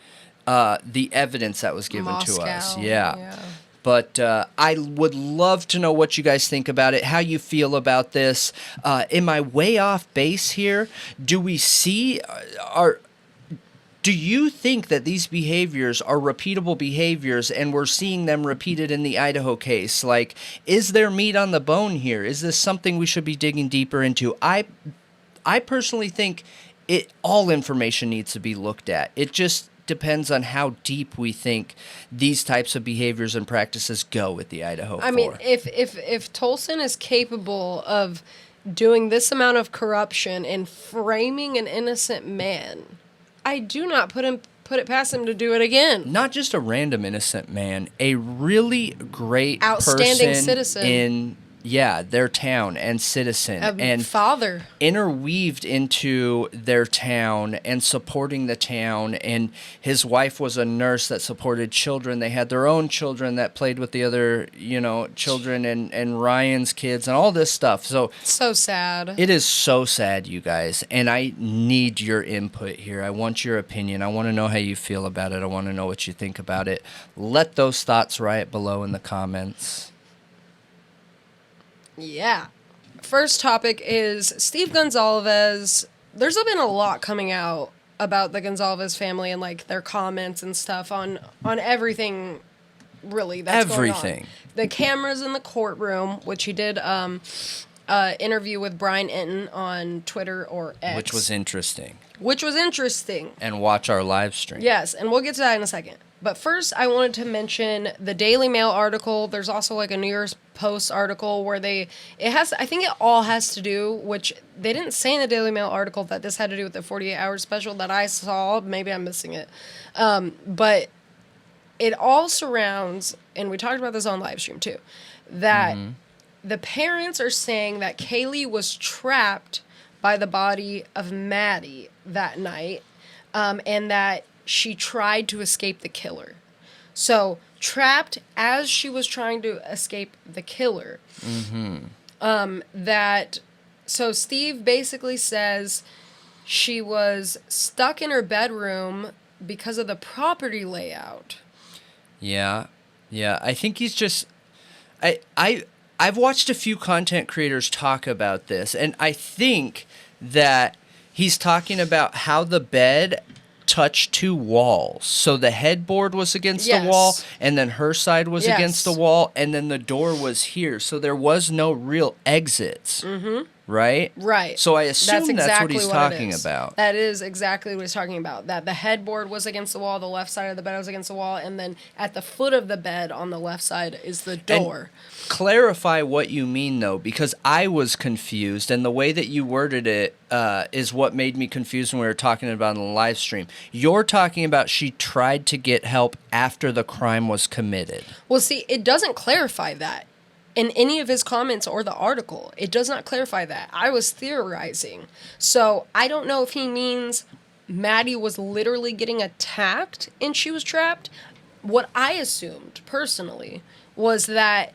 the evidence that was given to us. Yeah. But I would love to know what you guys think about it, how you feel about this. Am I way off base here? Do we see do you think that these behaviors are repeatable behaviors and we're seeing them repeated in the Idaho case? Like, is there meat on the bone here? Is this something we should be digging deeper into? I personally think all information needs to be looked at. It just depends on how deep we think these types of behaviors and practices go with the Idaho4. I mean, if Tolson is capable of doing this amount of corruption and framing an innocent man, I do not put it past him to do it again. Not just a random innocent man, a really great outstanding person citizen in their town and citizen and father interweaved into their town and supporting the town. And his wife was a nurse that supported children. They had their own children that played with the other, children and Ryan's kids and all this stuff. So sad. It is so sad, you guys. And I need your input here. I want your opinion. I want to know how you feel about it. I want to know what you think about it. Let those thoughts riot below in the comments. Yeah. First topic is Steve Goncalves. There's been a lot coming out about the Goncalves family and like their comments and stuff on everything really that's going on. The cameras in the courtroom, which he did interview with Brian Entin on Twitter or X. Which was interesting. And watch our live stream. Yes, and we'll get to that in a second. But first, I wanted to mention the Daily Mail article. There's also like a New York Post article where I think it all has to do, which they didn't say in the Daily Mail article that this had to do with the 48-hour special that I saw. Maybe I'm missing it. But it all surrounds, and we talked about this on live stream too, that the parents are saying that Kaylee was trapped by the body of Maddie that night, and that she tried to escape the killer. So, trapped as she was trying to escape the killer. So Steve basically says she was stuck in her bedroom because of the property layout. Yeah. I think he's just... I've watched a few content creators talk about this, and I think that he's talking about how the bed touched 2 walls. So the headboard was against the wall, and then her side was against the wall, and then the door was here. So there was no real exits, right? Right. So I assume that's what he's it talking is. about. That is exactly what he's talking about. That the headboard was against the wall, the left side of the bed was against the wall, and then at the foot of the bed on the left side is the door. And clarify what you mean, though, because I was confused, and the way that you worded it is what made me confused when we were talking about it on the live stream. You're talking about she tried to get help after the crime was committed. Well, see, it doesn't clarify that in any of his comments or the article. It does not clarify that. I was theorizing. So I don't know if he means Maddie was literally getting attacked and she was trapped. What I assumed, personally, was that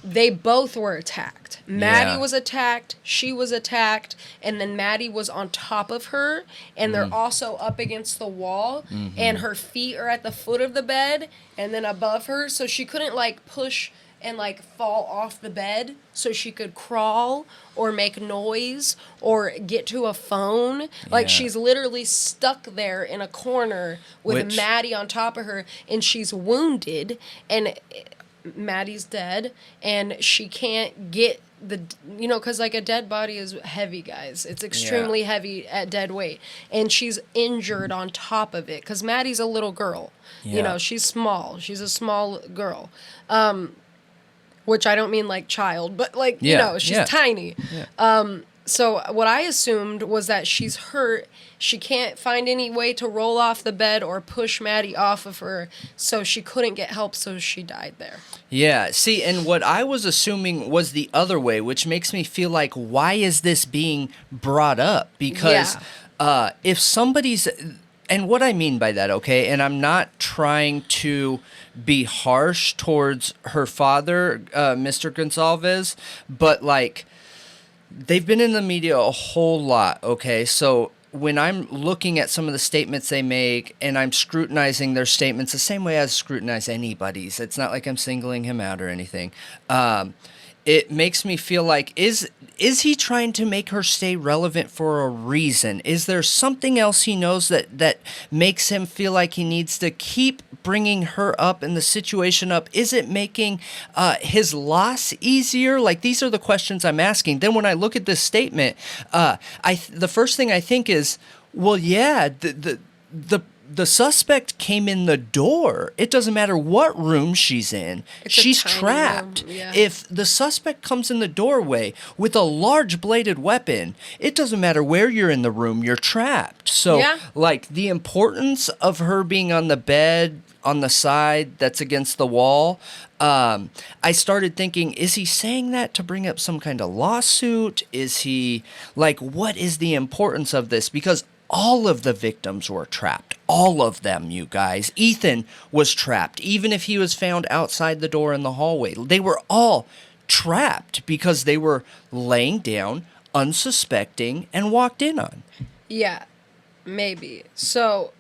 they both were attacked. Maddie was attacked, she was attacked, and then Maddie was on top of her, and they're also up against the wall, and her feet are at the foot of the bed, and then above her, so she couldn't, like, push and, like, fall off the bed, so she could crawl or make noise or get to a phone. Like, she's literally stuck there in a corner with Maddie on top of her, and she's wounded, and Maddie's dead, and she can't get because like a dead body is heavy, guys. It's extremely heavy at dead weight, and she's injured on top of it because Maddie's a little girl. She's small. She's a small girl, which I don't mean like child, but like she's tiny. So what I assumed was that she's hurt. She can't find any way to roll off the bed or push Maddie off of her, so she couldn't get help, so she died there. Yeah, see, and what I was assuming was the other way, which makes me feel like, why is this being brought up? Because if somebody's... And what I mean by that, okay, and I'm not trying to be harsh towards her father, Mr. Goncalves, but, like, they've been in the media a whole lot, okay? So when I'm looking at some of the statements they make and I'm scrutinizing their statements the same way I scrutinize anybody's, it's not like I'm singling him out or anything, it makes me feel like, is he trying to make her stay relevant for a reason? Is there something else he knows that makes him feel like he needs to keep bringing her up and the situation up? Is it making his loss easier? Like, these are the questions I'm asking. Then when I look at this statement, the first thing I think is, well, yeah, the suspect came in the door. It doesn't matter what room she's in. She's trapped. Yeah. If the suspect comes in the doorway with a large bladed weapon, it doesn't matter where you're in the room, you're trapped. So, like, the importance of her being on the bed on the side that's against the wall, I started thinking, is he saying that to bring up some kind of lawsuit? Is he, like, what is the importance of this? Because all of the victims were trapped. All of them, you guys. Ethan was trapped, even if he was found outside the door in the hallway. They were all trapped because they were laying down, unsuspecting, and walked in on. Yeah, maybe. So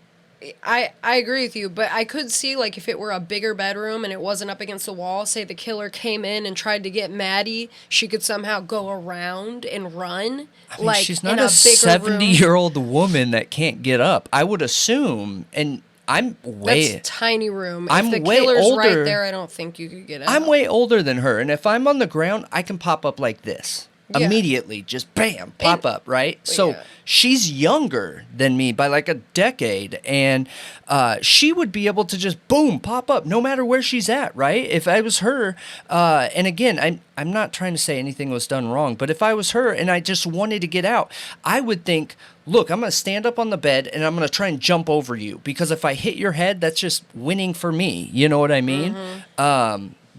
I agree with you, but I could see, like, if it were a bigger bedroom and it wasn't up against the wall, say the killer came in and tried to get Maddie, she could somehow go around and run. I mean, like, she's not a 70-year-old woman that can't get up. I would assume, and I'm way... That's a tiny room. I'm if the way killer's older, right there, I don't think you could get out. I'm way older than her, and if I'm on the ground, I can pop up like this. Yeah. Immediately, just bam, pop up, right? So she's younger than me by like a decade, and she would be able to just boom, pop up, no matter where she's at, right? If I was her, and again, I'm not trying to say anything was done wrong, but if I was her and I just wanted to get out, I would think, look, I'm going to stand up on the bed and I'm going to try and jump over you, because if I hit your head, that's just winning for me. You know what I mean?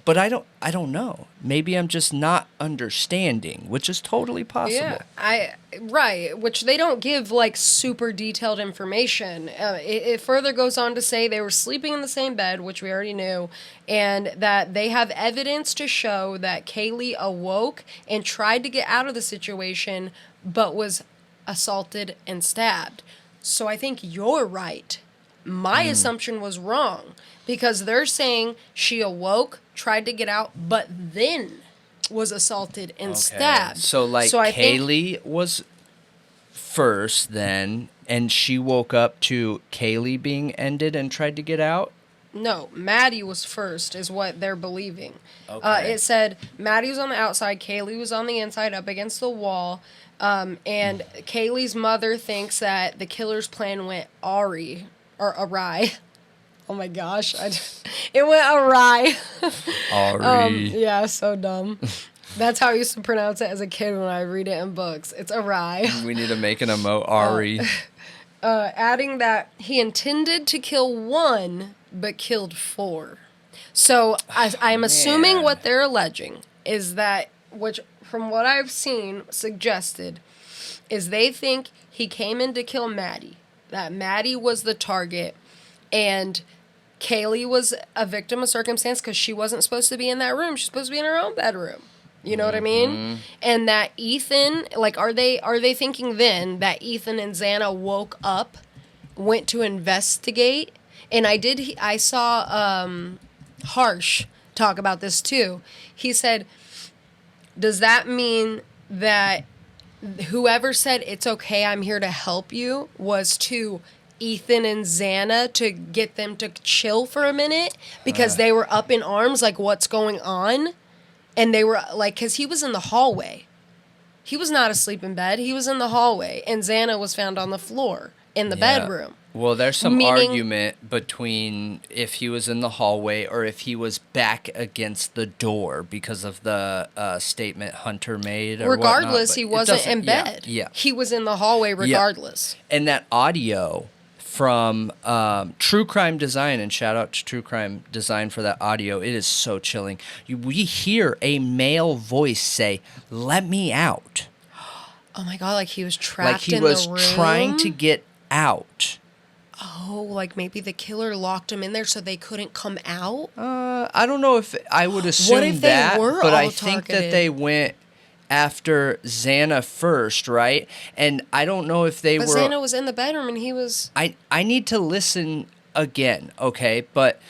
But I don't know. Maybe I'm just not understanding, which is totally possible. Yeah, right, which they don't give, like, super detailed information. It further goes on to say they were sleeping in the same bed, which we already knew, and that they have evidence to show that Kaylee awoke and tried to get out of the situation, but was assaulted and stabbed. So I think you're right. My assumption was wrong, because they're saying she awoke, tried to get out, but then was assaulted and stabbed. So, like, Kaylee was first then, and she woke up to Kaylee being ended and tried to get out? No, Maddie was first, is what they're believing. Okay. It said Maddie was on the outside, Kaylee was on the inside, up against the wall, and Kaylee's mother thinks that the killer's plan went awry. Oh my gosh, it went awry. Ari. Yeah, so dumb. That's how I used to pronounce it as a kid when I read it in books. It's awry. We need to make an emote, Ari. Adding that he intended to kill 1, but killed 4. So I'm assuming what they're alleging is that, which from what I've seen suggested, is they think he came in to kill Maddie. That Maddie was the target, and Kaylee was a victim of circumstance because she wasn't supposed to be in that room. She's supposed to be in her own bedroom. You know what I mean? And that Ethan, like, are they thinking then that Ethan and Xana woke up, went to investigate? And I saw Harsh talk about this too. He said, does that mean that whoever said, it's okay, I'm here to help you, was to Ethan and Xana to get them to chill for a minute because they were up in arms, like, what's going on? And they were, like, because he was in the hallway. He was not asleep in bed. He was in the hallway. And Xana was found on the floor in the bedroom. Well, there's some argument between if he was in the hallway or if he was back against the door because of the statement Hunter made or regardless, whatnot, he wasn't in bed. Yeah. He was in the hallway regardless. Yeah. And that audio from TrueCrime Design, and shout out to TrueCrime Design for that audio. It is so chilling. We hear a male voice say, "Let me out." Oh my God, like he was trapped in the room? the room? Like he was trying to get out. Oh, like maybe the killer locked him in there so they couldn't come out? I don't know if I would assume What if they that, were but all I think that targeted? they went after Xana first, right? And I don't know if they But were... Xana was in the bedroom and he was... I need to listen again, okay? But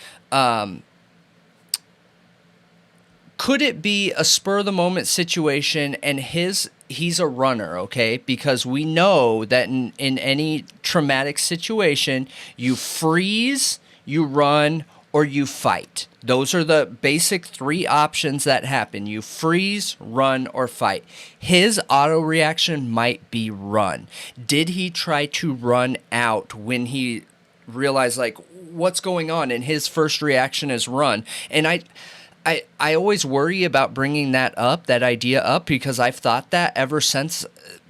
could it be a spur-of-the-moment situation and he's a runner, okay? Because we know that in any traumatic situation, you freeze, you run, or you fight. Those are the basic 3 options that happen. You freeze, run, or fight. His auto reaction might be run. Did he try to run out when he realized, like, what's going on? And his first reaction is run. And I always worry about bringing that idea up, because I've thought that ever since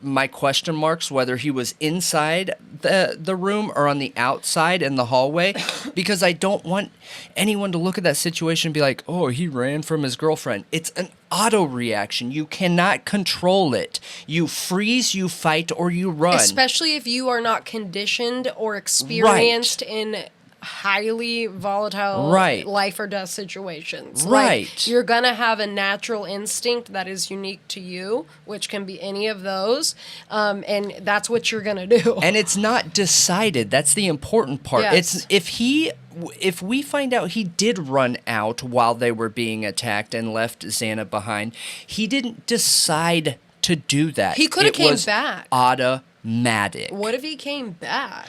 my question marks, whether he was inside the room or on the outside in the hallway, because I don't want anyone to look at that situation and be like, oh, he ran from his girlfriend. It's an auto reaction. You cannot control it. You freeze, you fight, or you run. Especially if you are not conditioned or experienced in highly volatile life or death situations. Right. Like, you're going to have a natural instinct that is unique to you, which can be any of those, and that's what you're going to do. And it's not decided. That's the important part. Yes. It's if we find out he did run out while they were being attacked and left Xana behind, he didn't decide to do that. He could have came back. Automatic. What if he came back?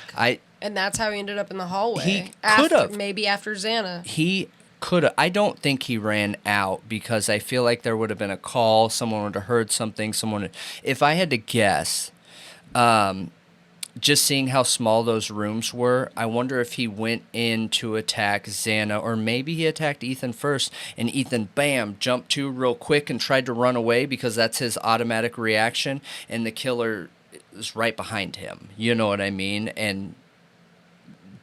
And that's how he ended up in the hallway. He could have. Maybe after Xana. He could have. I don't think he ran out, because I feel like there would have been a call. Someone would have heard something. If I had to guess, just seeing how small those rooms were, I wonder if he went in to attack Xana, or maybe he attacked Ethan first, and Ethan, bam, jumped to real quick and tried to run away because that's his automatic reaction, and the killer is right behind him. You know what I mean? And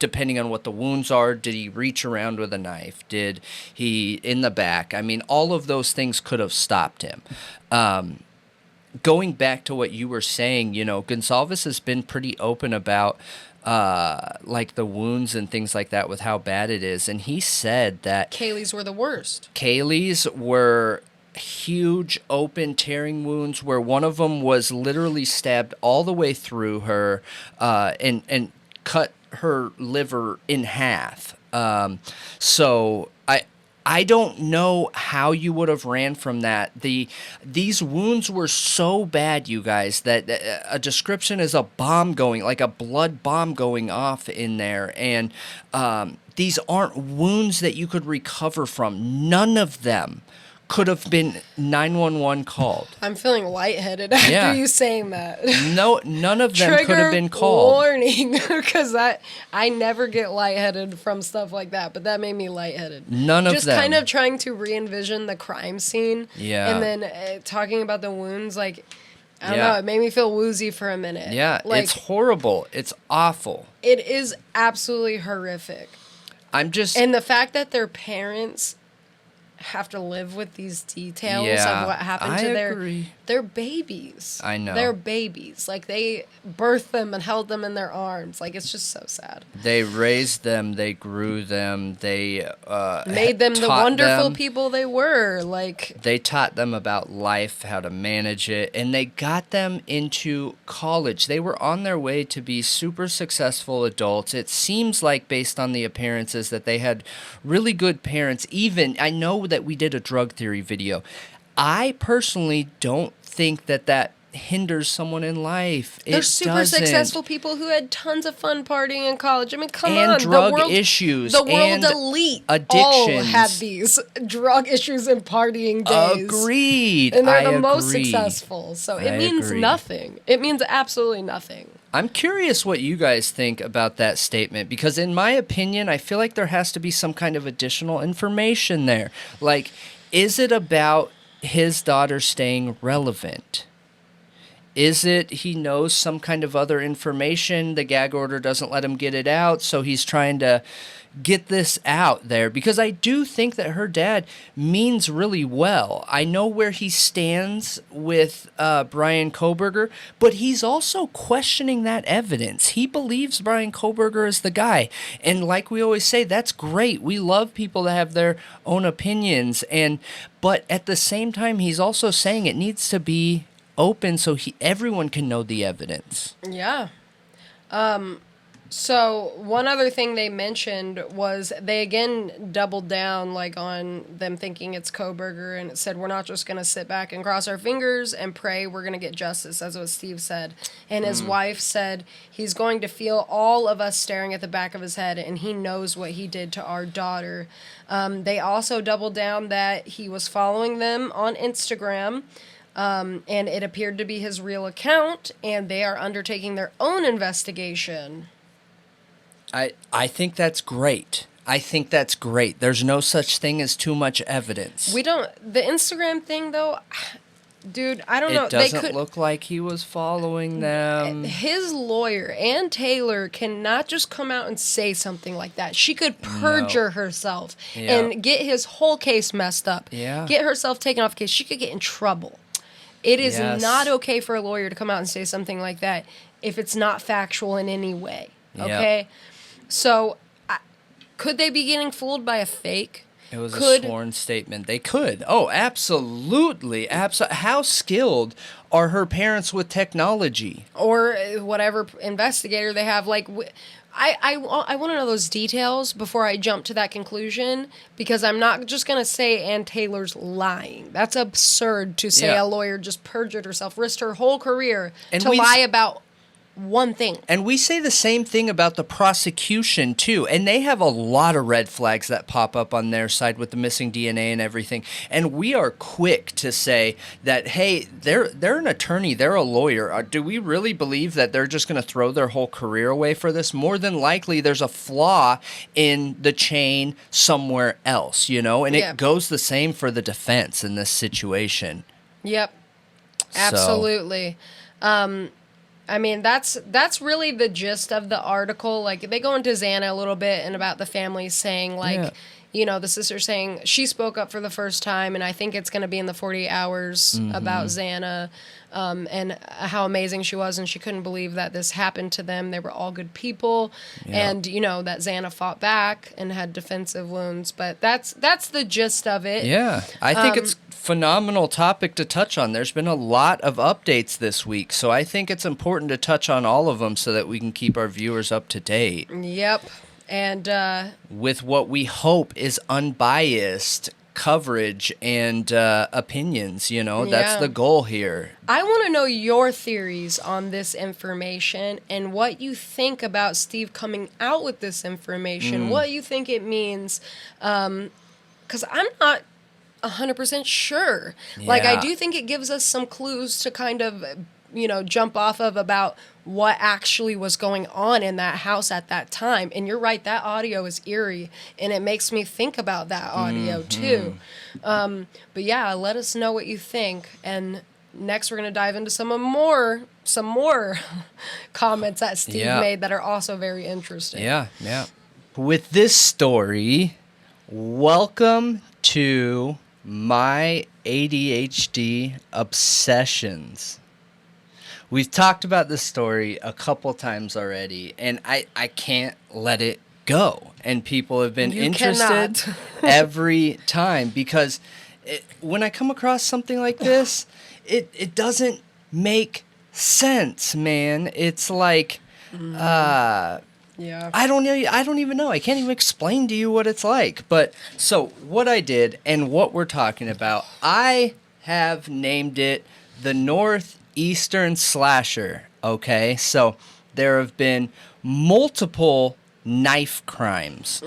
depending on what the wounds are, did he reach around with a knife? Did he in the back? I mean, all of those things could have stopped him. Going back to what you were saying, Goncalves has been pretty open about like the wounds and things like that with how bad it is. And he said that Kaylee's were the worst. Kaylee's were huge open tearing wounds where one of them was literally stabbed all the way through her and cut her liver in half. So I don't know how you would have ran from that. These wounds were so bad, you guys, that a description is a bomb going, like a blood bomb going off in there. And these aren't wounds that you could recover from. None of them could have been 911 called. I'm feeling lightheaded after you saying that. No, none of them could have been called. Warning, because I never get lightheaded from stuff like that, but that made me lightheaded. None of them. Just kind of trying to re-envision the crime scene. Yeah. And then talking about the wounds, like, I don't know, it made me feel woozy for a minute. Yeah, like, it's horrible. It's awful. It is absolutely horrific. And the fact that their parents have to live with these details of what happened to their babies. I know. They're babies. Like, they birthed them and held them in their arms. Like, it's just so sad. They raised them. They grew them. They made them the wonderful people they were. Like, they taught them about life, how to manage it, and they got them into college. They were on their way to be super successful adults. It seems like, based on the appearances, that they had really good parents. Even, I know that we did a drug theory video. I personally don't think that hinders someone in life. They're super successful people who had tons of fun partying in college. I mean, come on. And drug issues. The world elite addictions. all had these drug issues and partying days. Agreed. And they're the most successful. So it means agree. Nothing. It means absolutely nothing. I'm curious what you guys think about that statement, because in my opinion, I feel like there has to be some kind of additional information there. Like, is it about his daughter staying relevant? Is it he knows some kind of other information, the gag order doesn't let him get it out, so he's trying to get this out there? Because I do think that her dad means really well. I know where he stands with Brian Kohberger, but he's also questioning that evidence. He believes Brian Kohberger is the guy. And like we always say, that's great. We love people that have their own opinions. But at the same time, he's also saying it needs to be open so everyone can know the evidence. Yeah. So one other thing they mentioned was they again doubled down like on them thinking it's Kohberger, and it said we're not just going to sit back and cross our fingers and pray we're going to get justice, as what Steve said. And his wife said he's going to feel all of us staring at the back of his head, and he knows what he did to our daughter. They also doubled down that he was following them on Instagram. And it appeared to be his real account, and they are undertaking their own investigation. I think that's great. There's no such thing as too much evidence. The Instagram thing, though, dude, I don't know. It doesn't look like he was following them. His lawyer, Ann Taylor, cannot just come out and say something like that. She could perjure herself and get his whole case messed up. Yeah. Get herself taken off case. She could get in trouble. It is not okay for a lawyer to come out and say something like that if it's not factual in any way. Okay? Yep. So, could they be getting fooled by a fake? It was a sworn statement. They could. Oh, absolutely. How skilled are her parents with technology? Or whatever investigator they have. Like, I want to know those details before I jump to that conclusion, because I'm not just going to say Ann Taylor's lying. That's absurd to say a lawyer just perjured herself, risked her whole career to lie about one thing. And we say the same thing about the prosecution, too. And they have a lot of red flags that pop up on their side with the missing DNA and everything. And we are quick to say that, hey, they're an attorney, they're a lawyer. Do we really believe that they're just going to throw their whole career away for this? More than likely, there's a flaw in the chain somewhere else, you know? And it goes the same for the defense in this situation. Yep. Absolutely. I mean, that's really the gist of the article. Like, they go into Xana a little bit and about the family saying, like, you know, the sister saying she spoke up for the first time, and I think it's going to be in the 48 hours about Xana and how amazing she was, and she couldn't believe that this happened to them. They were all good people, and, you know, that Xana fought back and had defensive wounds. But that's the gist of it. Yeah, I think it's phenomenal topic to touch on. There's been a lot of updates this week, so I think it's important to touch on all of them so that we can keep our viewers up to date. Yep. And with what we hope is unbiased coverage and opinions, that's the goal here. I want to know your theories on this information and what you think about Steve coming out with this information, what you think it means, because I'm not 100% sure. Like, I do think it gives us some clues to kind of, jump off of about what actually was going on in that house at that time. And you're right, that audio is eerie, and it makes me think about that audio too. But yeah, let us know what you think. And next we're going to dive into some more comments that Steve made that are also very interesting. Yeah. With this story, welcome to my ADHD obsessions. We've talked about this story a couple times already, and I can't let it go. And people have been interested every time because when I come across something like this, it doesn't make sense, man. It's like, I don't even know. I can't even explain to you what it's like. But so what I did and what we're talking about, I have named it the Northeastern Slasher. Okay, so there have been multiple knife crimes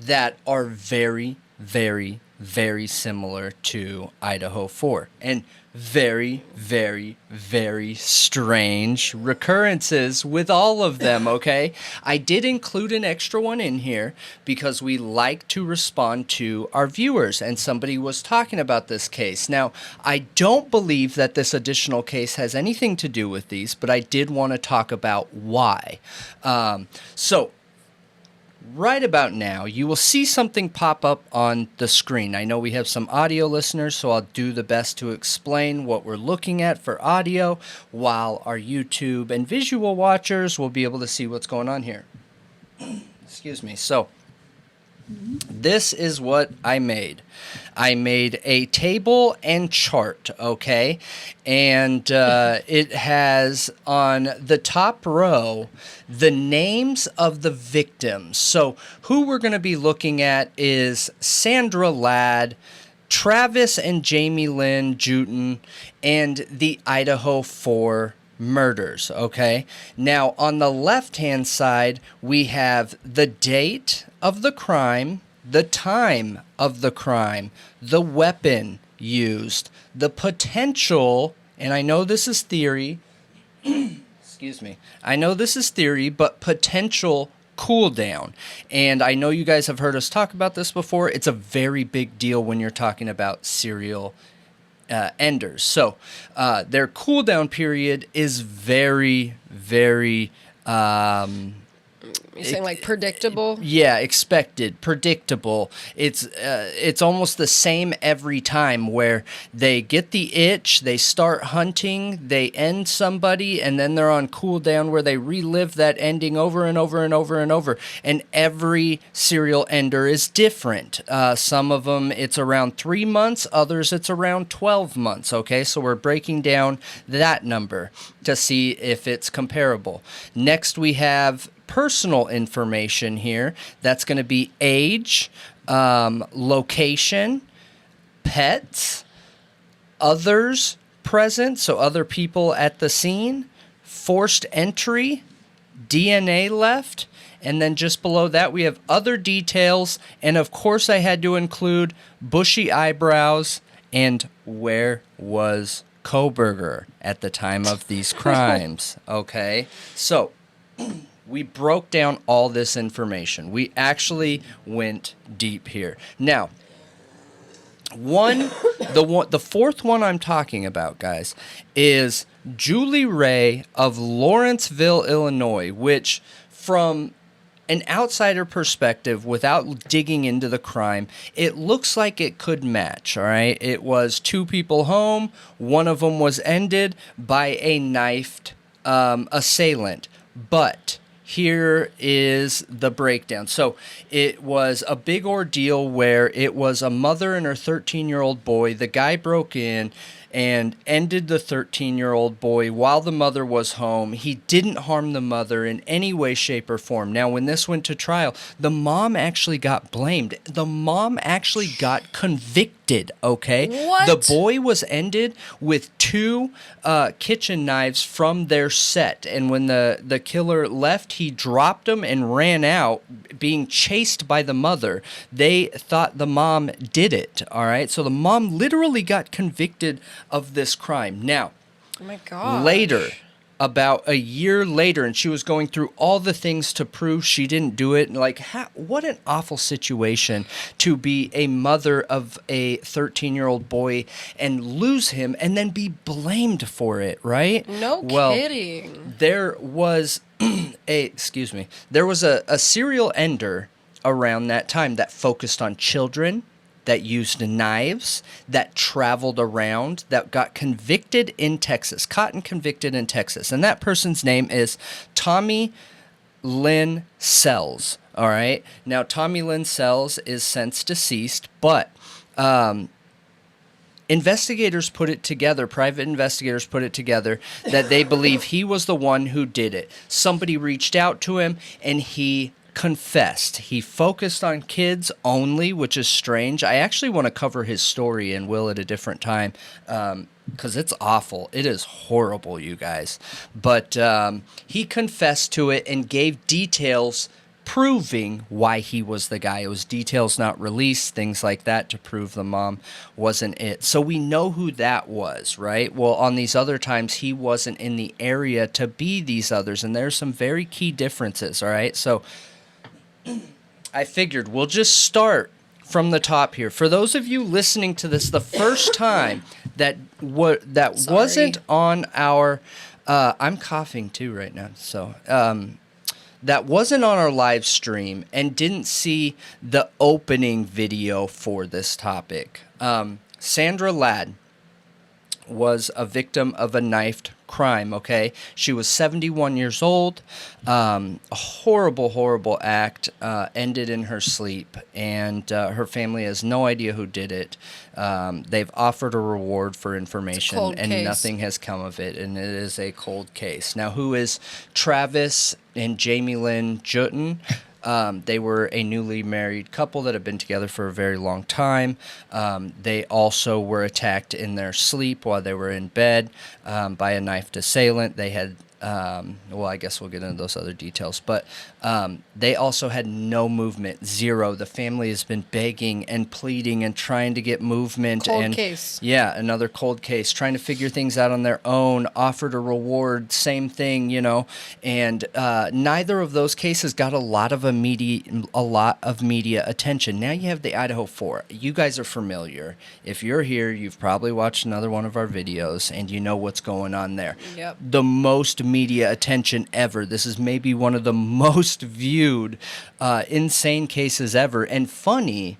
that are very, very, very similar to Idaho4, and very, very, very strange recurrences with all of them, okay? I did include an extra one in here because we like to respond to our viewers, and somebody was talking about this case. Now, I don't believe that this additional case has anything to do with these, but I did want to talk about why. So, right about now, you will see something pop up on the screen. I know we have some audio listeners, so I'll do the best to explain what we're looking at for audio, while our YouTube and visual watchers will be able to see what's going on here. Excuse me. So, this is what I made. I made a table and chart, okay? And it has on the top row the names of the victims. So who we're going to be looking at is Sandra Ladd, Travis and Jamie Lynn Jewton, and the Idaho4 murders, okay? Now, on the left-hand side, we have the date of the crime, the time of the crime, the weapon used, the potential, and I know this is theory, excuse me, I know this is theory, but potential cooldown. And I know you guys have heard us talk about this before. It's a very big deal when you're talking about serial enders. So their cooldown period is very, very You're saying like predictable? Yeah, expected, predictable. It's almost the same every time, where they get the itch, they start hunting, they end somebody, and then they're on cooldown where they relive that ending over and over and over and over. And every serial ender is different. Some of them it's around 3 months, others it's around 12 months, okay? So we're breaking down that number to see if it's comparable. Next we have personal information here. That's going to be age, location, pets, others present, so other people at the scene, forced entry, DNA left, and then just below that we have other details, and of course I had to include bushy eyebrows and where was Kohberger at the time of these crimes. Okay, so we broke down all this information. We actually went deep here. Now, the fourth one I'm talking about, guys, is Julie Ray of Lawrenceville, Illinois, which from an outsider perspective, without digging into the crime, it looks like it could match, all right? It was 2 people home. One of them was ended by a knifed assailant. But here is the breakdown. So it was a big ordeal where it was a mother and her 13-year-old boy. The guy broke in. and ended the 13-year-old boy while the mother was home. He didn't harm the mother in any way, shape, or form. Now, when this went to trial, the mom actually got blamed. The mom actually got convicted, okay? What? The boy was ended with 2 kitchen knives from their set, and when the killer left, he dropped them and ran out, being chased by the mother. They thought the mom did it, all right? So the mom literally got convicted of this crime. Now, oh my God. Later, about a year later, and she was going through all the things to prove she didn't do it. Like, what an awful situation to be a mother of a 13-year-old boy and lose him and then be blamed for it, right? No kidding. There was there was a serial ender around that time that focused on children, that used knives, that traveled around, that got convicted in Texas, caught and convicted in Texas. And that person's name is Tommy Lynn Sells, all right? Now, Tommy Lynn Sells is since deceased, but investigators put it together, private investigators put it together, that they believe he was the one who did it. Somebody reached out to him, and he confessed. He focused on kids only, which is strange. I actually want to cover his story and will at a different time because it's awful. It is horrible, you guys. But he confessed to it and gave details proving why he was the guy. It was details not released, things like that, to prove the mom wasn't it. So we know who that was, right? Well, on these other times, he wasn't in the area to be these others, and there's some very key differences, all right? So I figured we'll just start from the top here. For those of you listening to this the first time, that wasn't on our I'm coughing too right now, so that wasn't on our live stream and didn't see the opening video for this topic. Sandra Ladd was a victim of a knifed crime, okay? She was 71 years old. A horrible, horrible act ended in her sleep, and her family has no idea who did it. They've offered a reward for information, and nothing has come of it, and it is a cold case. Now, who is Travis and Jamie Lynn Jutton? They were a newly married couple that had been together for a very long time. They also were attacked in their sleep while they were in bed by a knifed assailant. They had, well, I guess we'll get into those other details, but they also had no movement, zero. The family has been begging and pleading and trying to get movement. Cold case. Yeah, another cold case, trying to figure things out on their own, offered a reward, same thing, you know, and neither of those cases got a lot of media attention. Now you have the Idaho4. You guys are familiar. If you're here, you've probably watched another one of our videos, and you know what's going on there. Yep. The most media attention ever. This is maybe one of the most viewed insane cases ever, and funny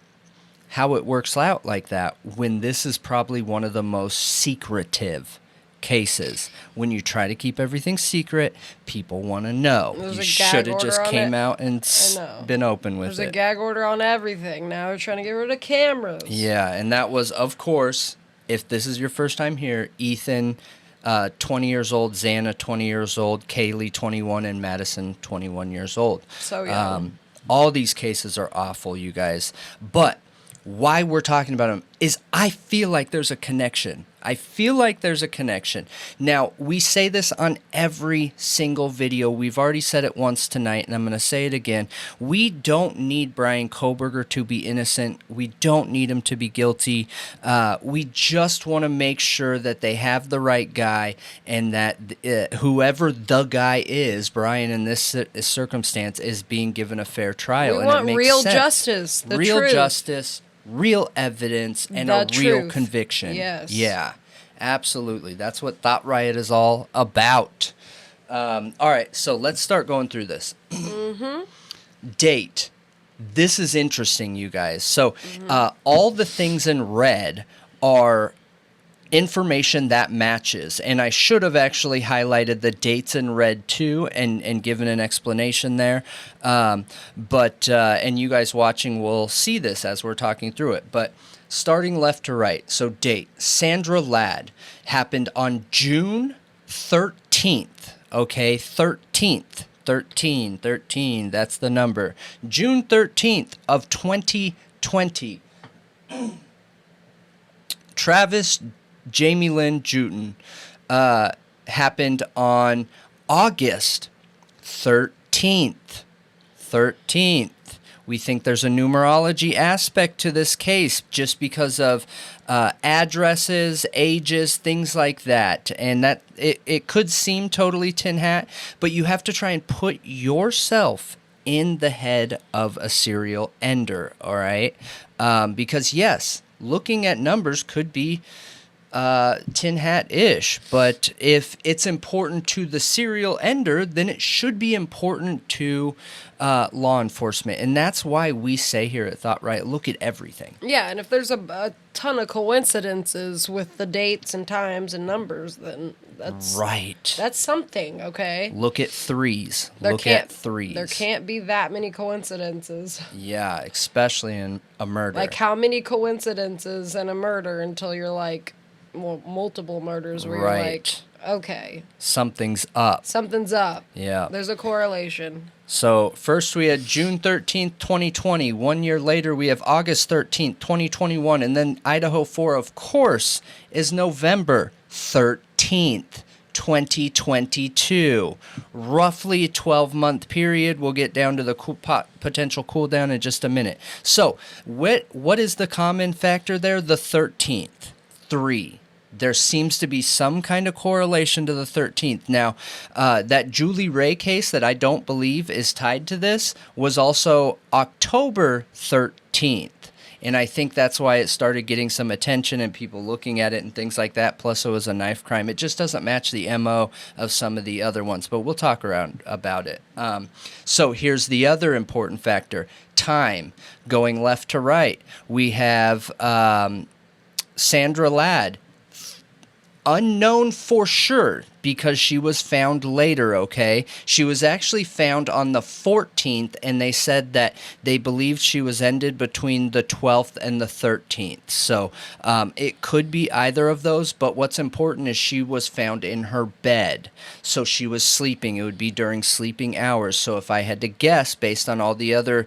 how it works out like that when this is probably one of the most secretive cases. When you try to keep everything secret, people want to know. You should have just came out and been open with it. There's a gag order on everything. Now they're trying to get rid of cameras. Yeah, and that was, of course, if this is your first time here, Ethan, 20 years old, Xana, 20 years old, Kaylee, 21, and Madison, 21 years old. So young. All these cases are awful, you guys. But why we're talking about them is I feel like there's a connection. Now, we say this on every single video. We've already said it once tonight, and I'm going to say it again. We don't need Brian Kohberger to be innocent. We don't need him to be guilty. We just want to make sure that they have the right guy, and that whoever the guy is, Brian, in this circumstance, is being given a fair trial. We want real justice. Real justice. Real evidence, and a real conviction. Yes. Yeah, absolutely. That's what Thought Riot is all about. All right, so let's start going through this. Date. This is interesting, you guys. So all the things in red are information that matches. And I should have actually highlighted the dates in red too and given an explanation there. But you guys watching will see this as we're talking through it. But starting left to right, so date, Sandra Ladd, happened on June 13th, okay? 13th, 13, that's the number. June 13th of 2020. Travis Jamie Lynn Jewton happened on August 13th. 13th. We think there's a numerology aspect to this case just because of addresses, ages, things like that. And that it could seem totally tin hat, but you have to try and put yourself in the head of a serial ender, all right? Because, yes, looking at numbers could be tin hat-ish, but if it's important to the serial ender, then it should be important to law enforcement, and that's why we say here at ThoughtRiot, look at everything. Yeah, and if there's a ton of coincidences with the dates and times and numbers, then that's right. That's something, okay? Look at threes. There There can't be that many coincidences. Yeah, especially in a murder. Like, how many coincidences in a murder until you're like, well, multiple murders where you're like, okay. Something's up. Something's up. Yeah. There's a correlation. So first we had June 13th, 2020. 1 year later we have August 13th, 2021. And then Idaho4, of course, is November 13th, 2022. Roughly a 12-month period. We'll get down to the potential cooldown in just a minute. So what is the common factor there? The 13th. 3. There seems to be some kind of correlation to the 13th. Now, that Julie Ray case that I don't believe is tied to this was also October 13th. And I think that's why it started getting some attention and people looking at it and things like that. Plus, it was a knife crime. It just doesn't match the MO of some of the other ones. But we'll talk around about it. So here's the other important factor. Time. Going left to right. We have Sandra Ladd, unknown for sure because she was found later, okay? She was actually found on the 14th, and they said that they believed she was ended between the 12th and the 13th. So it could be either of those, but what's important is she was found in her bed. So she was sleeping. It would be during sleeping hours. So if I had to guess based on all the other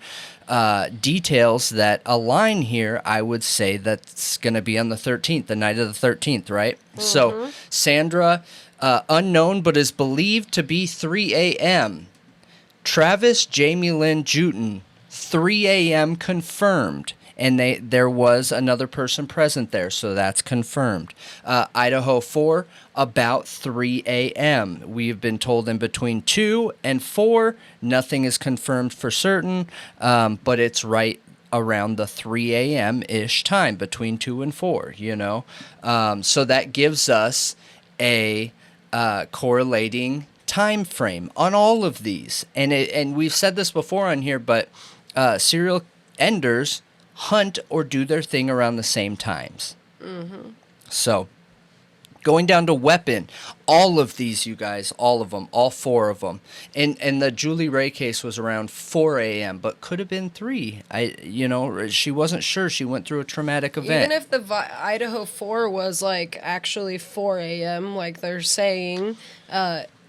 details that align here, I would say that's going to be on the 13th, the night of the 13th, right? Mm-hmm. So Sandra, unknown, but is believed to be 3 a.m. Travis Jamie Lynn Jewton, 3 a.m. confirmed. And there was another person present there, so that's confirmed. Idaho4, about 3 a.m. We've been told in between 2 and 4, nothing is confirmed for certain, but it's right around the 3 a.m.-ish time, between 2 and 4, you know? So that gives us a correlating time frame on all of these. And we've said this before on here, but serial enders hunt or do their thing around the same times. Mm-hmm. So, going down to weapon, all of these, you guys, all of them, all 4 of them. And the Julie Ray case was around 4 a.m., but could have been 3. She wasn't sure. She went through a traumatic event. Even if the Idaho4 was, like, actually 4 a.m., like they're saying,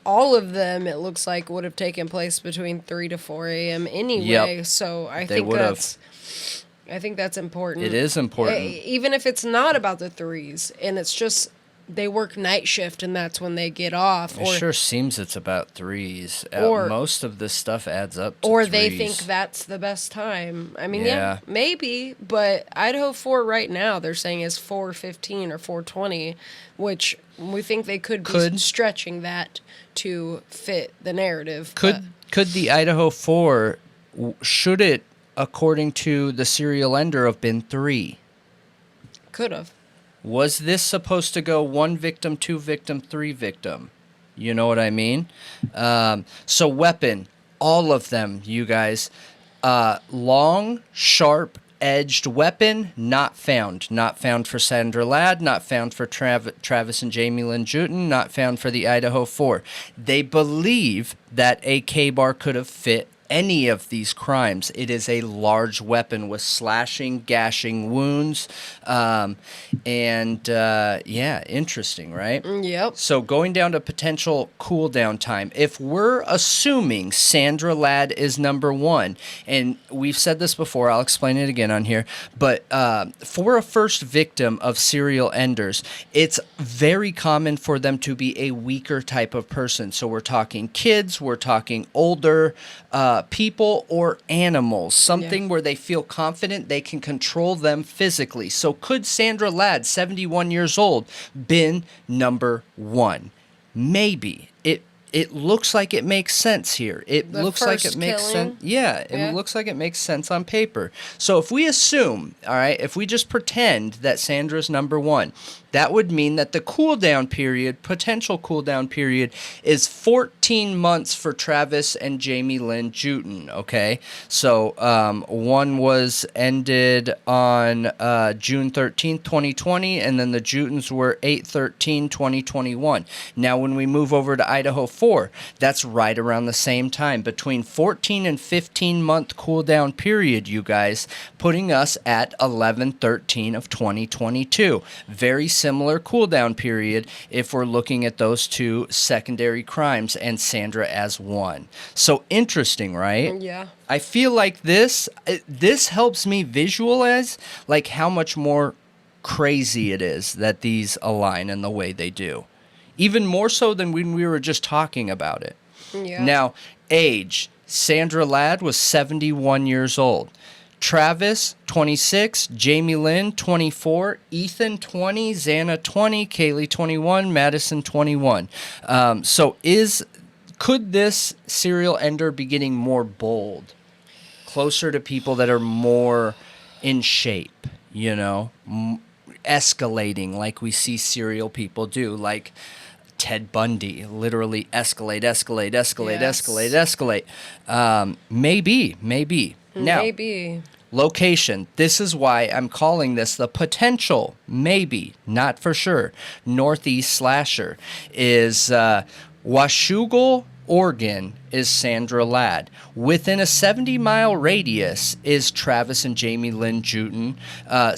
all of them, it looks like, would have taken place between 3 to 4 a.m. anyway. Yep. So I think that's important. It is important. Even if it's not about the 3s, and it's just they work night shift and that's when they get off. It sure seems it's about 3s. Most of this stuff adds up to 3s. Or they think that's the best time. I mean, yeah maybe, but Idaho4 right now, they're saying is 4:15 or 4:20, which we think they could be stretching that to fit the narrative. Could the Idaho4, should it, according to the serial ender, have been 3? Could have. Was this supposed to go 1 victim, 2 victim, 3 victim? You know what I mean? So weapon, all of them, you guys. Long, sharp edged weapon, not found. Not found for Sandra Ladd, not found for Travis and Jamie Lynn Juten, not found for the Idaho 4. They believe that a K-bar could have fit any of these crimes. It is a large weapon with slashing, gashing wounds. Interesting, right? Yep. So going down to potential cooldown time. If we're assuming Sandra Ladd is number 1, and we've said this before, I'll explain it again on here, but for a first victim of serial enders, it's very common for them to be a weaker type of person. So we're talking kids, we're talking older people or animals, something where they feel confident they can control them physically. So could Sandra Ladd, 71 years old, been number 1? Maybe. It looks like it makes sense here. It looks like it makes sense. Yeah, it looks like it makes sense on paper. So if we assume, all right, if we just pretend that Sandra's number 1, that would mean that the cooldown period, potential cooldown period, is 14 months for Travis and Jamie Lynn Juten, okay? So one was ended on June 13th, 2020, and then the Jutens were 8/13/2021. Now, when we move over to Idaho 4, that's right around the same time, between 14 and 15-month cooldown period, you guys, putting us at 11/13 of 2022. Very similar cooldown period if we're looking at those two secondary crimes and Sandra as 1. So interesting, right? Yeah. I feel like this helps me visualize like how much more crazy it is that these align in the way they do. Even more so than when we were just talking about it. Yeah. Now, age. Sandra Ladd was 71 years old. Travis, 26, Jamie Lynn, 24, Ethan, 20, Xana, 20, Kaylee, 21, Madison, 21. Could this serial ender be getting more bold, closer to people that are more in shape, escalating like we see serial people do, like Ted Bundy, literally escalate. Maybe. Now, maybe. Location. This is why I'm calling this the potential, maybe, not for sure, Northeast slasher is Washougal, Oregon is Sandra Ladd. Within a 70-mile radius is Travis and Jamie Lynn Juten,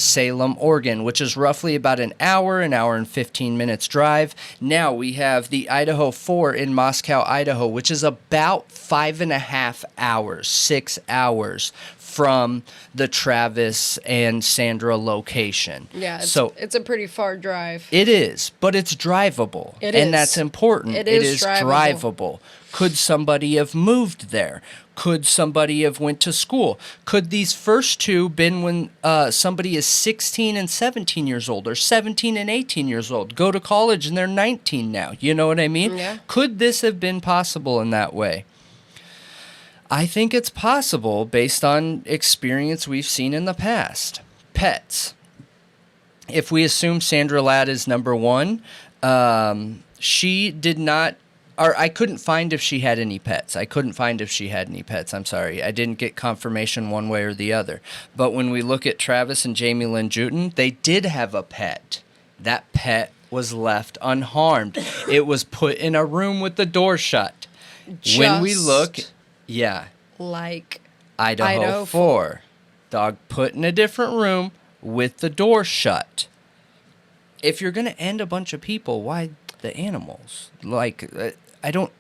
Salem, Oregon, which is roughly about an hour and 15 minutes drive. Now we have the Idaho 4 in Moscow, Idaho, which is about 5.5 hours, 6 hours from the Travis and Sandra location. Yeah, it's a pretty far drive. It is, but it's drivable. And that's important. It is drivable. Could somebody have moved there? Could somebody have went to school? Could these first two been when somebody is 16 and 17 years old or 17 and 18 years old, go to college and they're 19 now? You know what I mean? Yeah. Could this have been possible in that way? I think it's possible based on experience we've seen in the past. Pets. If we assume Sandra Ladd is number 1, she did not, or I couldn't find if she had any pets. I'm sorry. I didn't get confirmation one way or the other. But when we look at Travis and Jamie Lynn Juten, they did have a pet. That pet was left unharmed. It was put in a room with the door shut. When we look... Yeah. Like Idaho 4. Dog put in a different room with the door shut. If you're going to end a bunch of people, why the animals? Like, I don't...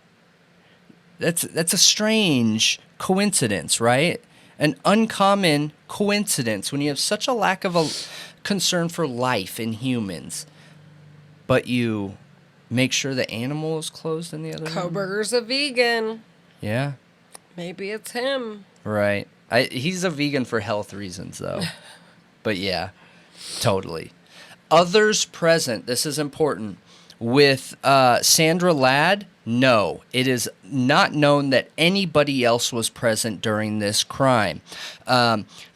That's a strange coincidence, right? An uncommon coincidence when you have such a lack of a concern for life in humans. But you make sure the animal is closed in the other room. Kohberger's a vegan. Yeah. Maybe it's him. Right. He's a vegan for health reasons, though. But yeah, totally. Others present. This is important. With Sandra Ladd, no. It is not known that anybody else was present during this crime.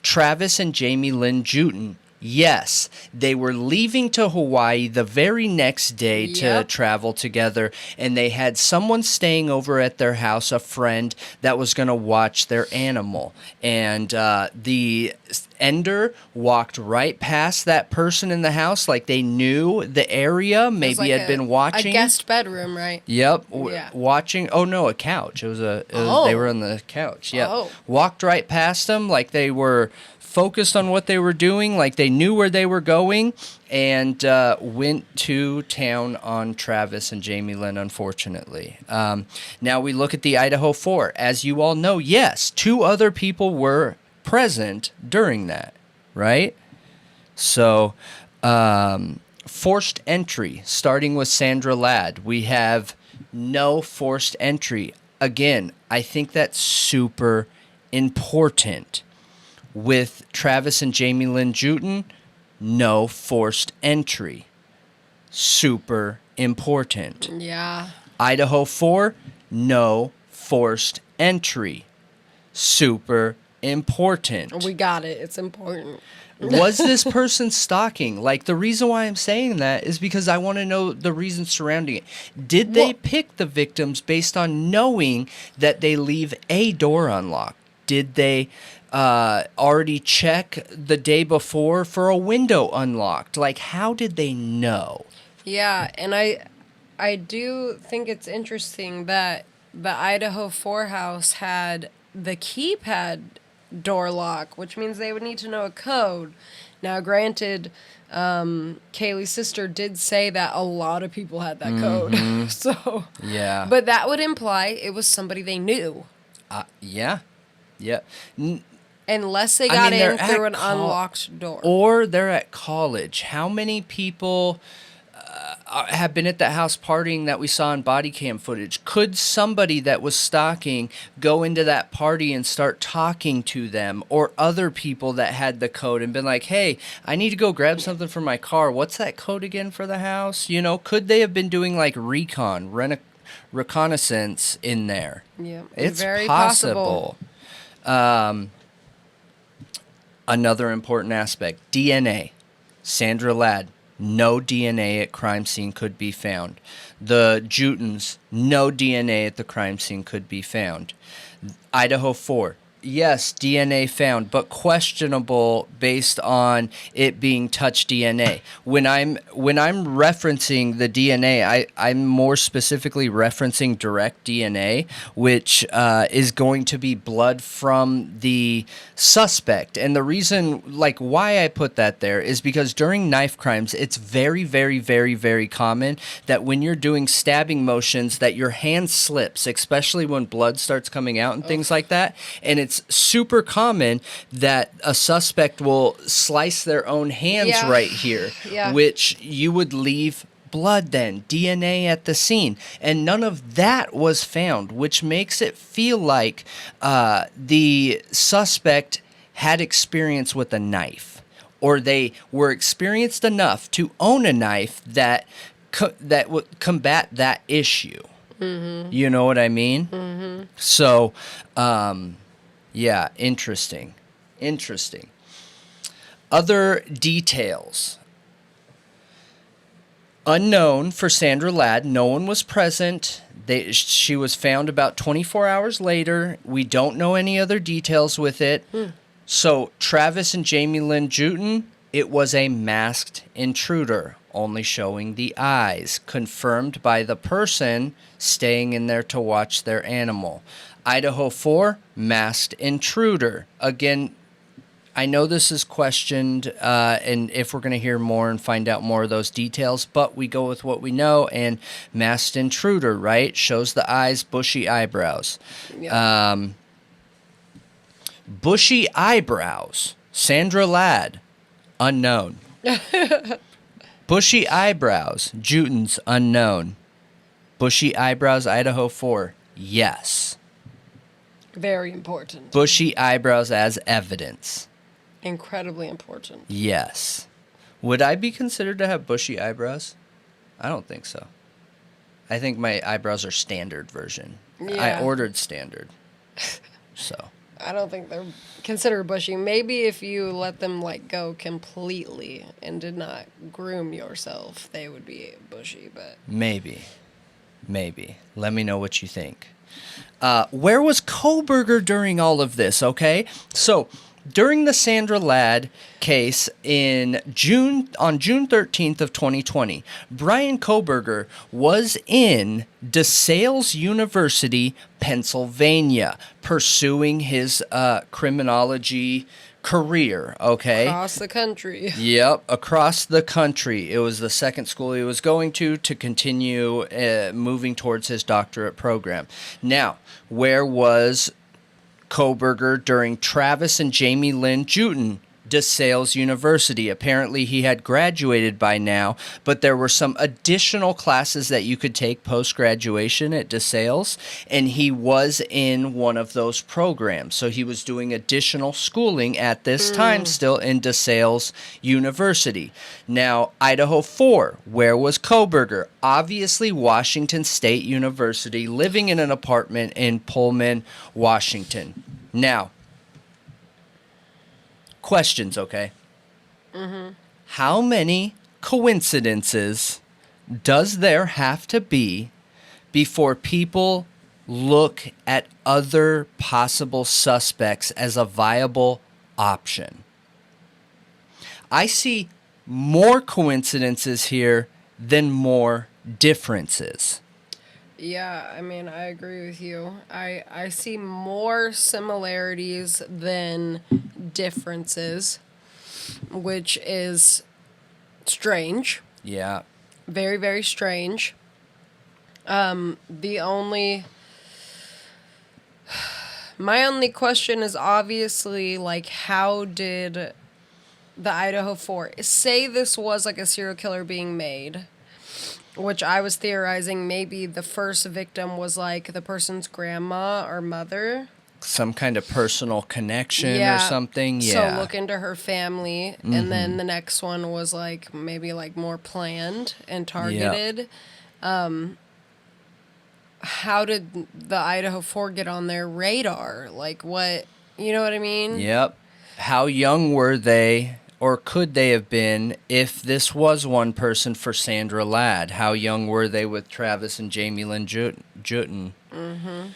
Travis and Jamie Lynn Juten, yes, they were leaving to Hawaii the very next day to travel together, and they had someone staying over at their house, a friend that was going to watch their animal. And the Ender walked right past that person in the house, like they knew the area, maybe like had been watching. A guest bedroom, right? Yep, Yeah. watching. Oh no, a couch. They were on the couch. Yep. Oh. Walked right past them, like they were focused on what they were doing, like they knew where they were going, and went to town on Travis and Jamie Lynn, unfortunately. Now we look at the Idaho 4. As you all know, yes, 2 other people were present during that, right? So, forced entry, starting with Sandra Ladd. We have no forced entry. Again, I think that's super important. With Travis and Jamie Lynn Juten, no forced entry. Super important. Yeah. Idaho 4, no forced entry. Super important. We got it. It's important. Was this person stalking? Like, the reason why I'm saying that is because I want to know the reasons surrounding it. Did they pick the victims based on knowing that they leave a door unlocked? Did they already check the day before for a window unlocked? Like, how did they know? Yeah, and I do think it's interesting that the Idaho 4 house had the keypad door lock, which means they would need to know a code. Now, granted, Kaylee's sister did say that a lot of people had that code. So, yeah. But that would imply it was somebody they knew. Yeah. Yeah. Unless they got in they're through at an unlocked door. Or they're at college. How many people have been at that house partying that we saw in body cam footage? Could somebody that was stalking go into that party and start talking to them, or other people that had the code and been like, hey, I need to go grab something from my car. What's that code again for the house? You know, could they have been doing like reconnaissance in there? Yeah, it's very possible. Another important aspect, DNA. Sandra Ladd, no DNA at crime scene could be found. The Jutens, no DNA at the crime scene could be found. Idaho 4, yes, DNA found, but questionable based on it being touch DNA. When I'm referencing the DNA, I'm more specifically referencing direct DNA, which is going to be blood from the suspect. And the reason, like, why I put that there is because during knife crimes, it's very, very, very, very common that when you're doing stabbing motions that your hand slips, especially when blood starts coming out and things like that. And it's super common that a suspect will slice their own hands right here, which you would leave blood then, DNA at the scene. And none of that was found, which makes it feel like the suspect had experience with a knife, or they were experienced enough to own a knife that would combat that issue. Mm-hmm. You know what I mean? Mm-hmm. So, yeah, interesting. Other details. Unknown for Sandra Ladd. No one was present. She was found about 24 hours later. We don't know any other details with it. So, Travis and Jamie Lynn Juten, it was a masked intruder, only showing the eyes, confirmed by the person staying in there to watch their animal. Idaho 4, masked intruder. Again, I know this is questioned, and if we're going to hear more and find out more of those details, but we go with what we know, and masked intruder, right? Shows the eyes, bushy eyebrows. Yeah. Bushy eyebrows, Sandra Ladd, unknown. Bushy eyebrows, Jutens, unknown. Bushy eyebrows, Idaho 4, yes. Very important. Bushy eyebrows as evidence. Incredibly important. Yes. Would I be considered to have bushy eyebrows? I don't think so. I think my eyebrows are standard version. Yeah. I ordered standard. So. I don't think they're considered bushy. Maybe if you let them like go completely and did not groom yourself, they would be bushy, but maybe. Let me know what you think. Where was Kohberger during all of this, okay? So, during the Sandra Ladd case on June 13th of 2020, Brian Kohberger was in DeSales University, Pennsylvania, pursuing his criminology career, okay? Across the country. Yep, across the country. It was the second school he was going to continue moving towards his doctorate program. Now, where was Kohberger during Travis and Jamie Lynn Juten DeSales University? Apparently he had graduated by now, but there were some additional classes that you could take post-graduation at DeSales, and he was in one of those programs. So he was doing additional schooling at this time still in DeSales University. Now, Idaho4, where was Kohberger? Obviously Washington State University, living in an apartment in Pullman, Washington. Now, questions, okay? Mm-hmm. How many coincidences does there have to be before people look at other possible suspects as a viable option? I see more coincidences here than more differences. Yeah, I mean, I agree with you. I see more similarities than differences, which is strange. Yeah. Very, very strange. My only question is obviously, like, how did the Idaho4 say this was like a serial killer being made? Which I was theorizing maybe the first victim was like the person's grandma or mother. Some kind of personal connection or something. Yeah. So look into her family. Mm-hmm. And then the next one was like maybe like more planned and targeted. Yep. How did the Idaho4 get on their radar? Like what, you know what I mean? Yep. How young were they? Or could they have been if this was one person for Sandra Ladd? How young were they with Travis and Jamie Lynn Juten? Mm-hmm.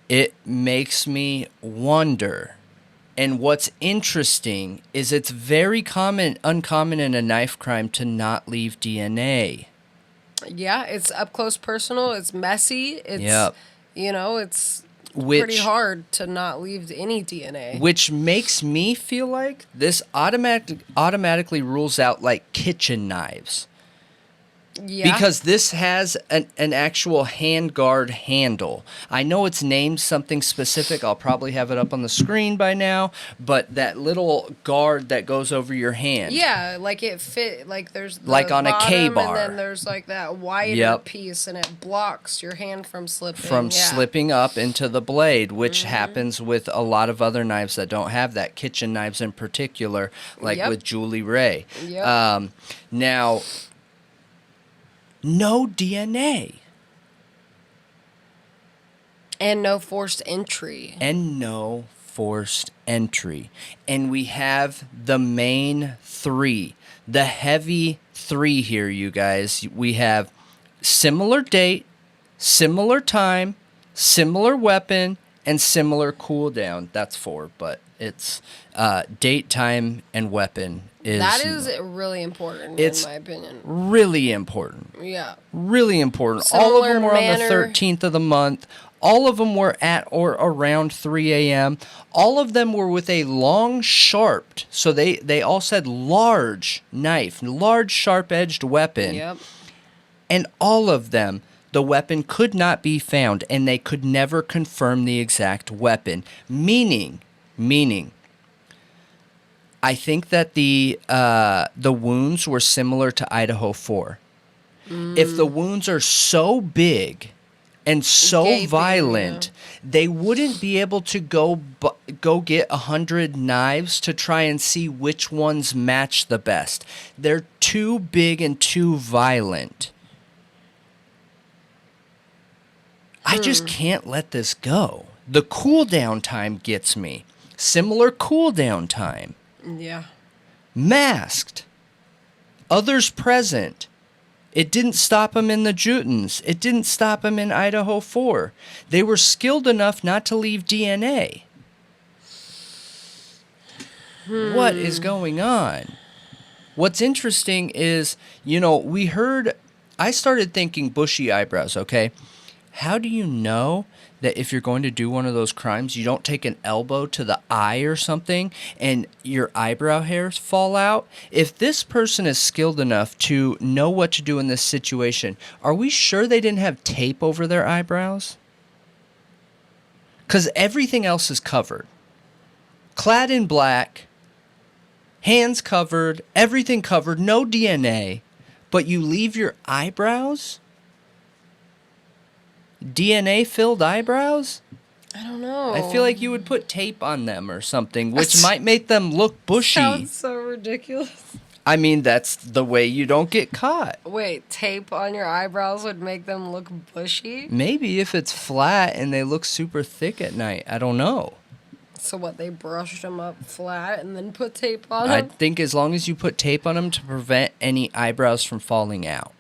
It makes me wonder. And what's interesting is it's very uncommon in a knife crime to not leave DNA. Yeah, it's up close personal. It's messy. It's, it's... pretty hard to not leave any DNA. Which makes me feel like this automatically rules out, like, kitchen knives. Yeah. Because this has an actual handguard handle. I know it's named something specific. I'll probably have it up on the screen by now. But that little guard that goes over your hand. Yeah, like it fit. Like there's the like on bottom, a K-bar. And then there's like that wider piece, and it blocks your hand from slipping. Slipping up into the blade, which happens with a lot of other knives that don't have that. Kitchen knives in particular, like with Julie Ray. Yep. Now... no DNA. And no forced entry. And we have the main three. The heavy three here, you guys. We have similar date, similar time, similar weapon, and similar cooldown. That's 4, but it's date, time, and weapon. That is really important, in my opinion. Really important. Yeah. Really important. Similar all of them were manner. On the 13th of the month. All of them were at or around 3 a.m. All of them were with a long, sharp, so they all said large knife, large, sharp-edged weapon. Yep. And all of them, the weapon could not be found, and they could never confirm the exact weapon. Meaning, I think that the wounds were similar to Idaho4. If the wounds are so big and so violent, they wouldn't be able to go get 100 knives to try and see which ones match the best. They're too big and too violent. I just can't let this go. The cooldown time gets me. Similar cooldown time. Yeah. Masked. Others present. It didn't stop them in the Jutens. It didn't stop them in Idaho4. They were skilled enough not to leave DNA. What is going on? What's interesting is, I started thinking bushy eyebrows, okay? How do you know that if you're going to do one of those crimes, you don't take an elbow to the eye or something and your eyebrow hairs fall out? If this person is skilled enough to know what to do in this situation, are we sure they didn't have tape over their eyebrows? Because everything else is covered. Clad in black, hands covered, everything covered, no DNA, but you leave your eyebrows? DNA-filled eyebrows? I don't know. I feel like you would put tape on them or something, which might make them look bushy. Sounds so ridiculous. I mean, that's the way you don't get caught. Wait, tape on your eyebrows would make them look bushy? Maybe if it's flat and they look super thick at night. I don't know. So what, they brushed them up flat and then put tape on I them? think as long as you put tape on them to prevent any eyebrows from falling out.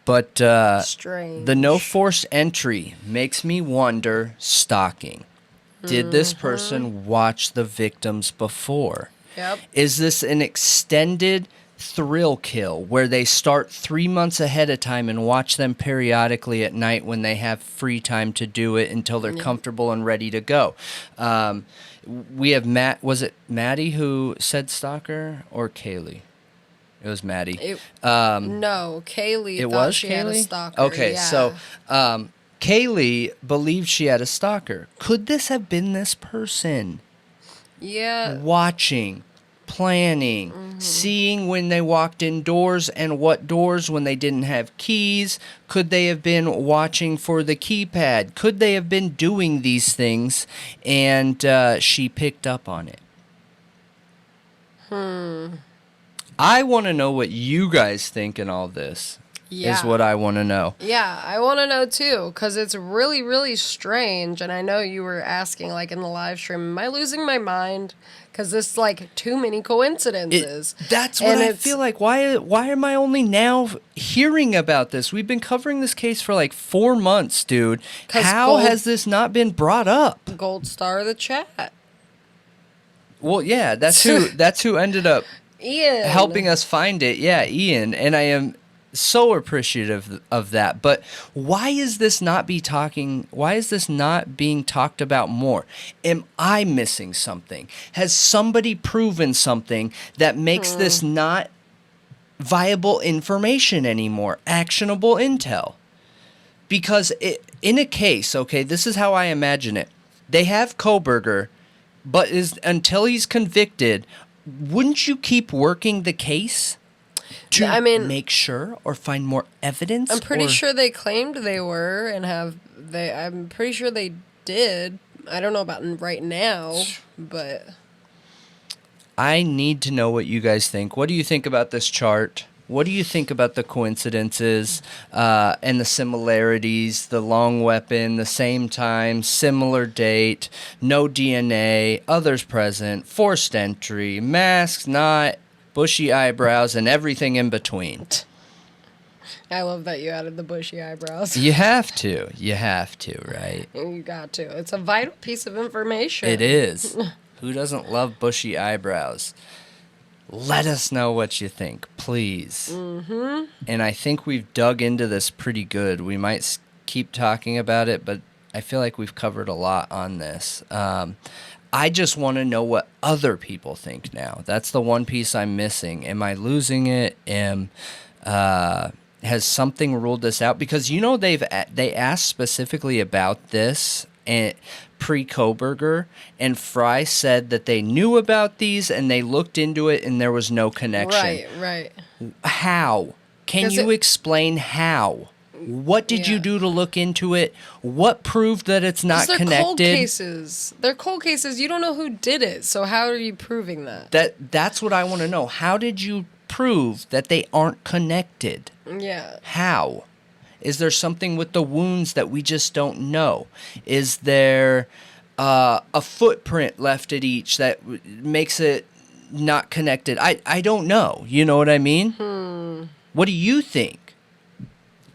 But Strange. the no forced entry makes me wonder, stalking. Did this person watch the victims before? Yep. Is this an extended thrill kill where they start 3 months ahead of time and watch them periodically at night when they have free time to do it until they're comfortable and ready to go? We have was it Maddie who said stalker or Kaylee? It was Maddie. No, Kaylee thought she had a stalker. Okay, yeah. so Kaylee believed she had a stalker. Could this have been this person? Yeah. Watching, planning, seeing when they walked indoors and what doors when they didn't have keys. Could they have been watching for the keypad? Could they have been doing these things and she picked up on it? I want to know what you guys think in all this. Yeah. Is what I want to know. Yeah, I want to know too, because it's really, really strange. And I know you were asking, like, in the live stream, am I losing my mind? Because it's, like, too many coincidences. That's what I feel like. Why am I only now hearing about this? We've been covering this case for, like, 4 months, dude. How has this not been brought up? Gold star of the chat. Well, yeah, that's who ended up Ian. helping us find it. Yeah, Ian. And I am so appreciative of that. But why is this not being talked about more? Am I missing something? Has somebody proven something that makes this not viable information anymore? Actionable intel? Because in a case, okay, this is how I imagine it. They have Kohberger, but until he's convicted, wouldn't you keep working the case to make sure or find more evidence? I'm pretty sure they claimed they were I'm pretty sure they did. I don't know about right now, but I need to know what you guys think. What do you think about this chart? What do you think about the coincidences and the similarities, the long weapon, the same time, similar date, no DNA, others present, forced entry, masks not, bushy eyebrows, and everything in between? I love that you added the bushy eyebrows. You have to. You have to, right? You got to. It's a vital piece of information. It is. Who doesn't love bushy eyebrows? Let us know what you think, please. Mm-hmm. And I think we've dug into this pretty good. We might keep talking about it, but I feel like we've covered a lot on this. I just want to know what other people think now. That's the one piece I'm missing. Am I losing it? Has something ruled this out? Because they asked specifically about this and pre-Kohberger, and Fry said that they knew about these and they looked into it and there was no connection. Right. How? Can you explain how? What did you do to look into it? What proved that it's not connected? They're cold cases. They're cold cases. You don't know who did it, so how are you proving that? That's what I want to know. How did you prove that they aren't connected? Yeah. How? Is there something with the wounds that we just don't know? Is there a footprint left at each that makes it not connected? I don't know. You know what I mean? What do you think?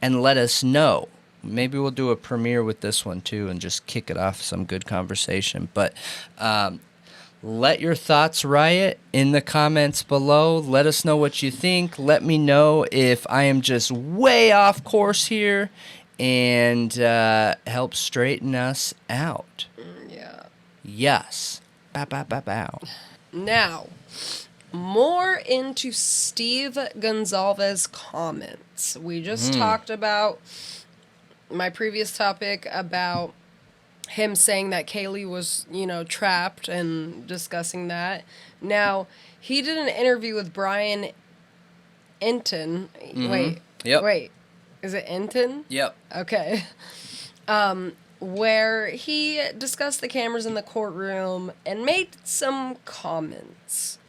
And let us know. maybe we'll do a premiere with this one too and just kick it off some good conversation. But let your thoughts riot in the comments below. Let us know what you think. Let me know if I am just way off course here, and help straighten us out. Yeah. Yes. Bow, bow, bow, bow. Now, more into Steve Goncalves' comments. We just talked about my previous topic about him saying that Kaylee was, trapped and discussing that. Now, he did an interview with Brian Entin. Wait. Is it Entin? Yep. Okay. Where he discussed the cameras in the courtroom and made some comments.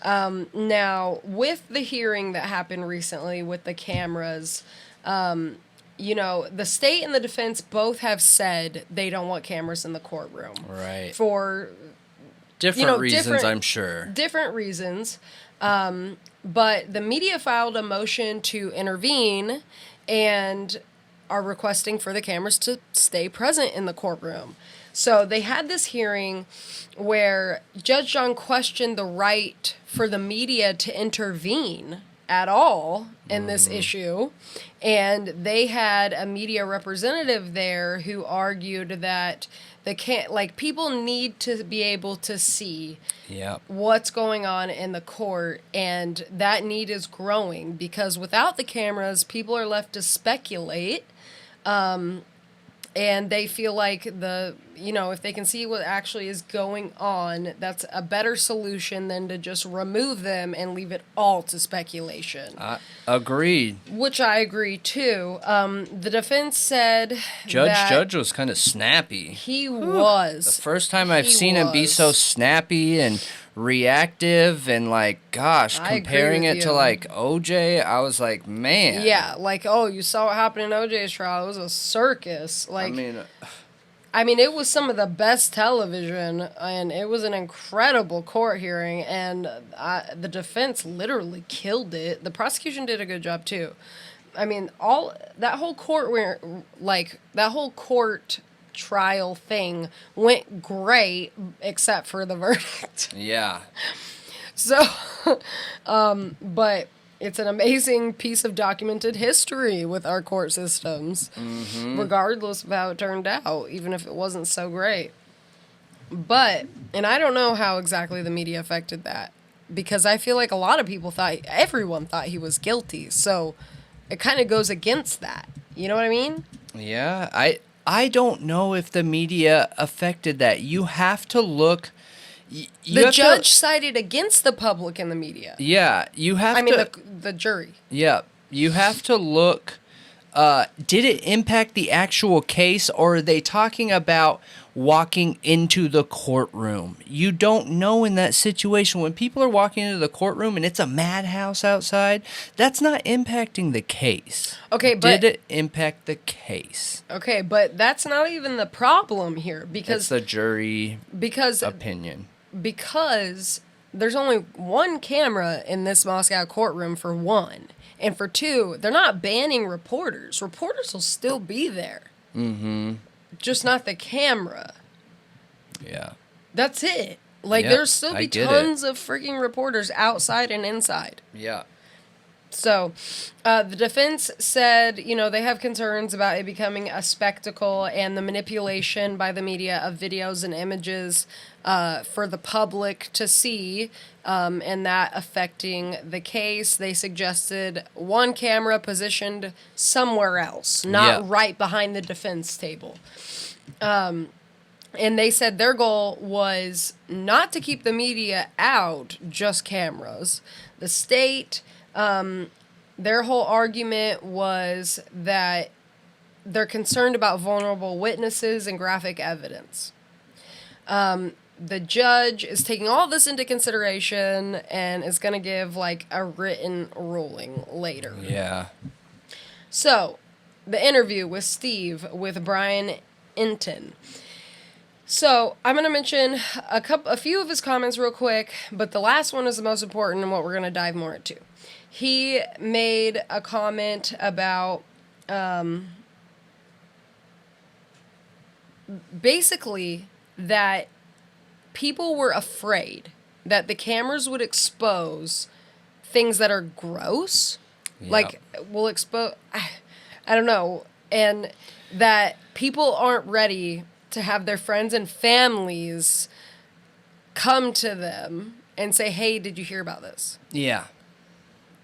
Now, with the hearing that happened recently with the cameras, the state and the defense both have said they don't want cameras in the courtroom. Right. For different reasons, I'm sure. Different reasons. But the media filed a motion to intervene and are requesting for the cameras to stay present in the courtroom. So they had this hearing where Judge John questioned the right for the media to intervene at all in this issue. And they had a media representative there who argued that people need to be able to see what's going on in the court, and that need is growing because without the cameras, people are left to speculate. And they feel like if they can see what actually is going on, that's a better solution than to just remove them and leave it all to speculation. Agreed. Which I agree too. The defense said Judge was kind of snappy. He was. The first time I've seen him be so snappy and reactive and comparing it to OJ, I was like, man. Yeah, you saw what happened in OJ's trial. It was a circus. I mean, it was some of the best television, and it was an incredible court hearing, and the defense literally killed it. The prosecution did a good job too. I mean, that whole court trial thing went great, except for the verdict. Yeah. So, but it's an amazing piece of documented history with our court systems, regardless of how it turned out, even if it wasn't so great. But, and I don't know how exactly the media affected that, because I feel like a lot of people everyone thought he was guilty, so it kind of goes against that. You know what I mean? Yeah, I don't know if the media affected that. You have to look. The judge sided against the public and the media. Yeah, you have to. I mean, the jury. Yeah, you have to look. Did it impact the actual case, or are they talking about walking into the courtroom? You don't know in that situation. When people are walking into the courtroom and it's a madhouse outside, that's not impacting the case. Okay, but... Did it impact the case? Okay, but that's not even the problem here, because... It's the jury opinion. Because there's only one camera in this Moscow courtroom, for one. And for two, they're not banning reporters. Reporters will still be there. Mm-hmm. Just not the camera. Yeah. That's it. There'll still be tons of freaking reporters outside and inside. Yeah. So, the defense said, they have concerns about it becoming a spectacle and the manipulation by the media of videos and images for the public to see, and that affecting the case. They suggested one camera positioned somewhere else, not right behind the defense table. And they said their goal was not to keep the media out, just cameras. The state... their whole argument was that they're concerned about vulnerable witnesses and graphic evidence. The judge is taking all this into consideration and is going to give a written ruling later. Yeah. So, the interview with Steve with Brian Entin. So, I'm going to mention a few of his comments real quick, but the last one is the most important and what we're going to dive more into. He made a comment about basically that people were afraid that the cameras would expose things that are gross, like will expose, I don't know, and that people aren't ready to have their friends and families come to them and say, hey, did you hear about this? Yeah.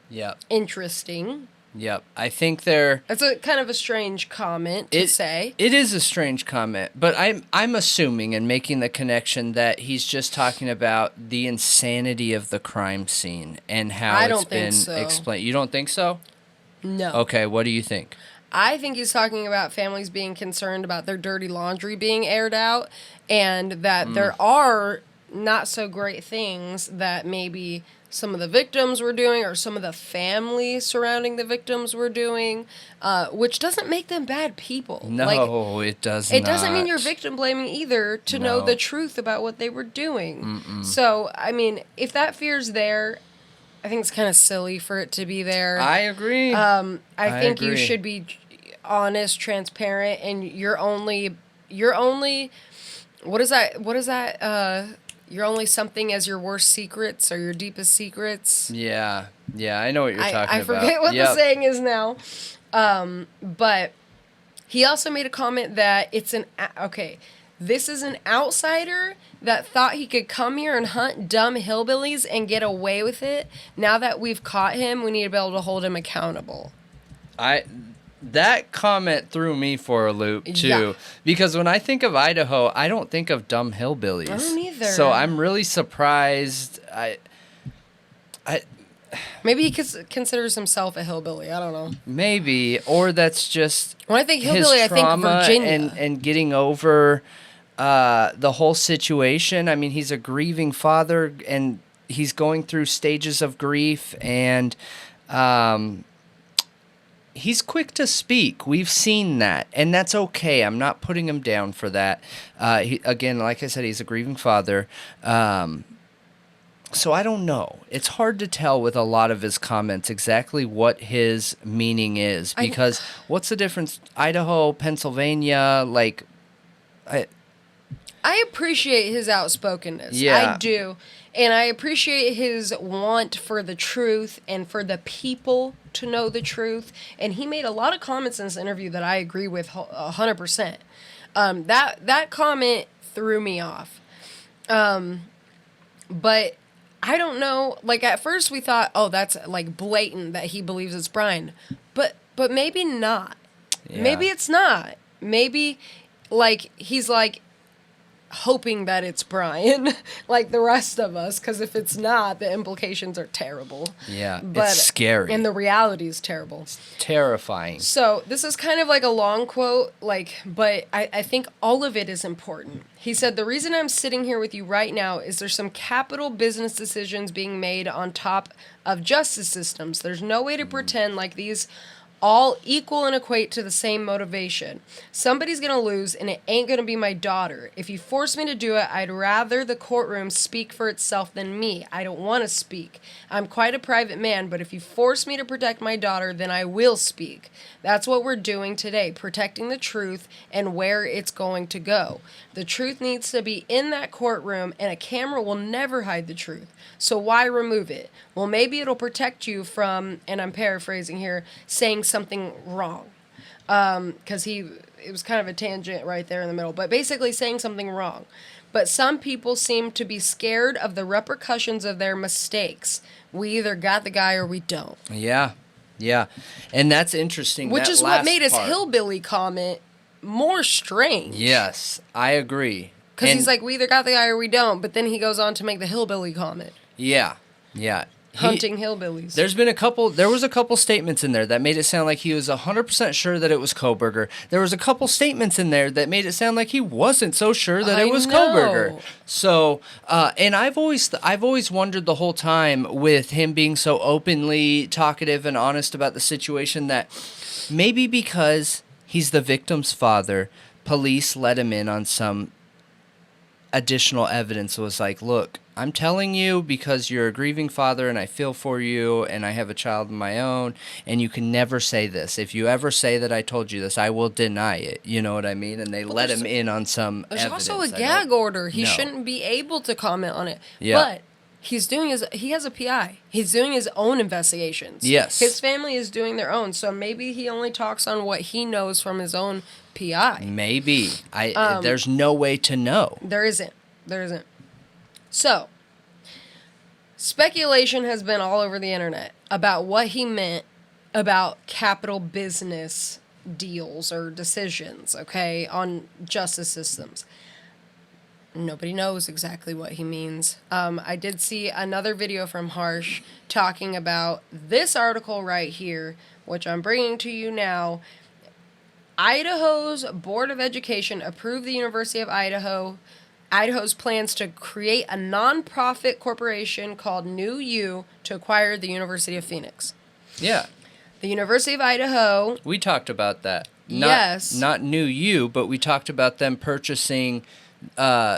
Yep. Interesting. Yep. I think they're... That's a kind of a strange comment to say. It is a strange comment, but I'm assuming and making the connection that he's just talking about the insanity of the crime scene and how it's been explained. You don't think so? No. Okay, what do you think? I think he's talking about families being concerned about their dirty laundry being aired out, and that there are not so great things that maybe some of the victims were doing, or some of the families surrounding the victims were doing, which doesn't make them bad people. No, it does not. It doesn't mean you're victim blaming either to know the truth about what they were doing. So, I mean, if that fear's there, I think it's kind of silly for it to be there. I agree. I think you should be honest, transparent, and you're only what is that you're only something as your worst secrets or your deepest secrets. Yeah, I know what you're talking about. I forget what the saying is now. But he also made a comment that it's this is an outsider that thought he could come here and hunt dumb hillbillies and get away with it. Now that we've caught him, we need to be able to hold him accountable. That comment threw me for a loop, too. Because when I think of Idaho, I don't think of dumb hillbillies. I don't either. So I'm really surprised. Maybe he considers himself a hillbilly. I don't know. Maybe. Or that's just when I think hillbilly, I think Virginia. And getting over the whole situation. I mean, he's a grieving father, and he's going through stages of grief, and... he's quick to speak. We've seen that, and that's okay. I'm not putting him down for that. Again, like I said, he's a grieving father. So I don't know. It's hard to tell with a lot of his comments exactly what his meaning is, because what's the difference? Idaho, Pennsylvania, like... I appreciate his outspokenness. Yeah. I do. And I appreciate his want for the truth and for the people to know the truth. And he made a lot of comments in this interview that I agree with 100%. That comment threw me off. But I don't know. Like, at first we thought, oh, that's like blatant that he believes it's Brian. But maybe not. Yeah. Maybe it's not. Maybe, like, he's like... hoping that it's Brian, like the rest of us, because if it's not, the implications are terrible. Yeah, it's scary. And the reality is terrible. It's terrifying. So this is kind of like a long quote, but I think all of it is important. He said, the reason I'm sitting here with you right now is there's some capital business decisions being made on top of justice systems. There's no way to pretend like these all equal and equate to the same motivation. Somebody's going to lose, and it ain't going to be my daughter. If you force me to do it, I'd rather the courtroom speak for itself than me. I don't want to speak. I'm quite a private man, but if you force me to protect my daughter, then I will speak. That's what we're doing today, protecting the truth and where it's going to go. The truth needs to be in that courtroom, and a camera will never hide the truth. So why remove it? Well, maybe it'll protect you from, and I'm paraphrasing here, saying something wrong. Because it was kind of a tangent right there in the middle, but basically saying something wrong. But some people seem to be scared of the repercussions of their mistakes. We either got the guy or we don't. Yeah. And that's interesting. Which is what made his hillbilly comment more strange. Yes, I agree. Because he's like, we either got the guy or we don't, but then he goes on to make the hillbilly comment. Yeah. Hunting hillbillies. There was a couple statements in there that made it sound like he was 100% sure that it was Kohberger. There was a couple statements in there that made it sound like he wasn't so sure that it was Kohberger. So, and I've always wondered the whole time with him being so openly talkative and honest about the situation that maybe because he's the victim's father, police let him in on some additional evidence was like, look, I'm telling you because you're a grieving father and I feel for you and I have a child of my own and you can never say this. If you ever say that I told you this, I will deny it. You know what I mean? And they let him in on some There's evidence. also a gag order. He shouldn't be able to comment on it. Yeah. But he has a PI. He's doing his own investigations. Yes. His family is doing their own. So maybe he only talks on what he knows from his own PI. Maybe. There's no way to know. There isn't. So, speculation has been all over the internet about what he meant about capital business deals or decisions, okay, on justice systems. Nobody knows exactly what he means. I did see another video from Harsh talking about this article right here, which I'm bringing to you now. Idaho's Board of Education approved the University of Idaho's plans to create a nonprofit corporation called New U to acquire the University of Phoenix. Yeah. The University of Idaho... We talked about that. Yes. Not New U, but we talked about them purchasing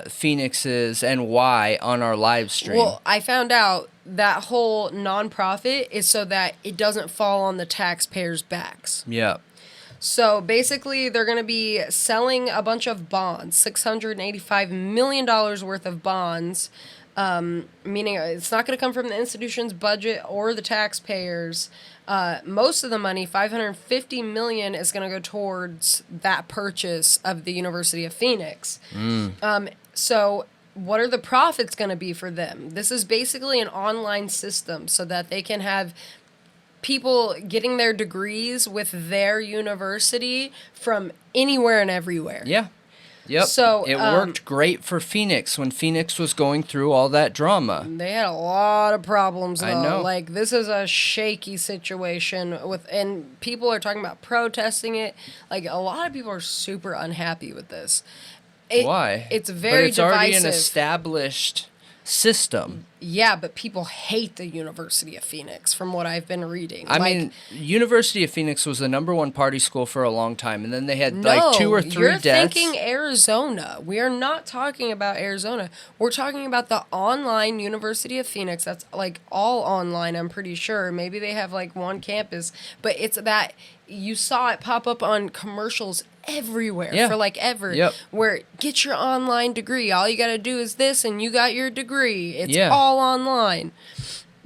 Phoenix's and Y on our live stream. Well, I found out that whole nonprofit is so that it doesn't fall on the taxpayers' backs. Yeah. So basically, they're going to be selling a bunch of bonds, $685 million worth of bonds, meaning it's not going to come from the institution's budget or the taxpayers. Most of the money, $550 million, is going to go towards that purchase of the University of Phoenix. So what are the profits going to be for them? This is basically an online system so that they can have people getting their degrees with their university from anywhere and everywhere. Yeah. Yep. So it worked great for Phoenix when Phoenix was going through all that drama. They had a lot of problems, though. I know. Like, this is a shaky situation and people are talking about protesting it. Like, a lot of people are super unhappy with this. Why? It's very divisive. Already an divisive. Established system. Yeah, but people hate the University of Phoenix, from what I've been reading. I mean, University of Phoenix was the #1 party school for a long time, and then they had like 2 or 3 you're deaths. Thinking Arizona. We are not talking about Arizona. We're talking about the online University of Phoenix. That's like all online, I'm pretty sure. Maybe they have like one campus, but it's that you saw it pop up on commercials everywhere for like ever. Yep. Where get your online degree. All you got to do is this, and you got your degree. It's Yeah. all online.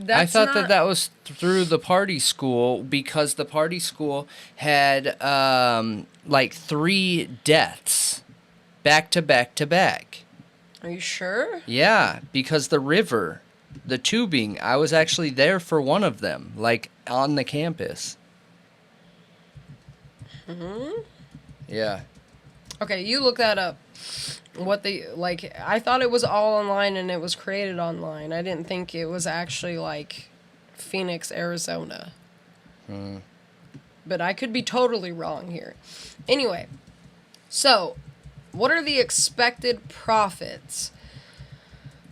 I thought that was through the party school because the party school had like 3 deaths back to back to back. Are you sure? Yeah, because the river, the tubing, I was actually there for one of them, like on the campus. Yeah. Okay, you look that up. I thought it was all online and it was created online. I didn't think it was actually like Phoenix, Arizona. But I could be totally wrong here. Anyway, so what are the expected profits?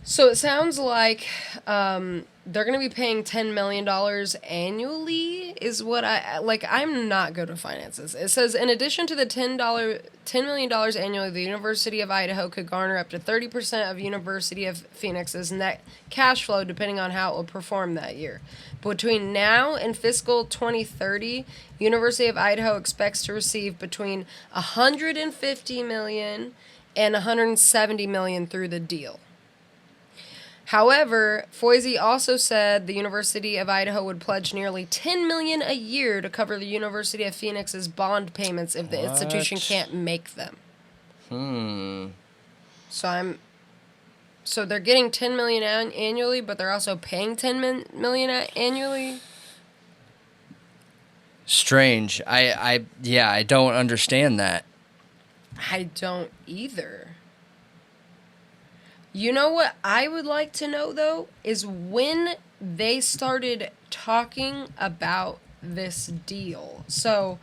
So it sounds like they're going to be paying $10 million annually is what I'm not good at finances. It says, in addition to the $10 million annually, the University of Idaho could garner up to 30% of University of Phoenix's net cash flow, depending on how it will perform that year. Between now and fiscal 2030, University of Idaho expects to receive between $150 million and $170 million through the deal. However, Foisey also said the University of Idaho would pledge nearly $10 million a year to cover the University of Phoenix's bond payments if the institution can't make them. So they're getting $10 million annually, but they're also paying $10 million annually. Strange. I don't understand that. I don't either. You know what I would like to know, though, is when they started talking about this deal. So,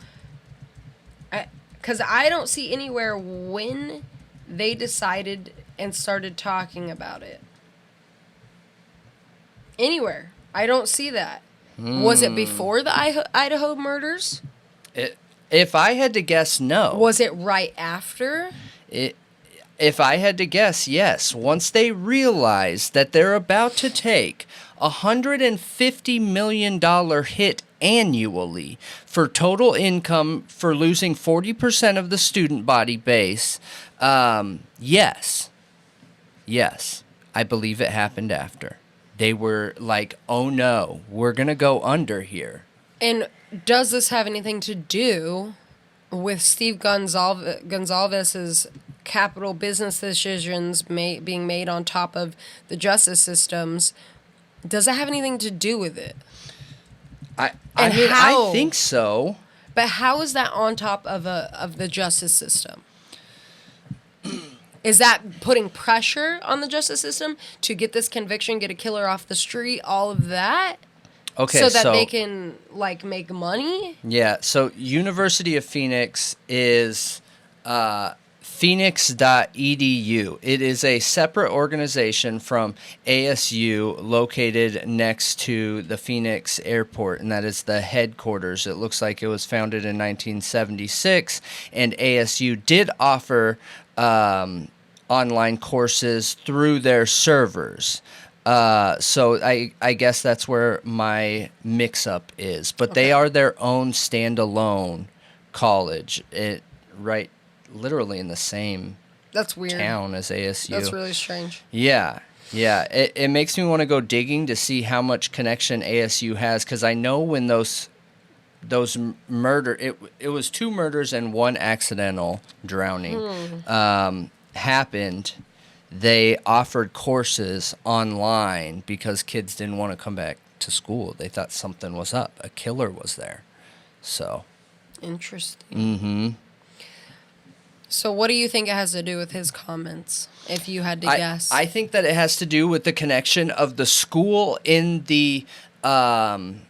because I don't see anywhere when they decided and started talking about it. Anywhere. I don't see that. Was it before the Idaho murders? If I had to guess, no. Was it right after? If I had to guess, yes. Once they realize that they're about to take a $150 million hit annually for total income for losing 40% of the student body base, yes. Yes, I believe it happened after. They were like, oh no, we're going to go under here. And does this have anything to do with Steve Goncalves' capital business decisions being made on top of the justice systems? Does that have anything to do with it? I think so. But how is that on top of the justice system? Is that putting pressure on the justice system to get this conviction, get a killer off the street, all of that? Okay, so that they can, like, make money? Yeah, so University of Phoenix is phoenix.edu. It is a separate organization from ASU located next to the Phoenix airport, and that is the headquarters. It looks like it was founded in 1976, and ASU did offer online courses through their servers. So I guess that's where my mix-up is. But they are their own standalone college. Right, literally in the same That's weird. town as ASU. That's really strange. Yeah. It makes me want to go digging to see how much connection ASU has, because I know when those murder, it was 2 murders and 1 accidental drowning happened. They offered courses online because kids didn't want to come back to school. They thought something was up. A killer was there. So. Interesting. Mm-hmm. So what do you think it has to do with his comments, if you had to guess? I think that it has to do with the connection of the school in the in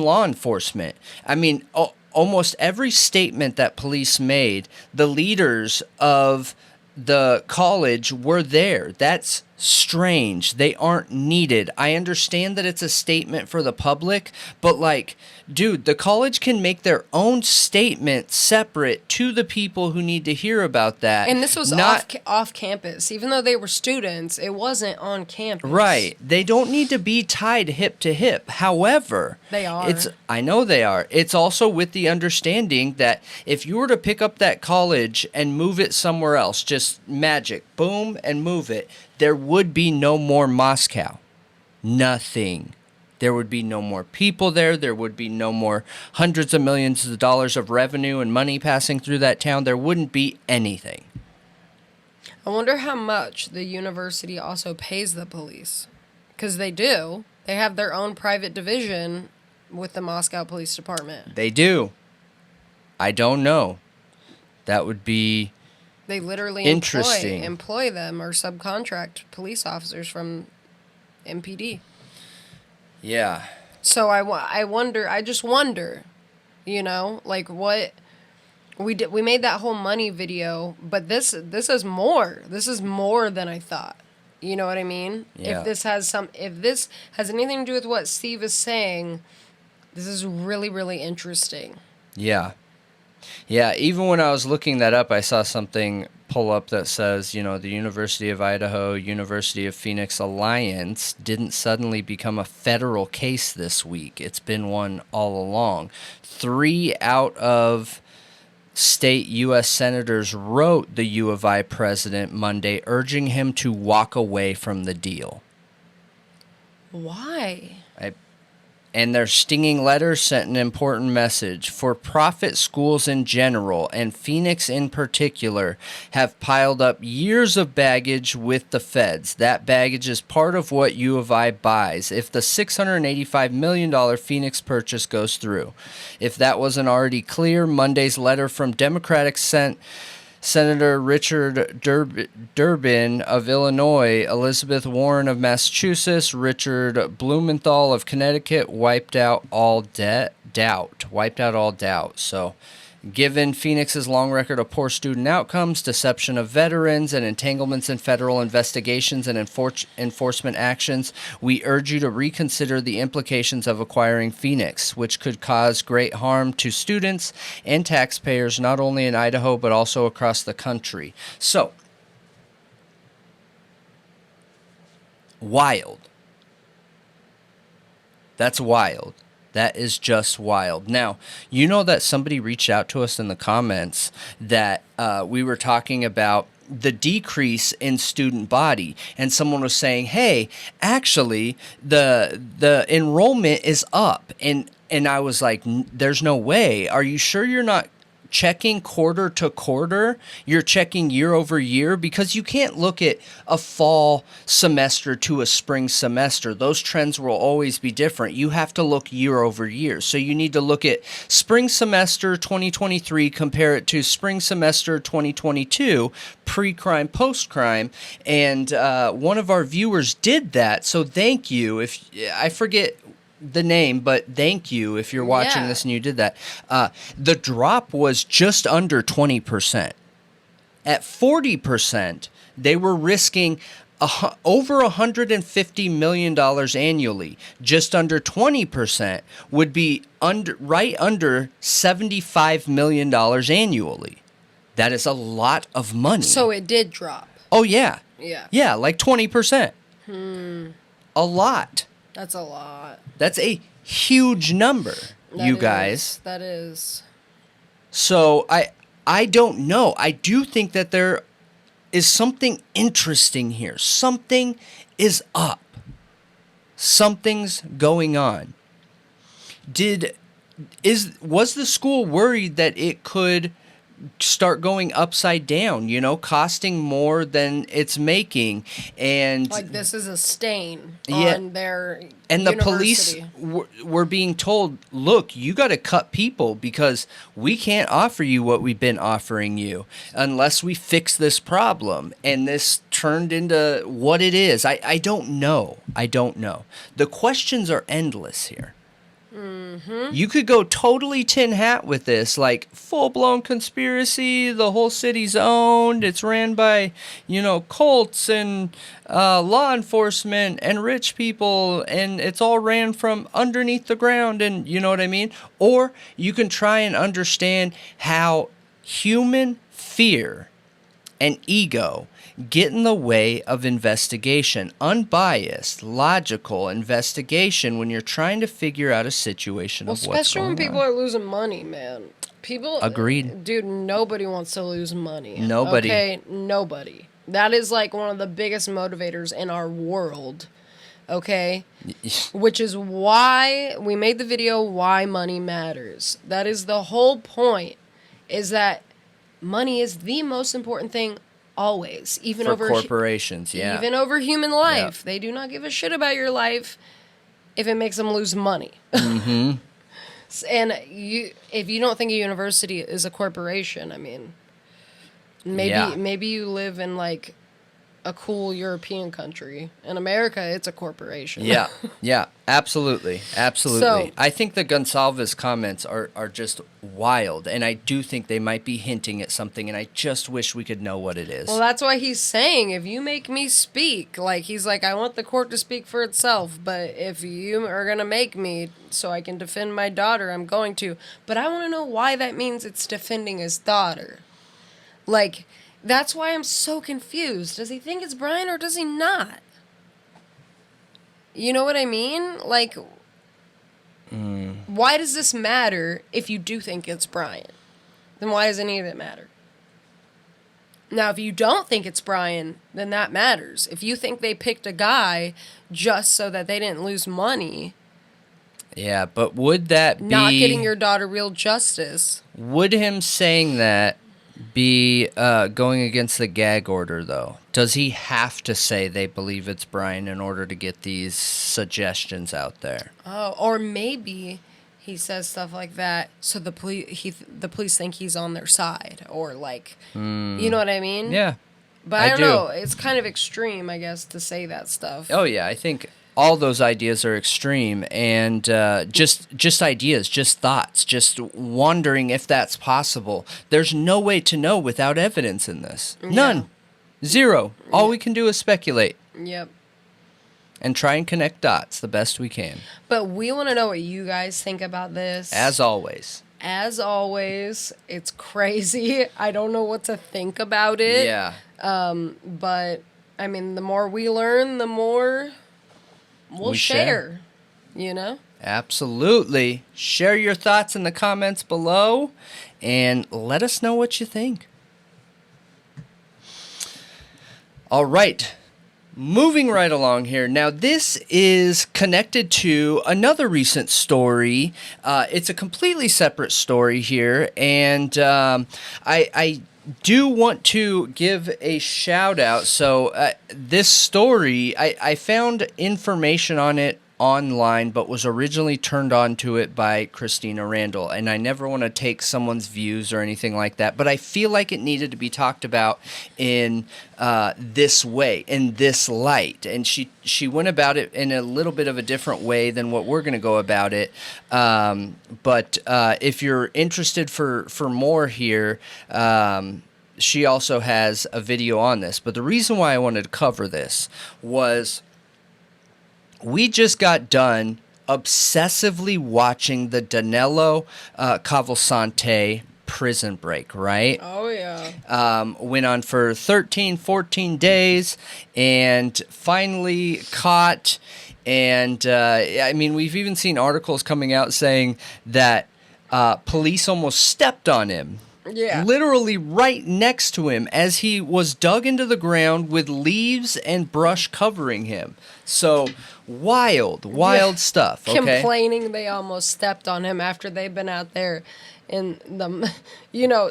law enforcement. I mean, almost every statement that police made, the leaders of the college were there. That's strange. They aren't needed. I understand that it's a statement for the public, but like, dude, the college can make their own statement separate to the people who need to hear about that. And this was off campus. Even though they were students, it wasn't on campus. Right. They don't need to be tied hip to hip. However, they are. I know they are. It's also with the understanding that if you were to pick up that college and move it somewhere else, just magic, boom, and move it, there would be no more Moscow. Nothing. There would be no more people there. There would be no more hundreds of millions of dollars of revenue and money passing through that town. There wouldn't be anything. I wonder how much the university also pays the police. Because they do. They have their own private division with the Moscow Police Department. They do. I don't know. That would be... They literally employ them or subcontract police officers from MPD. Yeah. So I just wonder, you know, like what we made that whole money video, but this is more. This is more than I thought. You know what I mean? Yeah. If this has anything to do with what Steve is saying, this is really, really interesting. Yeah. Yeah, even when I was looking that up, I saw something pull up that says, you know, the University of Idaho, University of Phoenix alliance didn't suddenly become a federal case this week. It's been one all along. 3 out of state U.S. senators wrote the U of I president Monday, urging him to walk away from the deal. Why? And their stinging letters sent an important message. For-profit schools in general, and Phoenix in particular, have piled up years of baggage with the feds. That baggage is part of what U of I buys if the $685 million Phoenix purchase goes through. If that wasn't already clear, Monday's letter from Democratic Senator Richard Durbin of Illinois, Elizabeth Warren of Massachusetts, Richard Blumenthal of Connecticut wiped out all doubt. So Given Phoenix's long record of poor student outcomes, deception of veterans, and entanglements in federal investigations and enforcement actions, we urge you to reconsider the implications of acquiring Phoenix, which could cause great harm to students and taxpayers not only in Idaho but also across the country. So, wild. That's wild. That is just wild. Now, you know that somebody reached out to us in the comments that we were talking about the decrease in student body, and someone was saying, hey, actually, the enrollment is up. And I was like, there's no way. Are you sure you're not checking quarter to quarter? You're checking year over year? Because you can't look at a fall semester to a spring semester. Those trends will always be different. You have to look year over year. So you need to look at spring semester 2023, compare it to spring semester 2022, pre-crime, post-crime. And one of our viewers did that. So thank you. If I forget the name, but thank you if you're watching this and you did that. The drop was just under 20%. At 40%, they were risking over $150 million annually. Just under 20% would be right under $75 million annually. That is a lot of money. So it did drop. Oh, yeah. Yeah. Yeah, like 20%. A lot. That's a lot. That's a huge number, guys. That is. So I don't know. I do think that there is something interesting here. Something is up. Something's going on. Was the school worried that it could start going upside down, costing more than it's making? And like, this is a stain on their and the university. Police were being told, look, you got to cut people because we can't offer you what we've been offering you unless we fix this problem. And this turned into what it is. I don't know. The questions are endless here. You could go totally tin hat with this, like full-blown conspiracy, the whole city's owned, it's ran by, cults and law enforcement and rich people, and it's all ran from underneath the ground, and you know what I mean? Or you can try and understand how human fear and ego get in the way of investigation. Unbiased, logical investigation when you're trying to figure out a situation of what's going on. Especially when people are losing money, man. Agreed. Dude, nobody wants to lose money. Nobody. Okay, nobody. That is like one of the biggest motivators in our world. Okay? Which is why we made the video, Why Money Matters. That is the whole point, is that money is the most important thing always, even for over corporations, even over human life. They do not give a shit about your life if it makes them lose money. And if you don't think a university is a corporation, I mean, maybe you live in like a cool European country. In America, it's a corporation. Yeah, absolutely. So, I think the Goncalves comments are just wild, and I do think they might be hinting at something, and I just wish we could know what it is. Well, that's why he's saying, if you make me speak, like, he's like, I want the court to speak for itself, but if you are going to make me so I can defend my daughter, I'm going to. But I want to know why that means it's defending his daughter. Like, that's why I'm so confused. Does he think it's Brian or does he not? You know what I mean? Like, why does this matter if you do think it's Brian? Then why does any of it matter? Now, if you don't think it's Brian, then that matters. If you think they picked a guy just so that they didn't lose money... Yeah, but would that be... Not getting your daughter real justice. Would him saying that be going against the gag order, though? Does he have to say they believe it's Brian in order to get these suggestions out there? Oh, or maybe he says stuff like that so the police think he's on their side, or like, you know what I mean? Yeah. But I don't know. It's kind of extreme, I guess, to say that stuff. Oh, yeah, I think all those ideas are extreme, and just ideas, just thoughts, just wondering if that's possible. There's no way to know without evidence in this. None. Zero. All we can do is speculate. Yep. And try and connect dots the best we can. But we want to know what you guys think about this. As always. As always, it's crazy. I don't know what to think about it. Yeah. But, I mean, the more we learn, the more we'll share. You know? Absolutely. Share your thoughts in the comments below and let us know what you think. All right. Moving right along here. Now, this is connected to another recent story. It's a completely separate story here, and I do want to give a shout out. So this story, I found information on it online, but was originally turned on to it by Christina Randall, and I never want to take someone's views or anything like that, but I feel like it needed to be talked about in this way, in this light, and she went about it in a little bit of a different way than what we're going to go about it, but if you're interested for more here, she also has a video on this, but the reason why I wanted to cover this was we just got done obsessively watching the Danelo Cavalcante prison break, right? Oh, yeah. Went on for 13, 14 days and finally caught. And, I mean, we've even seen articles coming out saying that police almost stepped on him. Yeah. Literally right next to him as he was dug into the ground with leaves and brush covering him. So wild stuff. Okay? Complaining they almost stepped on him after they've been out there in the,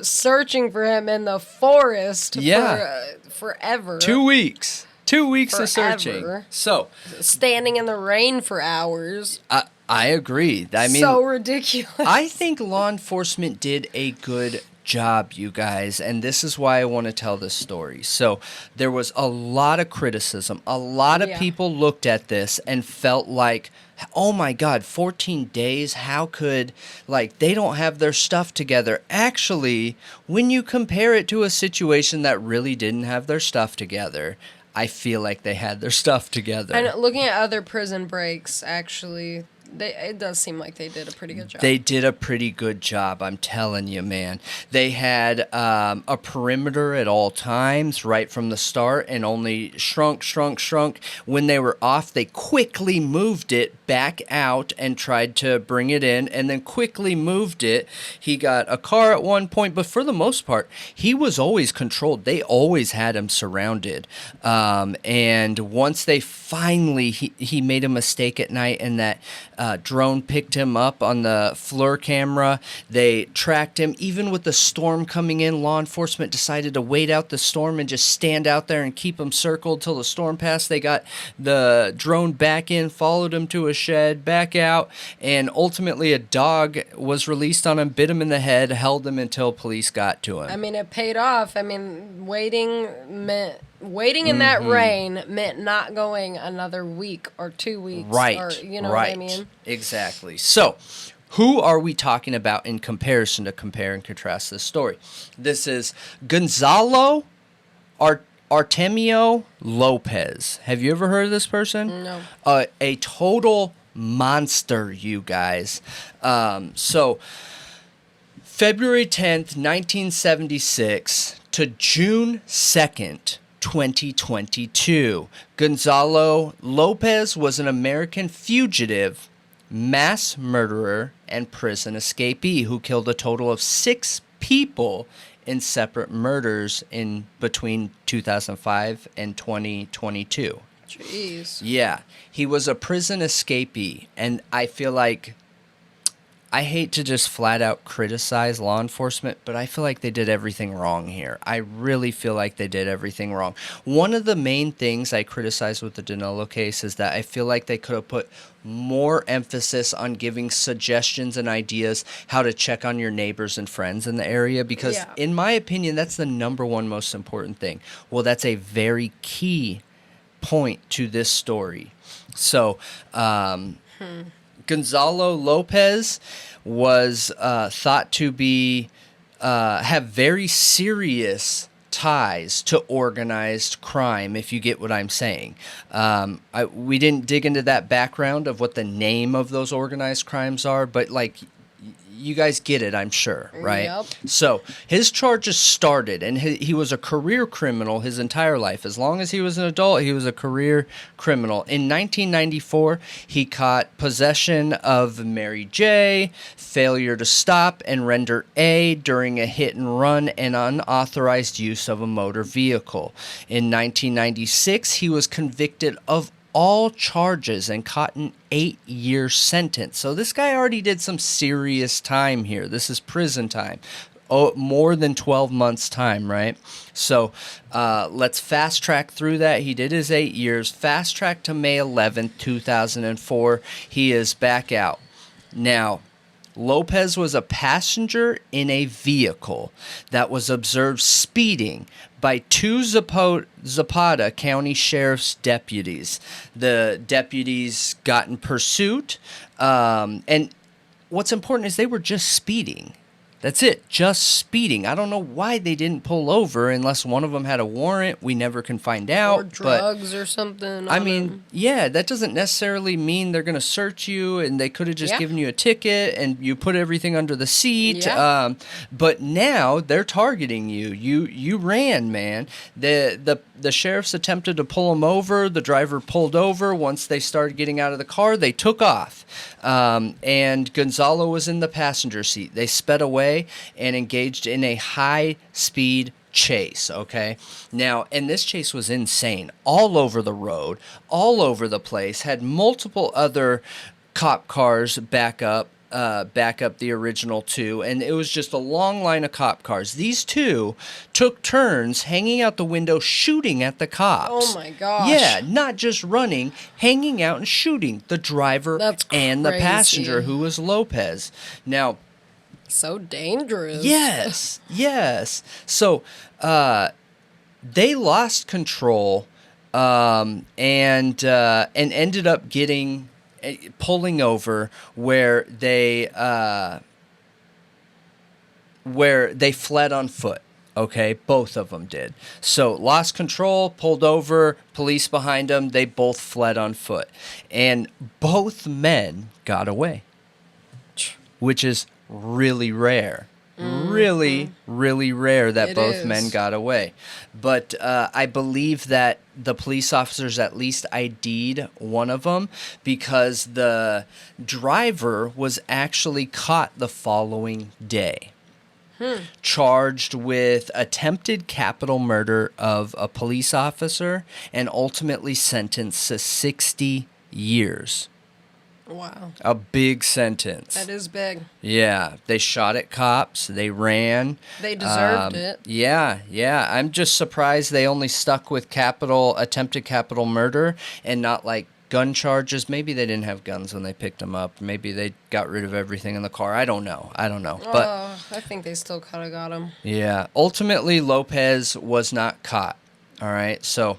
searching for him in the forest for forever. 2 weeks. 2 weeks Forever. Of searching. So standing in the rain for hours. I agree. I mean, so ridiculous. I think law enforcement did a good job, you guys, and this is why I want to tell this story. So there was a lot of criticism. A lot of people looked at this and felt like, oh my God, 14 days, how could, they don't have their stuff together. Actually, when you compare it to a situation that really didn't have their stuff together, I feel like they had their stuff together. And looking at other prison breaks, actually, it does seem like they did a pretty good job. They did a pretty good job, I'm telling you, man. They had a perimeter at all times right from the start and only shrunk. When they were off, they quickly moved it back out and tried to bring it in and then quickly moved it. He got a car at one point, but for the most part, he was always controlled. They always had him surrounded. And once they finally, he made a mistake at night and that drone picked him up on the FLIR camera. They tracked him. Even with the storm coming in, law enforcement decided to wait out the storm and just stand out there and keep him circled till the storm passed. They got the drone back in, followed him to a shed, back out, and ultimately a dog was released on him, bit him in the head, held him until police got to him. I mean, it paid off. I mean, waiting in that rain meant not going another week or 2 weeks. Right. Or, you know what I mean? Exactly. So, who are we talking about in comparison to compare and contrast this story? This is Gonzalo Artemio Lopez. Have you ever heard of this person? No. A total monster, you guys. So, February 10th, 1976 to June 2nd, 2022. Gonzalo Lopez was an American fugitive, mass murderer, and prison escapee who killed a total of 6 people in separate murders in between 2005 and 2022. Jeez. Yeah, he was a prison escapee, and I feel like I hate to just flat out criticize law enforcement, but I feel like they did everything wrong here. I really feel like they did everything wrong. One of the main things I criticize with the Danelo case is that I feel like they could have put more emphasis on giving suggestions and ideas how to check on your neighbors and friends in the area because, in my opinion, that's the number one most important thing. Well, that's a very key point to this story. So, Gonzalo Lopez was thought to be have very serious ties to organized crime, if you get what I'm saying. We didn't dig into that background of what the name of those organized crimes are, but like, you guys get it, I'm sure, right? Yep. So his charges started, and he was a career criminal his entire life. As long as he was an adult, he was a career criminal. In 1994, he caught possession of Mary J., failure to stop and render A during a hit and run, and unauthorized use of a motor vehicle. In 1996, he was convicted of all charges and caught an 8-year sentence. So this guy already did some serious time here. This is prison time. Oh, more than 12 months time, right? So let's fast track through that. He did his 8 years. Fast track to May 11th, 2004. He is back out. Now, Lopez was a passenger in a vehicle that was observed speeding by two Zapata County Sheriff's deputies. The deputies got in pursuit, and what's important is they were just speeding. That's it, just speeding. I don't know why they didn't pull over unless one of them had a warrant. We never can find out. Or drugs or something. I mean, yeah, that doesn't necessarily mean they're going to search you, and they could have just given you a ticket and you put everything under the seat. Yeah. But now they're targeting you. You ran, man. The sheriffs attempted to pull him over. The driver pulled over. Once they started getting out of the car, they took off. And Gonzalo was in the passenger seat. They sped away and engaged in a high-speed chase, okay? Now, and this chase was insane. All over the road, all over the place, had multiple other cop cars back up the original two, and it was just a long line of cop cars. These two took turns hanging out the window shooting at the cops. Oh my gosh. Yeah, not just running, hanging out and shooting the driver and the passenger, who was Lopez. Now, so dangerous. Yes. So they lost control and ended up pulling over where they fled on foot. Okay, both of them did. So lost control, pulled over, police behind them. They both fled on foot, and both men got away, which is really rare. Really rare that both men got away. But I believe that the police officers at least ID'd one of them because the driver was actually caught the following day. Charged with attempted capital murder of a police officer and ultimately sentenced to 60 years. Wow. A big sentence. That is big. Yeah. They shot at cops. They ran. They deserved it. Yeah. I'm just surprised they only stuck with attempted capital murder and not like gun charges. Maybe they didn't have guns when they picked them up. Maybe they got rid of everything in the car. I don't know. But I think they still could have got him. Yeah. Ultimately, Lopez was not caught. All right. So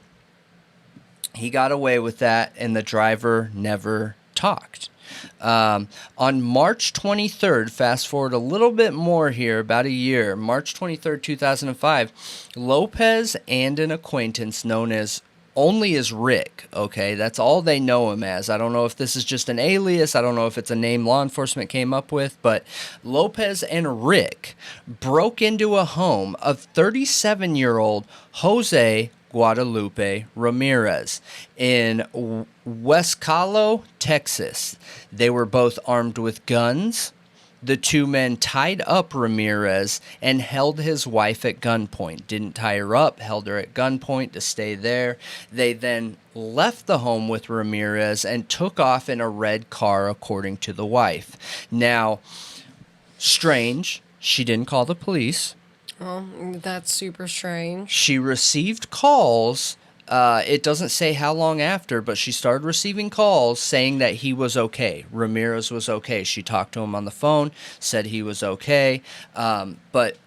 he got away with that, and the driver never talked. On March 23rd, fast forward a little bit more here, about a year, March 23rd, 2005, Lopez and an acquaintance known as Rick, okay? That's all they know him as. I don't know if this is just an alias. I don't know if it's a name law enforcement came up with, but Lopez and Rick broke into a home of 37-year-old Jose Guadalupe Ramirez in Huescalo, Texas. They were both armed with guns. The two men tied up Ramirez and held his wife at gunpoint. Didn't tie her up, held her at gunpoint to stay there. They then left the home with Ramirez and took off in a red car, according to the wife. Now, strange, she didn't call the police. Well, that's super strange. She received calls. It doesn't say how long after, but she started receiving calls saying that he was okay. Ramirez was okay. She talked to him on the phone, said he was okay. But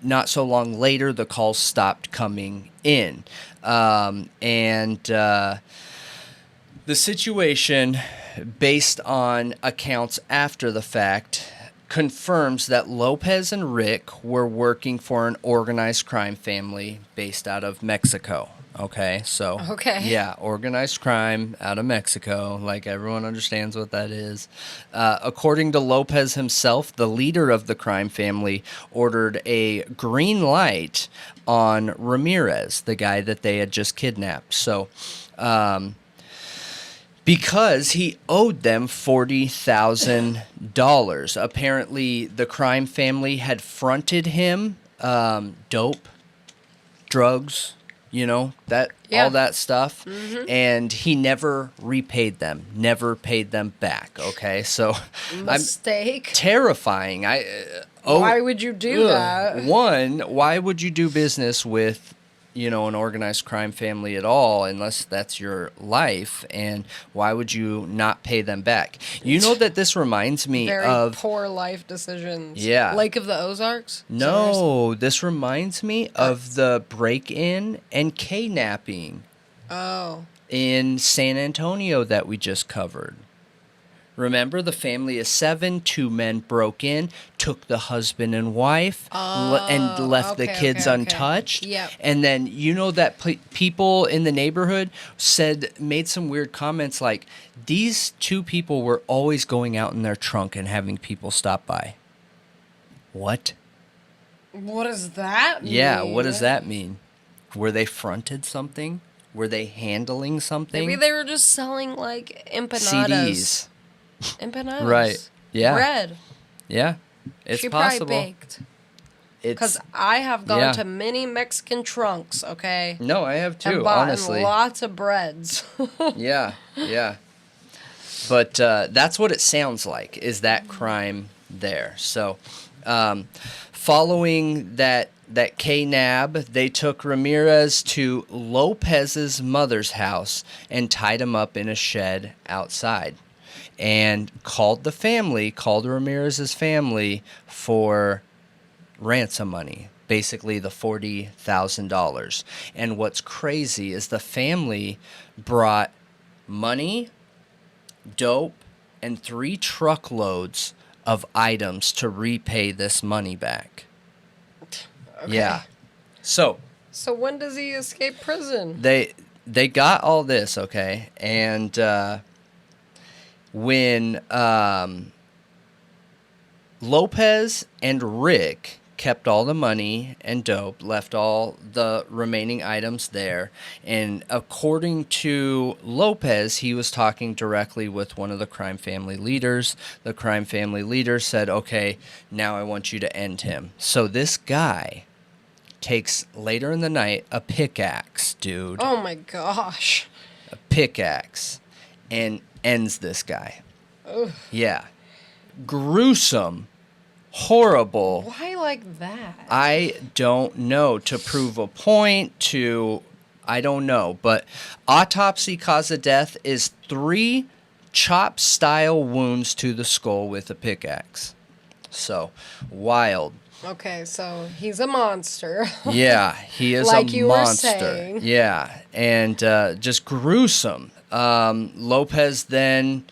not so long later, the calls stopped coming in. The situation, based on accounts after the fact, confirms that Lopez and Rick were working for an organized crime family based out of Mexico. Okay, so yeah, organized crime out of Mexico, like everyone understands what that is. According to Lopez himself, the leader of the crime family ordered a green light on Ramirez, the guy that they had just kidnapped. So, because he owed them $40,000. Apparently, the crime family had fronted him dope, drugs, you know, all that stuff, and he never repaid them, never paid them back. Okay, so mistake, terrifying. Why would you do that? One, why would you do business with, you know, an organized crime family at all, unless that's your life? And why would you not pay them back? You know that this reminds me of poor life decisions. Yeah. Lake of the Ozarks? No, this reminds me of the break-in and kidnapping in San Antonio that we just covered. Remember, the family of 7, 2 men broke in, took the husband and wife, and left the kids untouched. Yep. And then, you know, that people in the neighborhood made some weird comments like, these 2 people were always going out in their trunk and having people stop by. What? What does that mean? Yeah, what does that mean? Were they fronted something? Were they handling something? Maybe they were just selling, like, empanadas. CDs. Empanadas. Right. Yeah. Bread. Yeah. It's she possible. Probably baked. Because I have gone to many Mexican trunks, okay? No, I have too, and bought honestly. Lots of breads. Yeah. But that's what it sounds like, is that crime there. So, following that K-nab, they took Ramirez to Lopez's mother's house and tied him up in a shed outside. And called Ramirez's family for ransom money, basically the $40,000. And what's crazy is the family brought money, dope, and 3 truckloads of items to repay this money back. Okay. Yeah. So when does he escape prison? They got all this, okay? And when Lopez and Rick kept all the money and dope, left all the remaining items there, and according to Lopez, he was talking directly with one of the crime family leaders. The crime family leader said, okay, now I want you to end him. So this guy takes, later in the night, a pickaxe, dude. Oh my gosh. A pickaxe. And ends this guy. Ugh. Yeah. Gruesome. Horrible. Why like that? I don't know. To prove a point, I don't know. But autopsy cause of death is 3 chop-style wounds to the skull with a pickaxe. So, wild. Okay, so he's a monster. Yeah, he is like a you monster. Were saying. Yeah, and just gruesome. Lopez then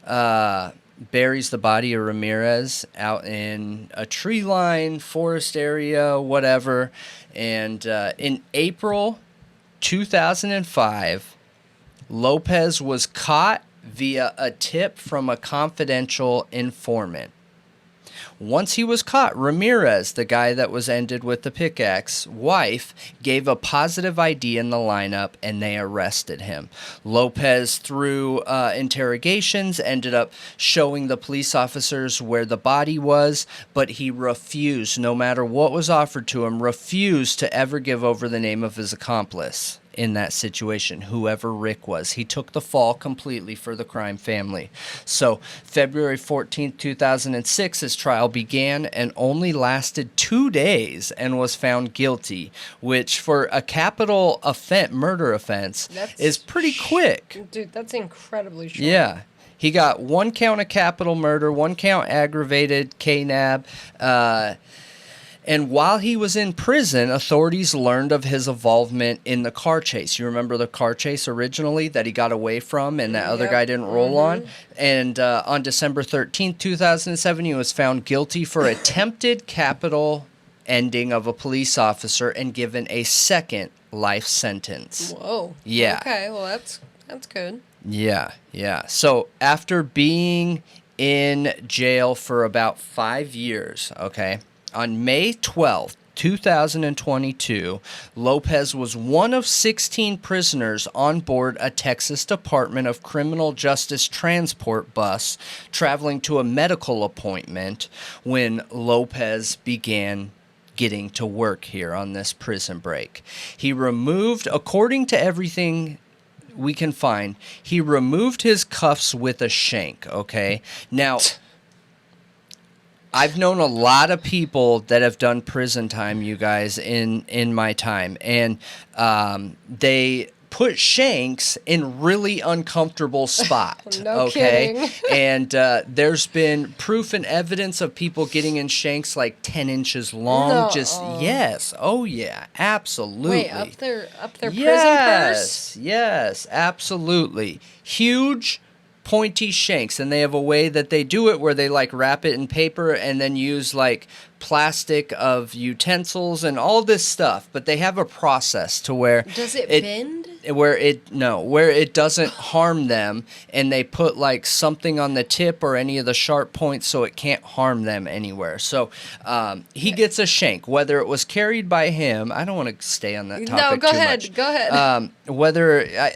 buries the body of Ramirez out in a tree line, forest area, whatever. And in April 2005, Lopez was caught via a tip from a confidential informant. Once he was caught, Ramirez, the guy that was ended with the pickaxe, wife, gave a positive ID in the lineup, and they arrested him. Lopez, through interrogations, ended up showing the police officers where the body was, but he refused, no matter what was offered to him, refused to ever give over the name of his accomplice in that situation, whoever Rick was. He took the fall completely for the crime family. So February 14th, 2006, his trial began and only lasted 2 days and was found guilty, which for a capital murder offense is pretty quick. Dude, that's incredibly short. Yeah. He got 1 count of capital murder, 1 count aggravated K-nab, And while he was in prison, authorities learned of his involvement in the car chase. You remember the car chase originally that he got away from and that other guy didn't roll on? And on December 13th, 2007, he was found guilty for attempted capital ending of a police officer and given a second life sentence. Whoa. Yeah. Okay, well, that's good. Yeah. So after being in jail for about 5 years, okay, on May 12th, 2022, Lopez was one of 16 prisoners on board a Texas Department of Criminal Justice transport bus traveling to a medical appointment when Lopez began getting to work here on this prison break. He removed, according to everything we can find, he removed his cuffs with a shank, okay? Now, I've known a lot of people that have done prison time, you guys, in my time, and they put shanks in really uncomfortable spots. No kidding. And there's been proof and evidence of people getting in shanks like 10 inches long. No. Yes. Oh yeah, absolutely. Wait, up their prison purse? Yes, absolutely. Huge pointy shanks, and they have a way that they do it where they like wrap it in paper and then use like plastic of utensils and all this stuff, but they have a process to where does it bend? Where it doesn't harm them, and they put like something on the tip or any of the sharp points so it can't harm them anywhere. So he gets a shank, whether it was carried by him. I don't want to stay on that topic too much. Go ahead.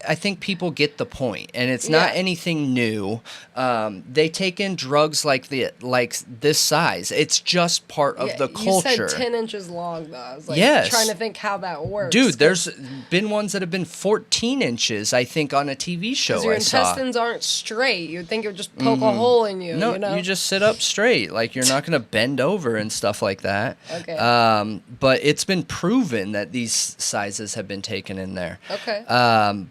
I think people get the point, and it's not anything new. They take in drugs like this size. It's just part of the culture. You said 10 inches long, though. I was like Yes. trying to think how that works. Dude, there's been ones that have been 14 inches, I think, on a TV show Because your I saw. intestines aren't straight. You'd think it would just poke a hole in you. No, you know? you just sit up straight. Like, you're not going to bend over and stuff like that. Okay. But it's been proven that these sizes have been taken in there. Okay.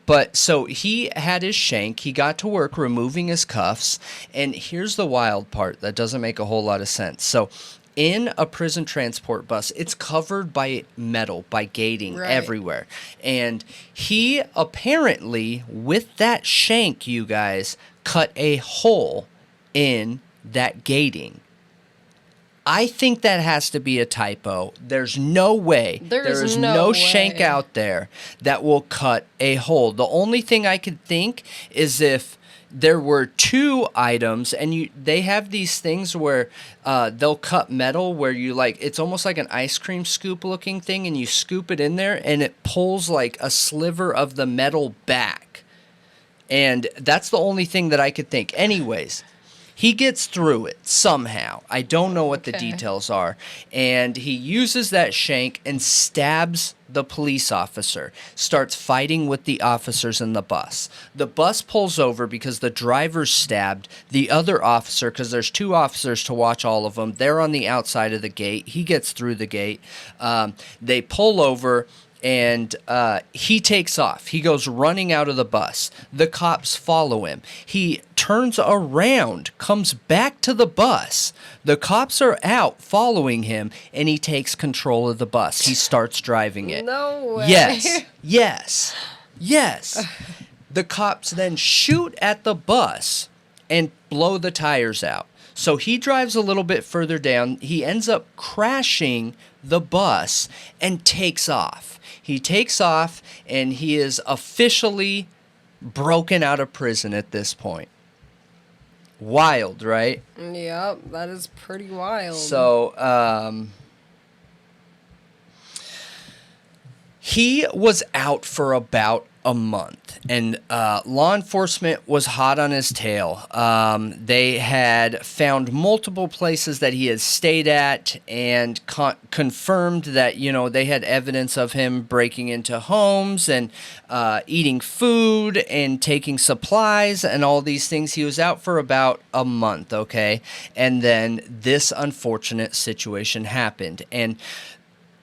But so he had his shank. He got to work removing his cuffs. And here's the wild part that doesn't make a whole lot of sense. So in a prison transport bus, it's covered by metal, by gating everywhere. And he apparently, with that shank, you guys, cut a hole in that gating. I think that has to be a typo. There's no way. There is no shank out there that will cut a hole. The only thing I could think is if there were two items, and they have these things where they'll cut metal where you like, it's almost like an ice cream scoop looking thing, and you scoop it in there and it pulls like a sliver of the metal back. And that's the only thing that I could think. Anyways, he gets through it somehow. I don't know what the details are. And he uses that shank and stabs the police officer, starts fighting with the officers in the bus. The bus pulls over because the driver stabbed the other officer, because there's two officers to watch all of them. They're on the outside of the gate. He gets through the gate. They pull over. And he takes off. He goes running out of the bus. The cops follow him. He turns around, comes back to the bus. The cops are out following him, and he takes control of the bus. He starts driving it. No way. Yes. The cops then shoot at the bus and blow the tires out. So he drives a little bit further down. He ends up crashing the bus and takes off. He takes off, and he is officially broken out of prison at this point. Wild, right? Yep, that is pretty wild. So, he was out for about a month, and law enforcement was hot on his tail. They had found multiple places that he had stayed at and confirmed that, they had evidence of him breaking into homes and eating food and taking supplies and all these things. He was out for about a month, okay? And then this unfortunate situation happened. And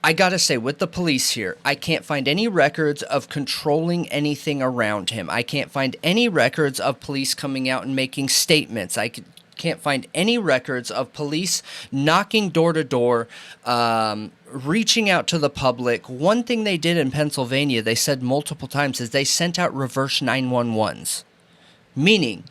I gotta say, with the police here, I can't find any records of controlling anything around him. I can't find any records of police coming out and making statements. I can't find any records of police knocking door to door, reaching out to the public. One thing they did in Pennsylvania, they said multiple times, is they sent out reverse 911s, meaning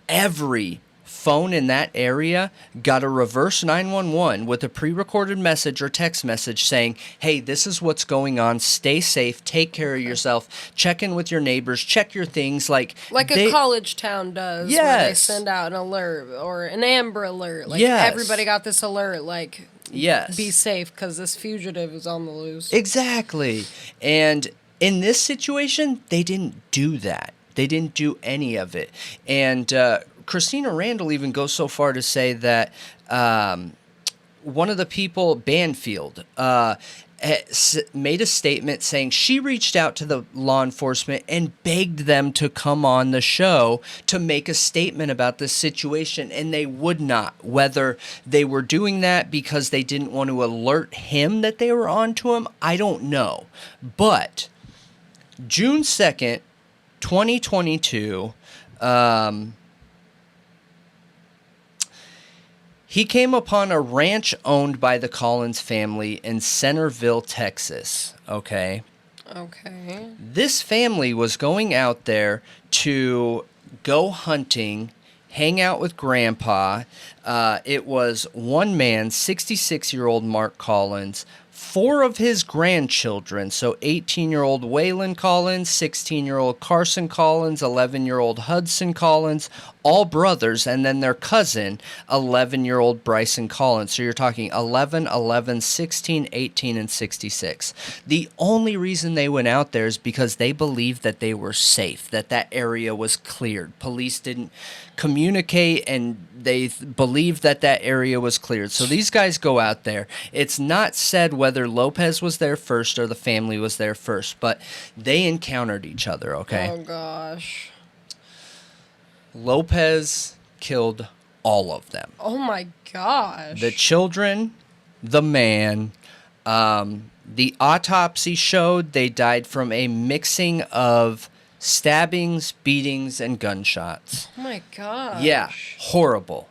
every phone in that area got a reverse 911 with a pre-recorded message or text message saying, hey, this is what's going on, stay safe, take care of yourself, check in with your neighbors, check your things. Like a college town does, yes, where they send out an alert or an Amber Alert. Like, yes, everybody got this alert, like, yes, be safe because this fugitive is on the loose. Exactly. And in this situation, they didn't do that. They didn't do any of it. And Christina Randall even goes so far to say that one of the people, Banfield, made a statement saying she reached out to the law enforcement and begged them to come on the show to make a statement about this situation, and they would not. Whether they were doing that because they didn't want to alert him that they were on to him, I don't know. But June 2nd, 2022, he came upon a ranch owned by the Collins family in Centerville, Texas. Okay. This family was going out there to go hunting, hang out with Grandpa. It was one man, 66-year-old Mark Collins, 4 of his grandchildren, so 18-year-old Waylon Collins, 16-year-old Carson Collins, 11-year-old Hudson Collins, all brothers, and then their cousin, 11-year-old Bryson Collins. So you're talking 11, 11, 16, 18, and 66. The only reason they went out there is because they believed that they were safe, that that area was cleared. Police didn't communicate, and they believed that that area was cleared. So these guys go out there. It's not said whether Lopez was there first or the family was there first, but they encountered each other, okay? Oh, gosh. Lopez killed all of them. Oh, my gosh. The children, the man. The autopsy showed they died from a mixing of stabbings, beatings, and gunshots. Oh, my gosh. Yeah, horrible.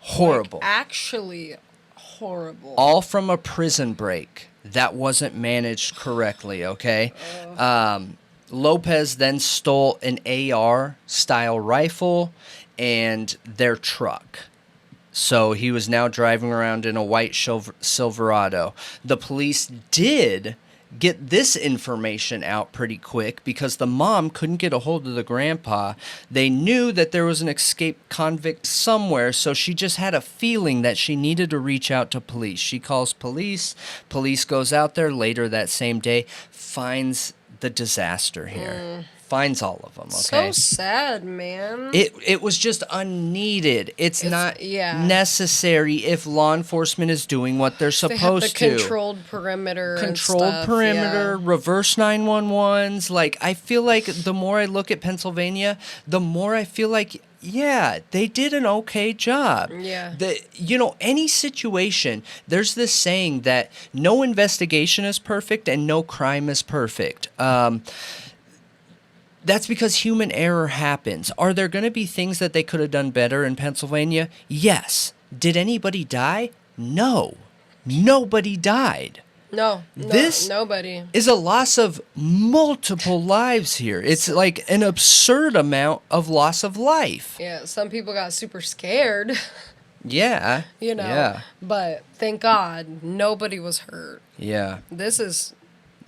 Horrible. Like, actually horrible. All from a prison break that wasn't managed correctly, okay? Lopez then stole an AR-style rifle and their truck. So he was now driving around in a white Silverado. The police did get this information out pretty quick because the mom couldn't get a hold of the grandpa. They knew that there was an escaped convict somewhere, so she just had a feeling that she needed to reach out to police. She calls police. Police goes out there later that same day, finds the disaster here. Finds all of them, okay? So sad, man. It was just unneeded. It's not necessary if law enforcement is doing what they're supposed to. The controlled perimeter reverse 911s. Like, I feel like the more I look at Pennsylvania, the more I feel like, yeah, they did an okay job. Yeah. Any situation, there's this saying that no investigation is perfect and no crime is perfect. That's because human error happens. Are there going to be things that they could have done better in Pennsylvania? Yes. Did anybody die? No. Nobody died. No, nobody. Is a loss of multiple lives here. It's like an absurd amount of loss of life. Yeah, some people got super scared. Yeah. Yeah. But thank God nobody was hurt. Yeah.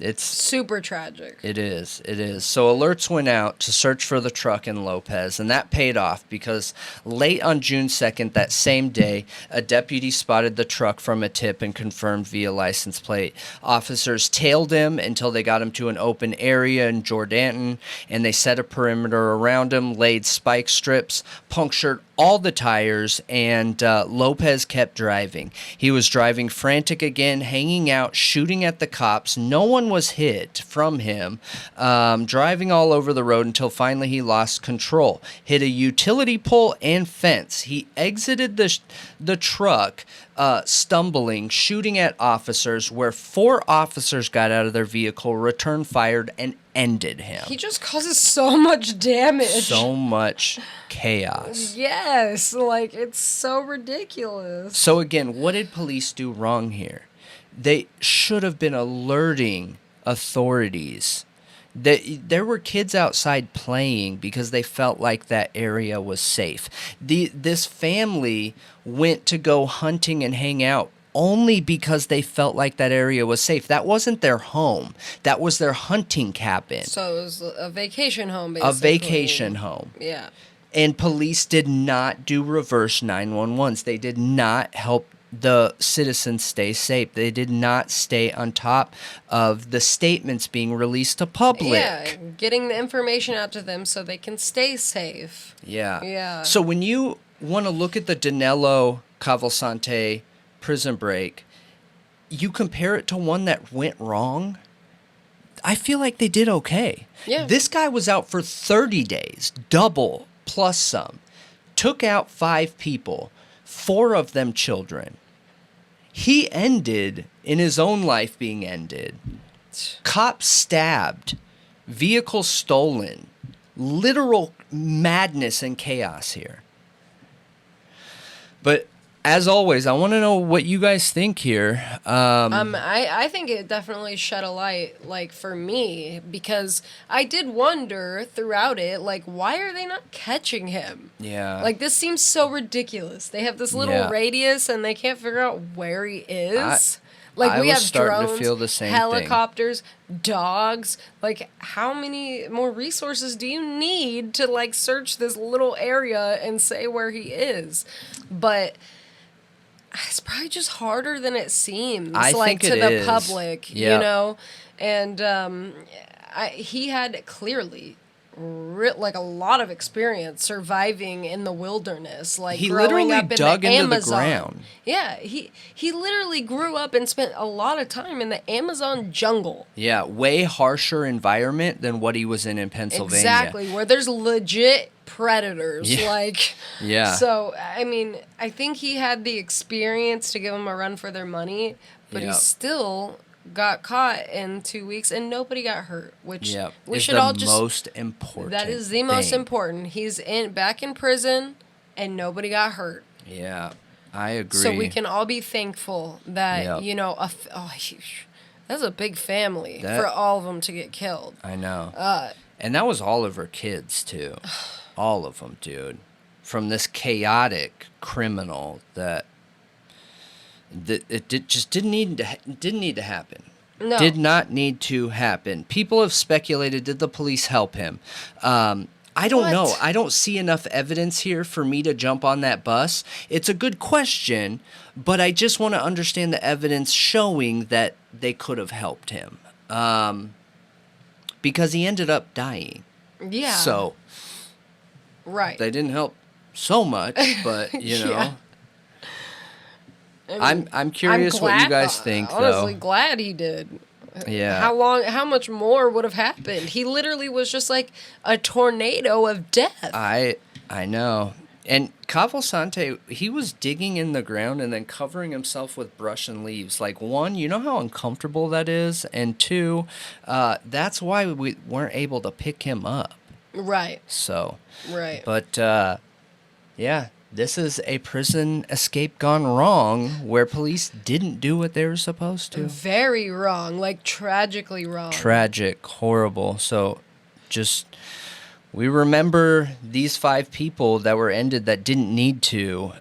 It's super tragic. It is. So alerts went out to search for the truck in Lopez, and that paid off because late on June 2nd, that same day, a deputy spotted the truck from a tip and confirmed via license plate. Officers tailed him until they got him to an open area in Jordanton, and they set a perimeter around him, laid spike strips, punctured all the tires, and Lopez kept driving. He was driving frantic again, hanging out, shooting at the cops. No one was hit from him, driving all over the road until finally he lost control. Hit a utility pole and fence. He exited the truck, stumbling, shooting at officers, where 4 officers got out of their vehicle, returned fire, and ended him. He just causes so much damage. So much chaos. Yes, like, it's so ridiculous. So again, what did police do wrong here? They should have been alerting authorities. There were kids outside playing because they felt like that area was safe. This family went to go hunting and hang out only because they felt like that area was safe. That wasn't their home. That was their hunting cabin. So it was a vacation home, basically. A vacation home. Yeah. And police did not do reverse 911s. They did not help the citizens stay safe. They did not stay on top of the statements being released to public. Yeah, getting the information out to them so they can stay safe. Yeah. Yeah. So when you want to look at the Danelo Cavalcante prison break, you compare it to one that went wrong, I feel like they did okay. Yeah. This guy was out for 30 days, double plus some. Took out 5 people, 4 of them children. He ended in his own life being ended. Cops stabbed, vehicle stolen, literal madness and chaos here. But as always, I want to know what you guys think here. I think it definitely shed a light, like, for me, because I did wonder throughout it, like, why are they not catching him? Yeah. Like, this seems so ridiculous. They have this little radius, and they can't figure out where he is. I We was have starting to drones, feel the same helicopters, dogs. Like, how many more resources do you need to, like, search this little area and say where he is? But it's probably just harder than it seems, I like, think to it the is. public, Yep. you know? And he had clearly like a lot of experience surviving in the wilderness, like He growing literally up in dug the into the Amazon. ground. Yeah, he literally grew up and spent a lot of time in the Amazon jungle. Yeah, way harsher environment than what he was in Pennsylvania. Exactly, where there's legit predators. Yeah. Like, Yeah. So, I mean, I think he had the experience to give them a run for their money, but he Yep. still got caught in 2 weeks and nobody got hurt, which we is should the all just... most important. That is the most thing. important. He's back in prison and nobody got hurt. Yeah, I agree. So we can all be thankful that, Yep. you know, that's a big family for all of them to get killed. I know. And that was all of her kids, too. All of them, dude. From this chaotic criminal that it just didn't need to happen. No. Did not need to happen. People have speculated, did the police help him? I don't know. I don't see enough evidence here for me to jump on that bus. It's a good question, but I just want to understand the evidence showing that they could have helped him. Because he ended up dying. Yeah. So right. they didn't help so much, but you know. I'm curious what you guys think, honestly, though. glad he did. Yeah. How much more would have happened? He literally was just like a tornado of death. I know. And Cavalcante, he was digging in the ground and then covering himself with brush and leaves. Like, 1, you know how uncomfortable that is? And 2, that's why we weren't able to pick him up. Right. So. Right. But, yeah, this is a prison escape gone wrong where police didn't do what they were supposed to. Very wrong. Like, tragically wrong. Tragic, horrible. So, just... we remember these 5 people that were ended that didn't need to.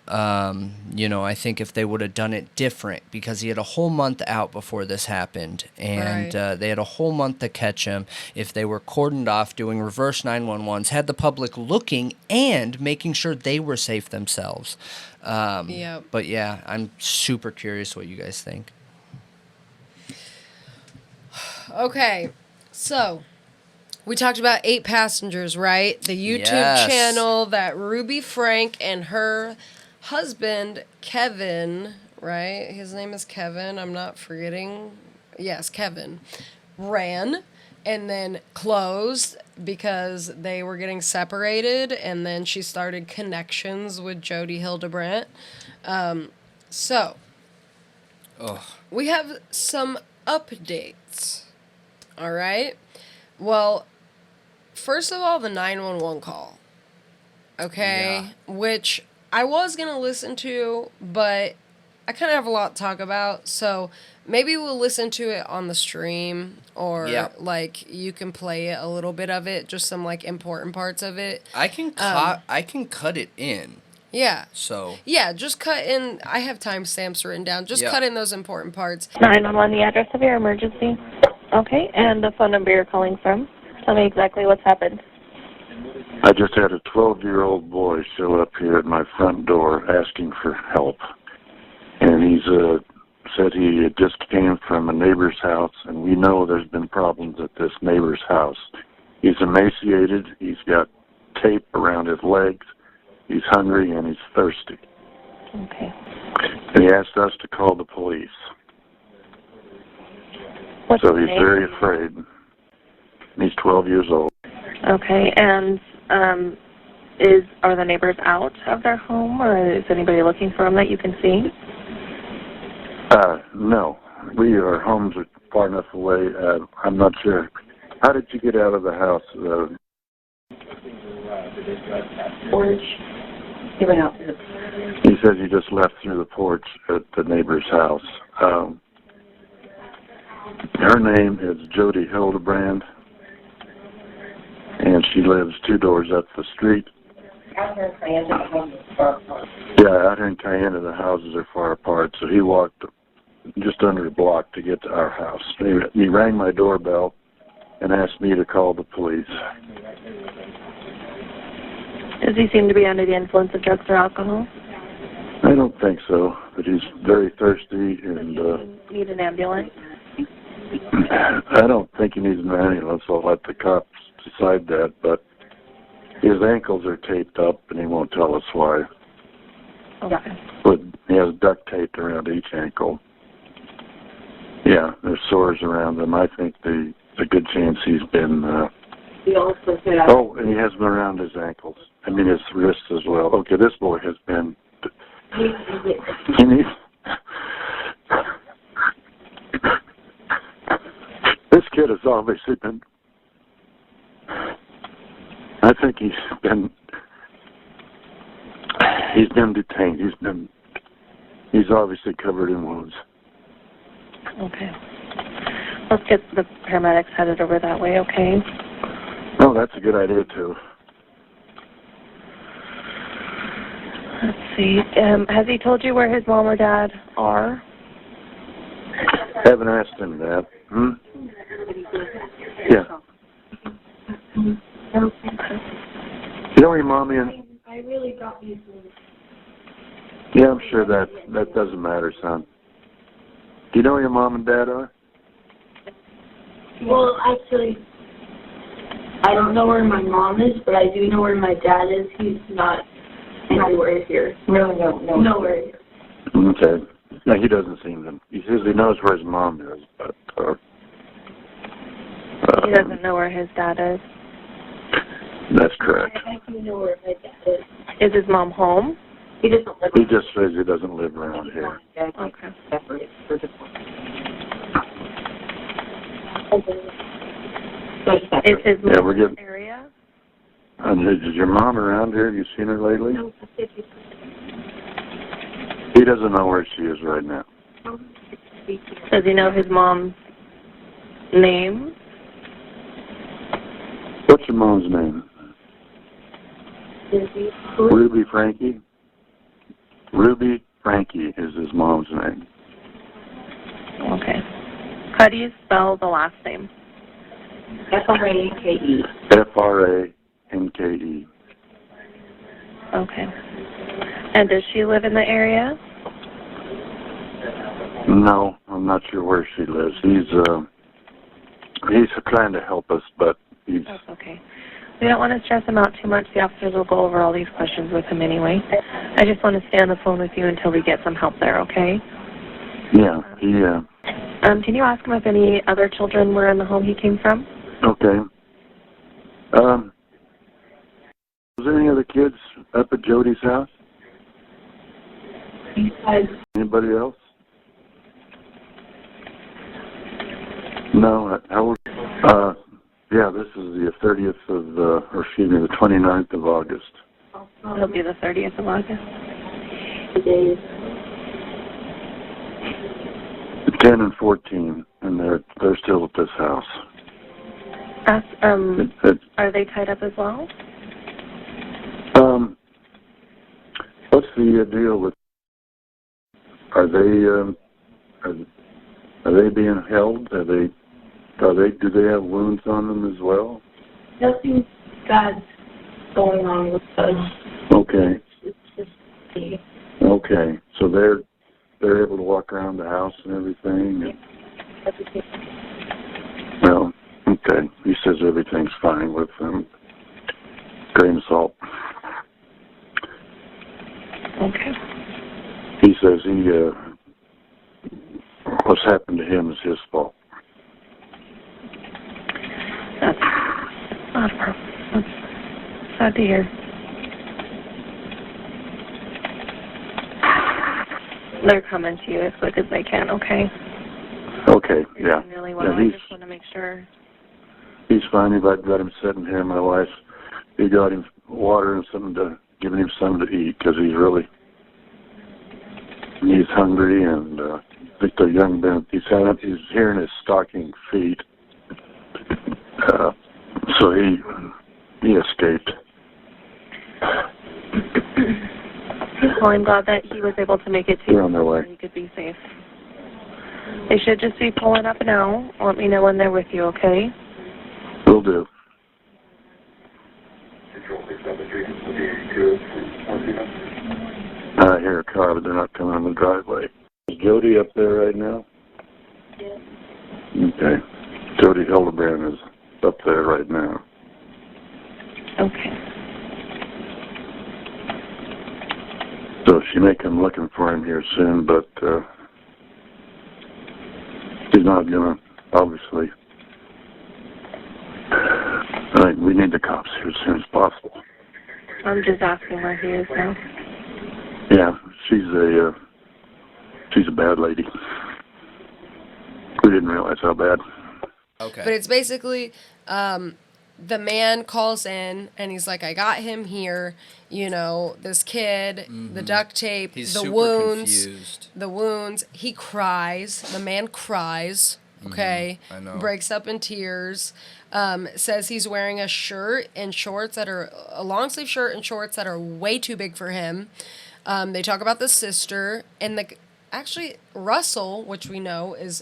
You know, I think if they would have done it different, because he had a whole month out before this happened, and they had a whole month to catch him. If they were cordoned off, doing reverse 911s, had the public looking and making sure they were safe themselves. Yeah. But yeah, I'm super curious what you guys think. Okay, so... we talked about 8 Passengers, right? The YouTube channel that Ruby Frank and her husband, Kevin, right? His name is Kevin, I'm not forgetting. Yes, Kevin. Ran and then closed because they were getting separated, and then she started connections with Jodi Hildebrandt. So, we have some updates, all right? Well, first of all, the 911 call. Okay? Yeah. Which I was going to listen to, but I kind of have a lot to talk about, so maybe we'll listen to it on the stream, or like you can play it, a little bit of it, just some like important parts of it. I can cut it in. Yeah. So. Yeah, just cut in. I have timestamps written down. Just cut in those important parts. 911, the address of your emergency. Okay, and the phone number you're calling from. Tell me exactly what's happened. I just had a 12-year-old boy show up here at my front door asking for help. And he's said he just came from a neighbor's house, and we know there's been problems at this neighbor's house. He's emaciated, he's got tape around his legs, he's hungry, and he's thirsty. Okay. And he asked us to call the police. What's so his he's name? very afraid. And he's 12 years old. Okay, and are the neighbors out of their home, or is anybody looking for them that you can see? No. Our homes are far enough away. I'm not sure. How did you get out of the house? Porch. He went out. He says he just left through the porch at the neighbor's house. Her name is Jodi Hildebrandt, and she lives 2 doors up the street. Out here in Cayenne, the houses are far apart. Yeah, out here in Cayenne, the houses are far apart, so he walked just under a block to get to our house. He rang my doorbell and asked me to call the police. Does he seem to be under the influence of drugs or alcohol? I don't think so, but he's very thirsty and... need an ambulance? I don't think he needs an ambulance. I'll let the cops decide that, but his ankles are taped up and he won't tell us why. Okay. But he has duct tape around each ankle. Yeah, there's sores around them. I think there's a good chance he's been... He also said... Oh, and he has them around his ankles. I mean, his wrists as well. Okay, this boy has been... He needs... This kid has obviously been... I think he's been detained. He's obviously covered in wounds. Okay. Let's get the paramedics headed over that way, okay? Oh, that's a good idea, too. Let's see. Has he told you where his mom or dad are? Haven't asked him that. Hmm? Yeah. You know where your mommy and... I really got these moves. Yeah, I'm sure that doesn't matter, son. Do you know where your mom and dad are? Well, actually, I don't know where my mom is, but I do know where my dad is. He's not anywhere here. Nowhere here. Okay. No, he doesn't seem to... He says he knows where his mom is, but... he doesn't know where his dad is. That's correct. I do know where my dad is. Is his mom home? He doesn't live He just says he doesn't live around here. Okay. Is his mom we're getting... in the area? Is your mom around here? Have you seen her lately? No, He doesn't know where she is right now. Does he know his mom's name? What's your mom's name? Ruby Franke? Ruby Franke is his mom's name. Okay. How do you spell the last name? Franke. Franke. Okay. And does she live in the area? No, I'm not sure where she lives. He's trying to help us, but he's... That's okay. We don't want to stress him out too much. The officers will go over all these questions with him anyway. I just want to stay on the phone with you until we get some help there, okay? Yeah, can you ask him if any other children were in the home he came from? Okay. Was there any other kids up at Jodi's house? Anybody else? No. How old? Yeah, this is the 30th of, or excuse me, the 29th of August. It'll be the 30th of August. Days. 10 and 14, and they're still at this house. Are they tied up as well? What's the deal with? Are they being held? Do they have wounds on them as well? Nothing bad going on with us. Okay. It's just me. Okay. So they're able to walk around the house and everything. Yeah. Everything. Well, okay. He says everything's fine with them. Grain of salt. Okay. He says what's happened to him is his fault. That's not a problem. That's sad to hear. They're coming to you as quick as they can, okay? Okay, yeah. Doing really well. I just want to make sure. He's fine. I've got him sitting here. My wife, he got him water and giving him something to eat because he's hungry, and I think the young man, he's hearing his stocking feet. So he escaped. Well, I'm glad that he was able to make it to They're on their way. so he could be safe. They should just be pulling up now. Let me know when they're with you, okay? Will do. I hear a car, but they're not coming on the driveway. Is Jodi up there right now? Yes. Okay. Jodi Hildebrandt is up there right now. Okay. So she may come looking for him here soon, but she's not going to, obviously. I think we need the cops here as soon as possible. I'm just asking where he is now. Yeah, she's a bad lady. We didn't realize how bad. Okay. But it's basically the man calls in and he's like, I got him here, this kid, the duct tape, He's the super wounds, confused. the wounds. He cries. The man cries, okay? I know. Breaks up in tears. Says he's wearing a shirt and shorts a long sleeve shirt and shorts that are way too big for him. They talk about the sister and actually Russell, which we know is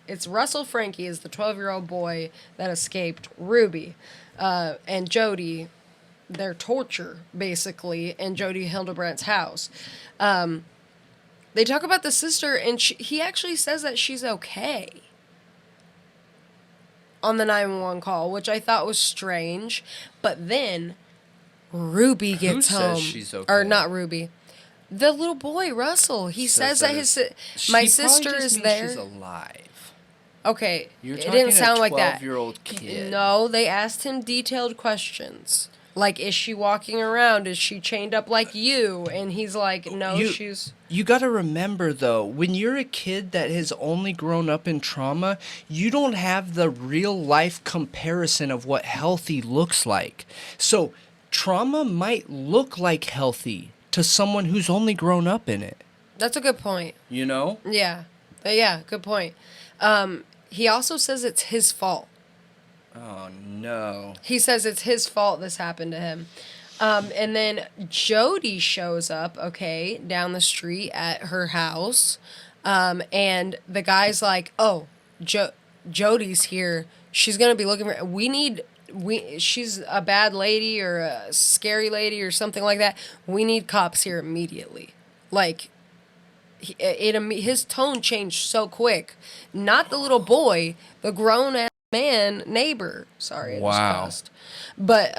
it's Russell Franke is the 12-year-old boy that escaped Ruby, and Jodi, their torture basically in Jodi Hildebrandt's house. They talk about the sister and he actually says that she's okay on the 911 call, which I thought was strange. But then Ruby gets home. Says she's okay? Or not Ruby. The little boy, Russell. He says that my sister is there. She's alive. Okay, You're it talking didn't sound like that. 12-year-old kid. No, they asked him detailed questions. Like, is she walking around? Is she chained up like you? And he's like, no, she's... You got to remember, though, when you're a kid that has only grown up in trauma, you don't have the real-life comparison of what healthy looks like. So, trauma might look like healthy to someone who's only grown up in it. That's a good point. You know? Yeah. Yeah, good point. He also says it's his fault. Oh, no. He says it's his fault this happened to him. And then Jodi shows up, okay, down the street at her house. And the guy's like, oh, Jodi's here. She's going to be looking for... she's a bad lady or a scary lady or something like that. We need cops here immediately. Like, his tone changed so quick. Not the little boy, the grown-ass man neighbor. Sorry, I just cussed. But,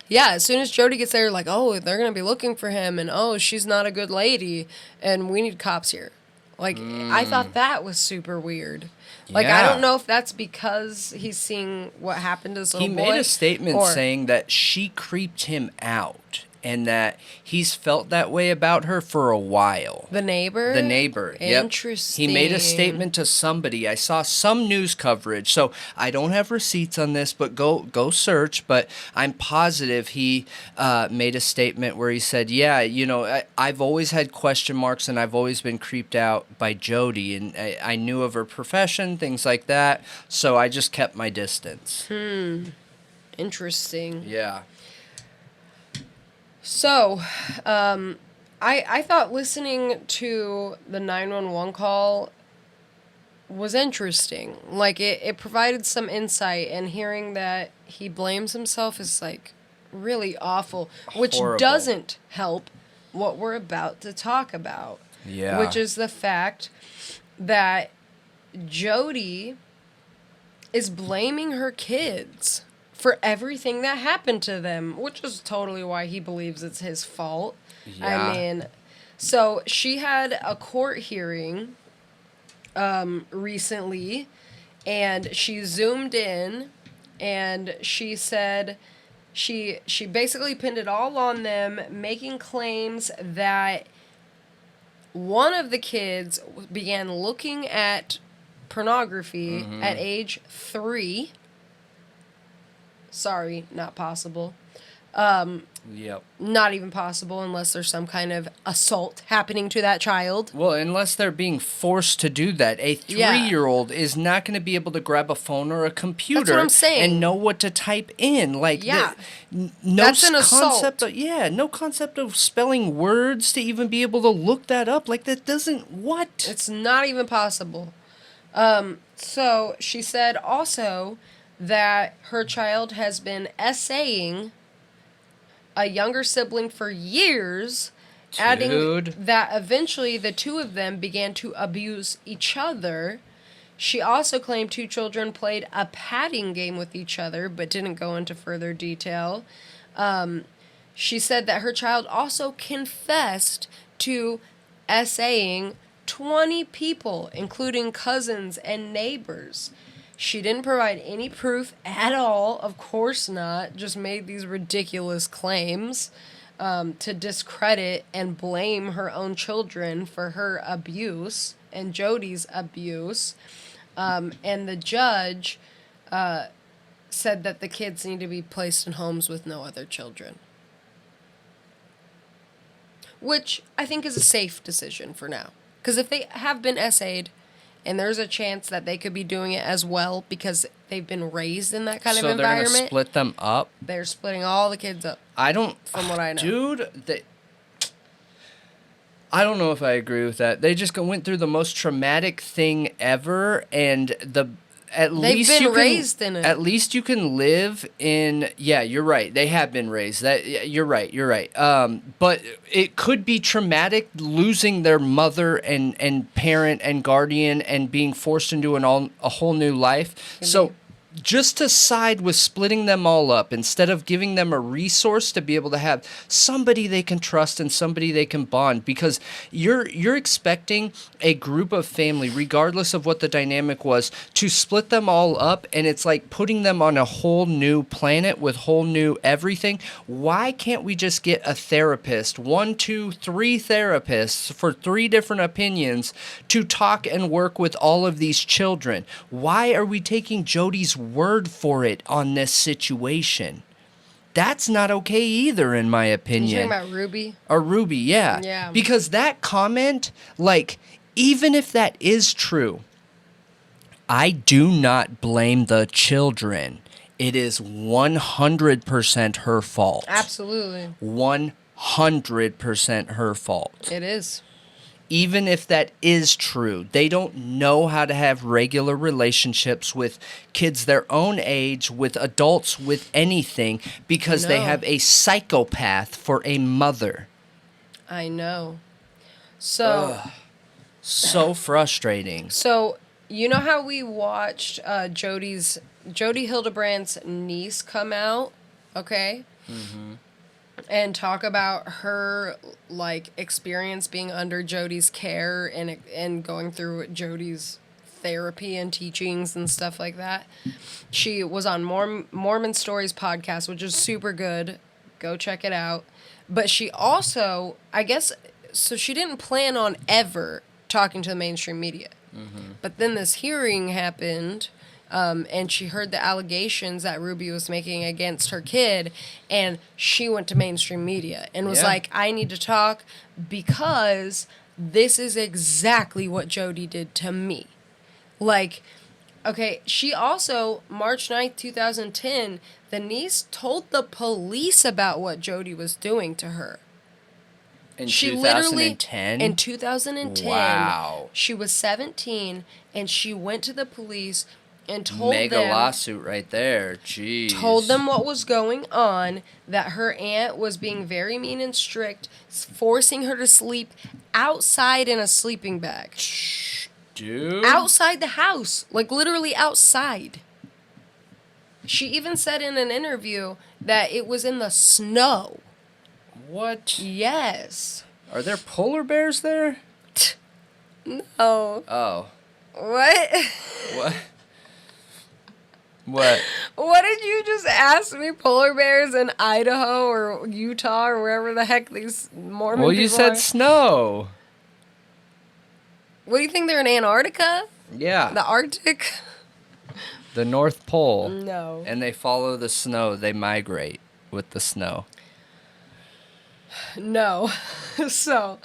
yeah, as soon as Jodi gets there, like, oh, they're going to be looking for him, and, oh, she's not a good lady, and we need cops here. Like, I thought that was super weird. Like, I don't know if that's because he's seeing what happened to his little boy. He made a statement saying that she creeped him out. and that he's felt that way about her for a while. The neighbor? The neighbor, yep. Interesting. He made a statement to somebody. I saw some news coverage, so I don't have receipts on this, but go search. But I'm positive he made a statement where he said, yeah, you know, I've always had question marks, and I've always been creeped out by Jodi, and I knew of her profession, things like that, so I just kept my distance. Interesting. Yeah. So, I thought listening to the 911 call was interesting. Like, it provided some insight, and hearing that he blames himself is, like, really awful, which Horrible. Doesn't help what we're about to talk about. Yeah. Which is the fact that Jodi is blaming her kids for everything that happened to them, which is totally why he believes it's his fault. Yeah. I mean, so she had a court hearing recently, and she zoomed in, and she said she basically pinned it all on them, making claims that one of the kids began looking at pornography at age 3. Sorry, not possible. Yep. Not even possible unless there's some kind of assault happening to that child. Well, unless they're being forced to do that. A 3-year-old is not going to be able to grab a phone or a computer That's what I'm saying. And know what to type in. Like, Yeah. no That's an concept assault. no concept of spelling words to even be able to look that up. Like, that doesn't, what? It's not even possible. So she said also that her child has been essaying a younger sibling for years, adding that eventually the two of them began to abuse each other. She also claimed 2 children played a patting game with each other, but didn't go into further detail. She said that her child also confessed to essaying 20 people, including cousins and neighbors. She didn't provide any proof at all, of course not, just made these ridiculous claims to discredit and blame her own children for her abuse and Jodi's abuse. And the judge said that the kids need to be placed in homes with no other children. Which I think is a safe decision for now. Because if they have been essayed, and there's a chance that they could be doing it as well because they've been raised in that kind of environment. So they're going to split them up? They're splitting all the kids up. From what I know. Dude, I don't know if I agree with that. They just went through the most traumatic thing ever, and they've been raised in it. At least you can live in. Yeah, you're right. They have been raised. You're right. But it could be traumatic losing their mother and parent and guardian and being forced into a whole new life. So just to side with splitting them all up instead of giving them a resource to be able to have somebody they can trust and somebody they can bond, because you're expecting a group of family, regardless of what the dynamic was, to split them all up, and it's like putting them on a whole new planet with whole new everything. Why can't we just get a therapist, 1, 2, 3 therapists for 3 different opinions to talk and work with all of these children? Why are we taking Jodi's word for it on this situation? That's not okay either, in my opinion. You're talking about Ruby? Or Ruby, yeah. Yeah. Because that comment, like, even if that is true, I do not blame the children. It is 100% her fault. Absolutely. 100% her fault. It is. Even if that is true, they don't know how to have regular relationships with kids their own age, with adults, with anything, because they have a psychopath for a mother. I know. So... so frustrating. So, you know how we watched Jodi Hildebrandt's niece come out, okay? Mm-hmm. And talk about her, like, experience being under Jodi's care and going through Jodi's therapy and teachings and stuff like that. She was on Mormon Stories podcast, which is super good. Go check it out. But she also, I guess, so she didn't plan on ever talking to the mainstream media. Mm-hmm. But then this hearing happened, and she heard the allegations that Ruby was making against her kid, and she went to mainstream media and was like, I need to talk because this is exactly what Jodi did to me. Like, okay, she also, March 9th, 2010, the niece told the police about what Jodi was doing to her. In she 2010? In 2010. Wow. She was 17, and she went to the police and told them... Mega lawsuit right there. Jeez. Told them what was going on, that her aunt was being very mean and strict, forcing her to sleep outside in a sleeping bag. Dude. Outside the house. Like, literally outside. She even said in an interview that it was in the snow. What? Yes. Are there polar bears there? No. Oh. What? What? What? What did you just ask me? Polar bears in Idaho or Utah or wherever the heck these Mormon people are? Well, you said snow. What do you think, they're in Antarctica? Yeah. The Arctic? The North Pole. No. And they follow the snow. They migrate with the snow. No. So,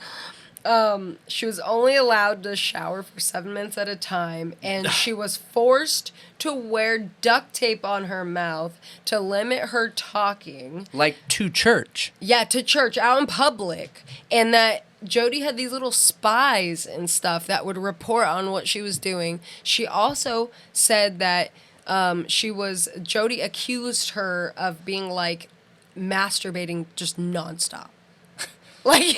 she was only allowed to shower for 7 minutes at a time, and she was forced to wear duct tape on her mouth to limit her talking. Like to church. Yeah, to church, out in public. And that Jodi had these little spies and stuff that would report on what she was doing. She also said that Jodi accused her of being, like, masturbating just nonstop. Like,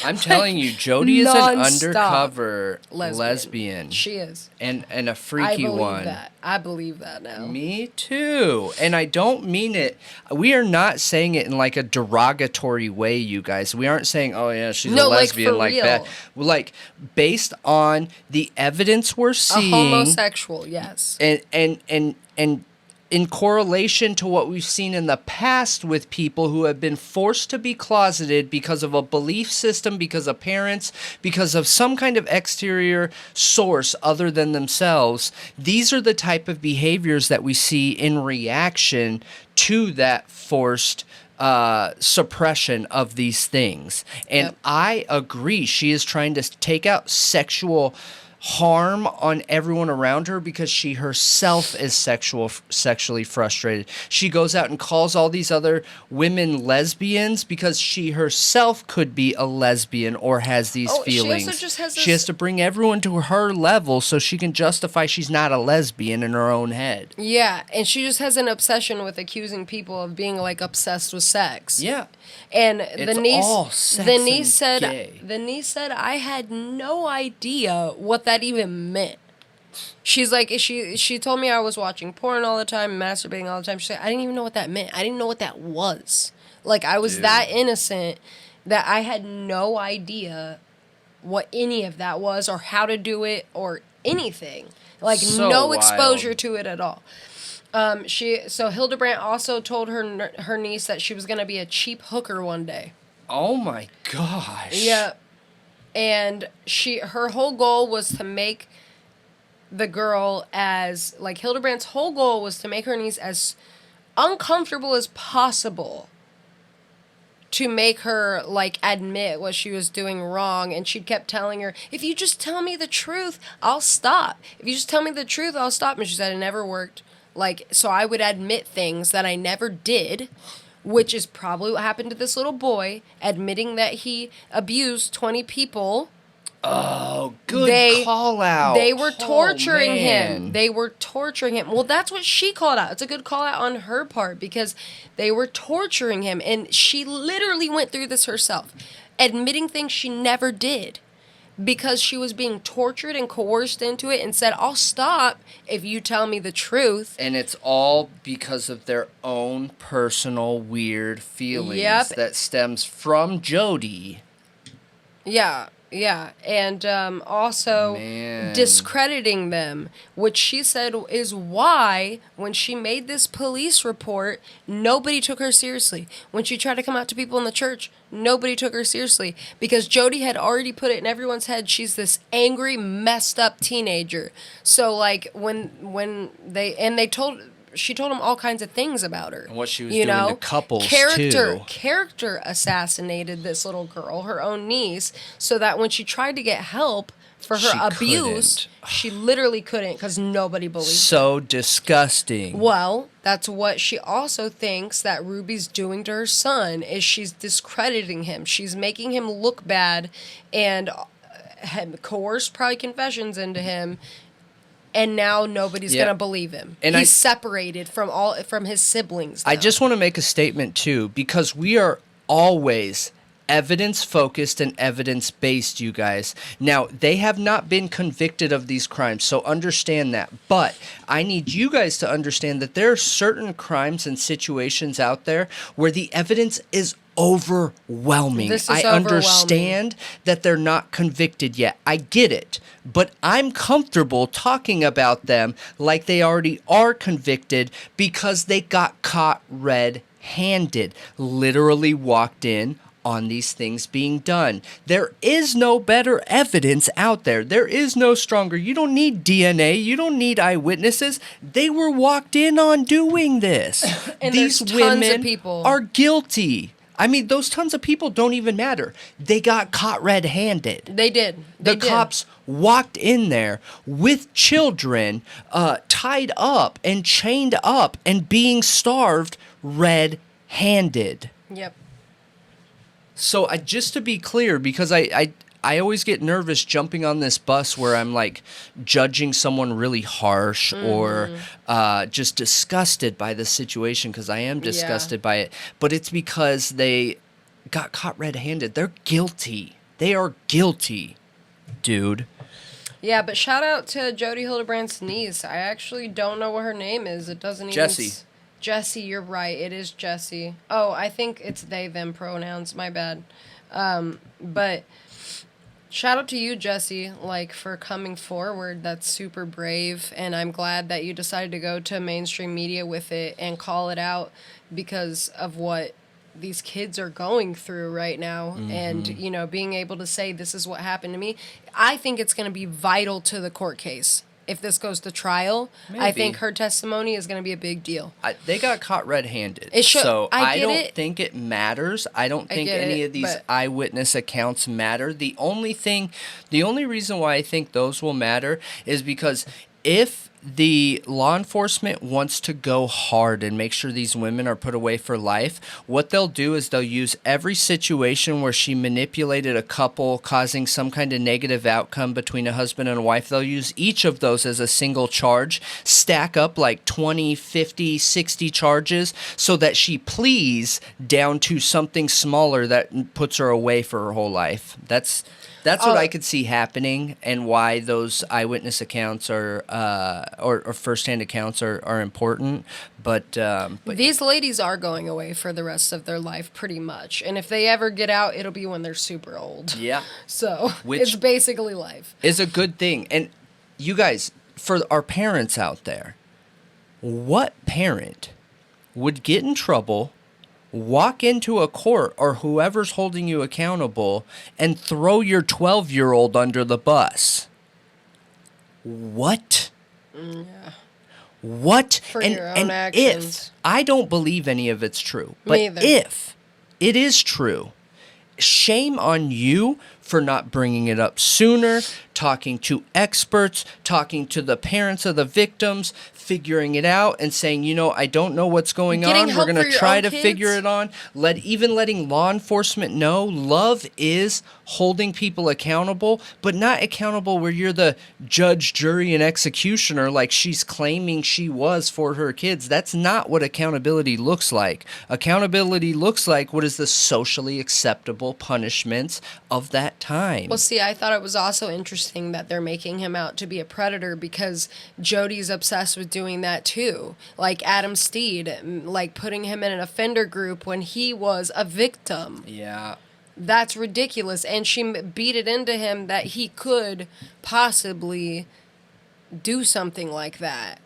I'm telling you, Jodi is an undercover lesbian. lesbian. She is. And a freaky one. I believe that now. Me too. And I don't mean it. We are not saying it in like a derogatory way, you guys. We aren't saying, oh yeah, she's a lesbian like that. Like, based on the evidence we're seeing. A homosexual, yes. And in correlation to what we've seen in the past with people who have been forced to be closeted because of a belief system, because of parents, because of some kind of exterior source other than themselves, these are the type of behaviors that we see in reaction to that forced suppression of these things. And I agree, she is trying to take out sexual harm on everyone around her because she herself is sexually frustrated. She goes out and calls all these other women lesbians because she herself could be a lesbian or has these feelings. She also just has She has to bring everyone to her level so she can justify she's not a lesbian in her own head. Yeah, and she just has an obsession with accusing people of being, like, obsessed with sex. Yeah. And It's the niece, all sex the niece and said, gay. the niece said, I had no idea what that even meant. She's like, she told me I was watching porn all the time, masturbating all the time. She said, I didn't even know what that meant. I didn't know what that was. Like, I was that innocent that I had no idea what any of that was or how to do it or anything. Like, So no wild. exposure to it at all. So Hildebrandt also told her niece that she was going to be a cheap hooker one day. Oh my gosh. Yeah. And her whole goal was to make the girl as, like, Hildebrandt's whole goal was to make her niece as uncomfortable as possible to make her, like, admit what she was doing wrong. And she kept telling her, if you just tell me the truth, I'll stop. If you just tell me the truth, I'll stop. And she said it never worked. Like, so I would admit things that I never did, which is probably what happened to this little boy, admitting that he abused 20 people. Oh, good call out. They were torturing him. They were torturing him. Well, that's what she called out. It's a good call out on her part because they were torturing him. And she literally went through this herself, admitting things she never did because she was being tortured and coerced into it and said, I'll stop if you tell me the truth. And it's all because of their own personal weird feelings that stems from Jodi. Yeah. Yeah, and also discrediting them, which she said is why, when she made this police report, nobody took her seriously. When she tried to come out to people in the church, nobody took her seriously, because Jodi had already put it in everyone's head she's this angry, messed up teenager. So, like, when they told... She told him all kinds of things about her. And what she was doing to couples, too. Character assassinated this little girl, her own niece, so that when she tried to get help for her abuse, she literally couldn't because nobody believed her. So disgusting. Well, that's what she also thinks that Ruby's doing to her son, is she's discrediting him. She's making him look bad and coerced probably confessions into him. And now nobody's going to believe him. And he's separated from his siblings, though. I just want to make a statement, too, because we are always evidence-focused and evidence-based, you guys. Now, they have not been convicted of these crimes, so understand that. But I need you guys to understand that there are certain crimes and situations out there where the evidence is overwhelming. I understand that they're not convicted yet. I get it. But I'm comfortable talking about them like they already are convicted because they got caught red-handed. Literally walked in on these things being done. There is no better evidence out there. There is no stronger. You don't need DNA. You don't need eyewitnesses. They were walked in on doing this. And these women are guilty. I mean, those tons of people don't even matter. They got caught red-handed. They did. The cops walked in there with children tied up and chained up and being starved red-handed. Yep. So just to be clear, because I always get nervous jumping on this bus where I'm like judging someone really harsh or just disgusted by the situation, because I am disgusted by it. But it's because they got caught red-handed. They're guilty. They are guilty, dude. Yeah, but shout out to Jodi Hildebrandt's niece. I actually don't know what her name is. It doesn't even... Jessie, you're right. It is Jessie. Oh, I think it's they, them pronouns. My bad. But shout out to you, Jessie, like, for coming forward. That's super brave, and I'm glad that you decided to go to mainstream media with it and call it out because of what these kids are going through right now. And, you know, being able to say this is what happened to me. I think it's going to be vital to the court case. If this goes to trial, I think her testimony is going to be a big deal. They got caught red-handed. So I don't think it matters. I don't think any of these eyewitness accounts matter. The only reason why I think those will matter is because if the law enforcement wants to go hard and make sure these women are put away for life, what they'll do is they'll use every situation where she manipulated a couple, causing some kind of negative outcome between a husband and a wife. They'll use each of those as a single charge, stack up like 20, 50, 60 charges so that she pleads down to something smaller that puts her away for her whole life. That's what I could see happening, and why those eyewitness accounts or firsthand accounts are important. But these ladies are going away for the rest of their life, pretty much. And if they ever get out, it'll be when they're super old. Yeah. So it's basically life. Is a good thing. And you guys, for our parents out there, what parent would get in trouble, walk into a court or whoever's holding you accountable, and throw your 12-year-old under the bus? What? Yeah. What? For your own actions. If, I don't believe any of it's true, but Me either. If it is true, shame on you for not bringing it up sooner, talking to experts, talking to the parents of the victims, figuring it out and saying, you know, I don't know what's going on. We're going to try to figure it on. Even letting law enforcement know love is holding people accountable, but not accountable where you're the judge, jury, and executioner like she's claiming she was for her kids. That's not what accountability looks like. Accountability looks like what is the socially acceptable punishments of that time. Well, see, I thought it was also interesting that they're making him out to be a predator because Jodi's obsessed with doing that too. Like Adam Steed, like putting him in an offender group when he was a victim. Yeah. That's ridiculous. And she beat it into him that he could possibly do something like that.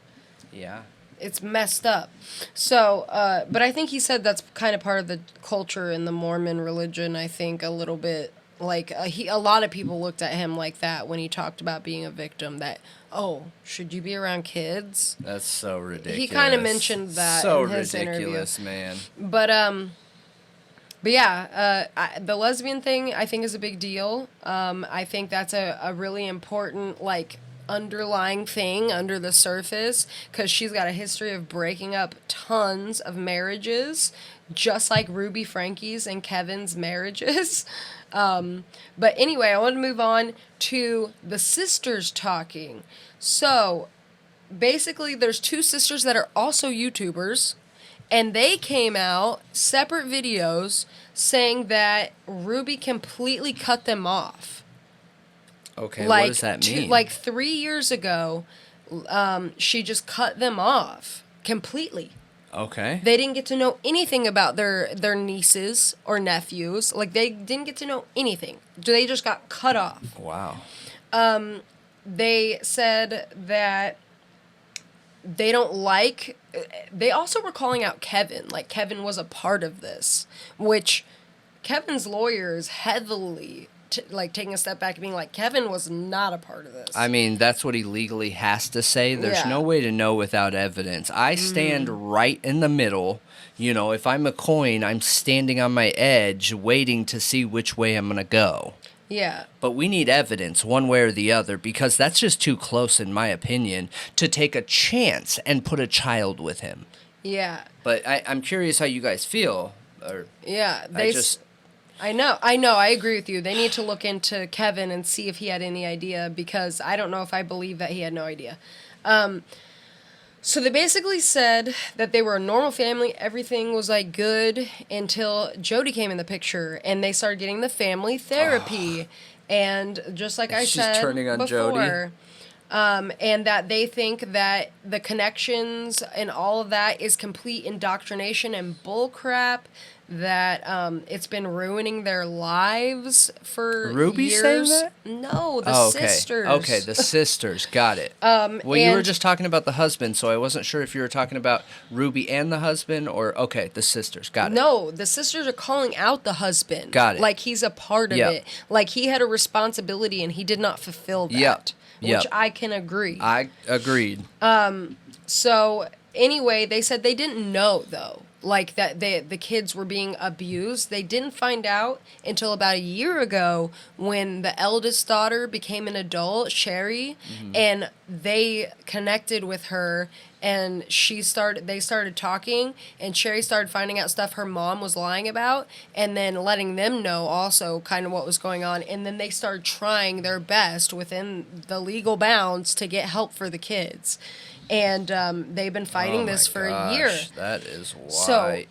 Yeah. It's messed up. So, but I think he said that's kind of part of the culture in the Mormon religion, I think, a little bit. Like, a lot of people looked at him like that when he talked about being a victim, that, oh, should you be around kids? That's so ridiculous. He kind of mentioned that in his ridiculous, interview. man. But yeah, the lesbian thing, I think, is a big deal. I think that's a really important, like, underlying thing under the surface, because she's got a history of breaking up tons of marriages, just like Ruby Franke's and Kevin's marriages. But anyway, I want to move on to the sisters talking. So basically, there's two sisters that are also YouTubers, and they came out, separate videos, saying that Ruby completely cut them off. Okay, like, what does that mean? Like 3 years ago, she just cut them off completely. Okay. They didn't get to know anything about their nieces or nephews. Like, they didn't get to know anything. They just got cut off. Wow. They said that they don't like... They also were calling out Kevin. Like, Kevin was a part of this. Which, Kevin's lawyer is heavily... taking a step back and being like, Kevin was not a part of this. I mean, that's what he legally has to say. There's Yeah. no way to know without evidence. I stand right in the middle. You know, if I'm a coin, I'm standing on my edge waiting to see which way I'm going to go. Yeah. But we need evidence one way or the other, because that's just too close, in my opinion, to take a chance and put a child with him. Yeah. But I'm curious how you guys feel. Or Yeah. I know. I agree with you. They need to look into Kevin and see if he had any idea, because I don't know if I believe that he had no idea. So they basically said that they were a normal family. Everything was, like, good until Jodi came in the picture, and they started getting the family therapy. And just like I She's said turning on before, and that they think that the connections and all of that is complete indoctrination and bullcrap, that it's been ruining their lives for Ruby years. saying that? No, the sisters. Okay, the sisters. Got it. Well, you were just talking about the husband, so I wasn't sure if you were talking about Ruby and the husband, or, okay, the sisters. Got it. No, the sisters are calling out the husband. Got it. Like, he's a part of it. Like, he had a responsibility and he did not fulfill that. Which I can agree. I agreed. So, anyway, they said they didn't know, though, like, that the kids were being abused. They didn't find out until about a year ago, when the eldest daughter became an adult, Sherry, and they connected with her, and they started talking, and Sherry started finding out stuff her mom was lying about, and then letting them know also kind of what was going on, and then they started trying their best within the legal bounds to get help for the kids. And they've been fighting this for a year. That is wild. So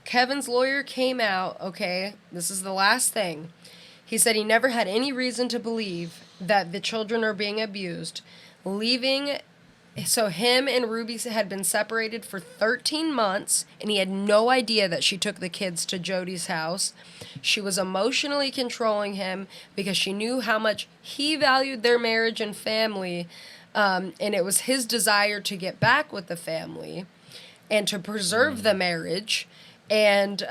Kevin's lawyer came out, okay, this is the last thing. He said he never had any reason to believe that the children are being abused. So him and Ruby had been separated for 13 months, and he had no idea that she took the kids to Jodi's house. She was emotionally controlling him because she knew how much he valued their marriage and family. And it was his desire to get back with the family and to preserve the marriage. And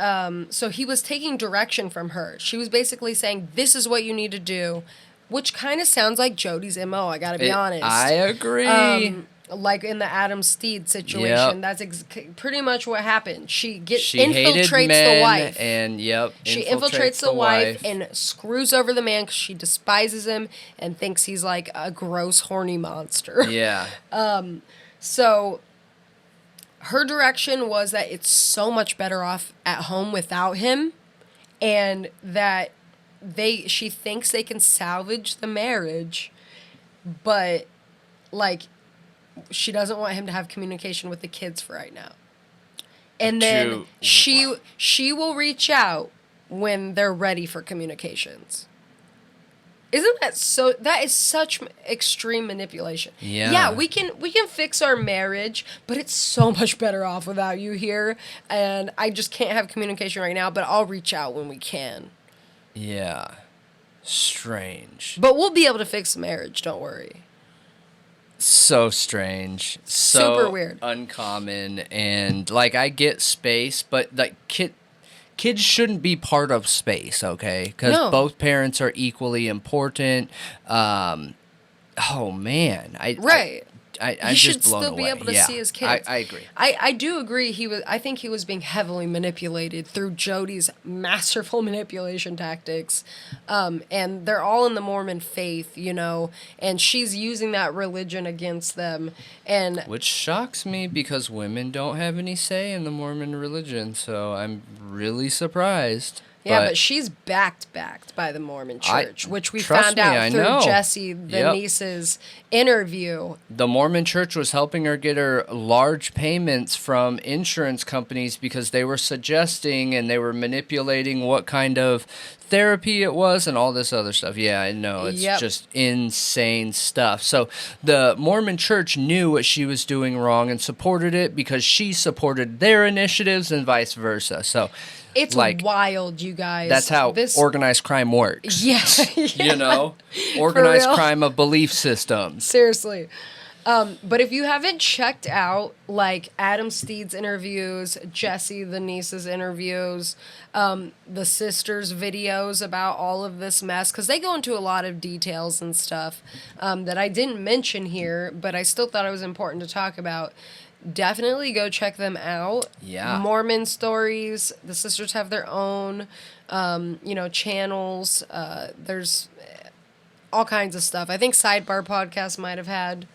so he was taking direction from her. She was basically saying, this is what you need to do, which kind of sounds like Jodi's MO, I gotta be honest. I agree. Like in the Adam Steed situation, that's pretty much what happened. She infiltrates the wife. And she infiltrates the wife and screws over the man because she despises him and thinks he's like a gross, horny monster. Yeah. So her direction was that it's so much better off at home without him, and that she thinks they can salvage the marriage, but like, she doesn't want him to have communication with the kids for right now. And then she will reach out when they're ready for communications. Isn't that so? That is such extreme manipulation. Yeah, we can fix our marriage, but it's so much better off without you here. And I just can't have communication right now, but I'll reach out when we can. Yeah. Strange. But we'll be able to fix the marriage, don't worry. So strange. Super weird. Uncommon. And, like, I get space, but, like, kids shouldn't be part of space, okay? Because both parents are equally important. Oh, man. I'm should just blown still be away. able to see his kids. I agree. I do agree. I think he was being heavily manipulated through Jodi's masterful manipulation tactics, and they're all in the Mormon faith, you know, and she's using that religion against them, and which shocks me because women don't have any say in the Mormon religion, so I'm really surprised. Yeah, but she's backed by the Mormon Church, which we found out through Jessie, the niece's interview. The Mormon Church was helping her get her large payments from insurance companies because they were suggesting and they were manipulating what kind of therapy it was and all this other stuff. Yeah, I know. It's just insane stuff. So the Mormon Church knew what she was doing wrong and supported it because she supported their initiatives and vice versa. So it's like wild, you guys. That's how organized crime works. Yeah. You know? Organized crime of belief systems. Seriously. But if you haven't checked out, like, Adam Steed's interviews, Jessie, the niece's interviews, the sisters' videos about all of this mess, because they go into a lot of details and stuff that I didn't mention here, but I still thought it was important to talk about. Definitely go check them out. Yeah. Mormon stories. The sisters have their own, channels. There's all kinds of stuff. I think Sidebar Podcast might have had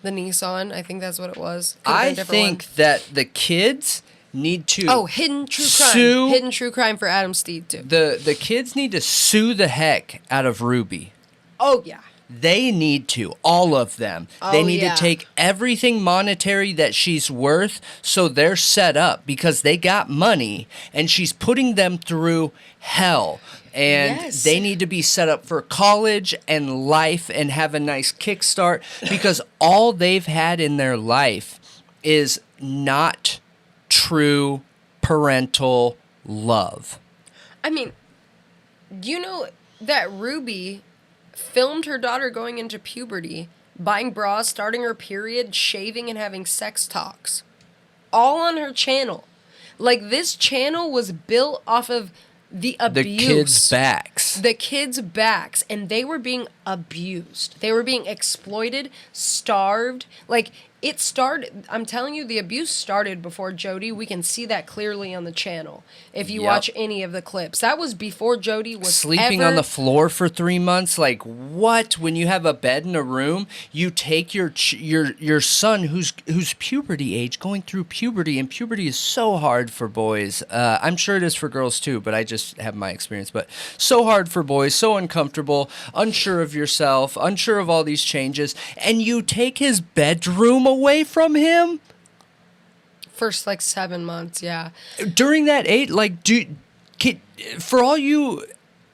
the niece on. I think that's what it was. I think that the kids need to Hidden True Crime. Hidden True Crime for Adam Steed, too. The kids need to sue the heck out of Ruby. Oh, yeah. They need to, all of them. They need to take everything monetary that she's worth so they're set up because they got money and she's putting them through hell. And they need to be set up for college and life and have a nice kickstart because all they've had in their life is not true parental love. I mean, you know that Ruby filmed her daughter going into puberty, buying bras, starting her period, shaving, and having sex talks. All on her channel. Like, this channel was built off of the abuse. The kids' backs. The kids' backs. And they were being abused. They were being exploited, starved. Like, it started, I'm telling you, the abuse started before Jodi. We can see that clearly on the channel if you watch any of the clips. That was before Jodi was sleeping on the floor for 3 months. Like, what? When you have a bed in a room, you take your son who's puberty age, going through puberty, and puberty is so hard for boys. I'm sure it is for girls too, but I just have my experience. But so hard for boys, so uncomfortable, unsure of yourself, unsure of all these changes, and you take his bedroom away from him? First, 7 months, yeah. During that for all you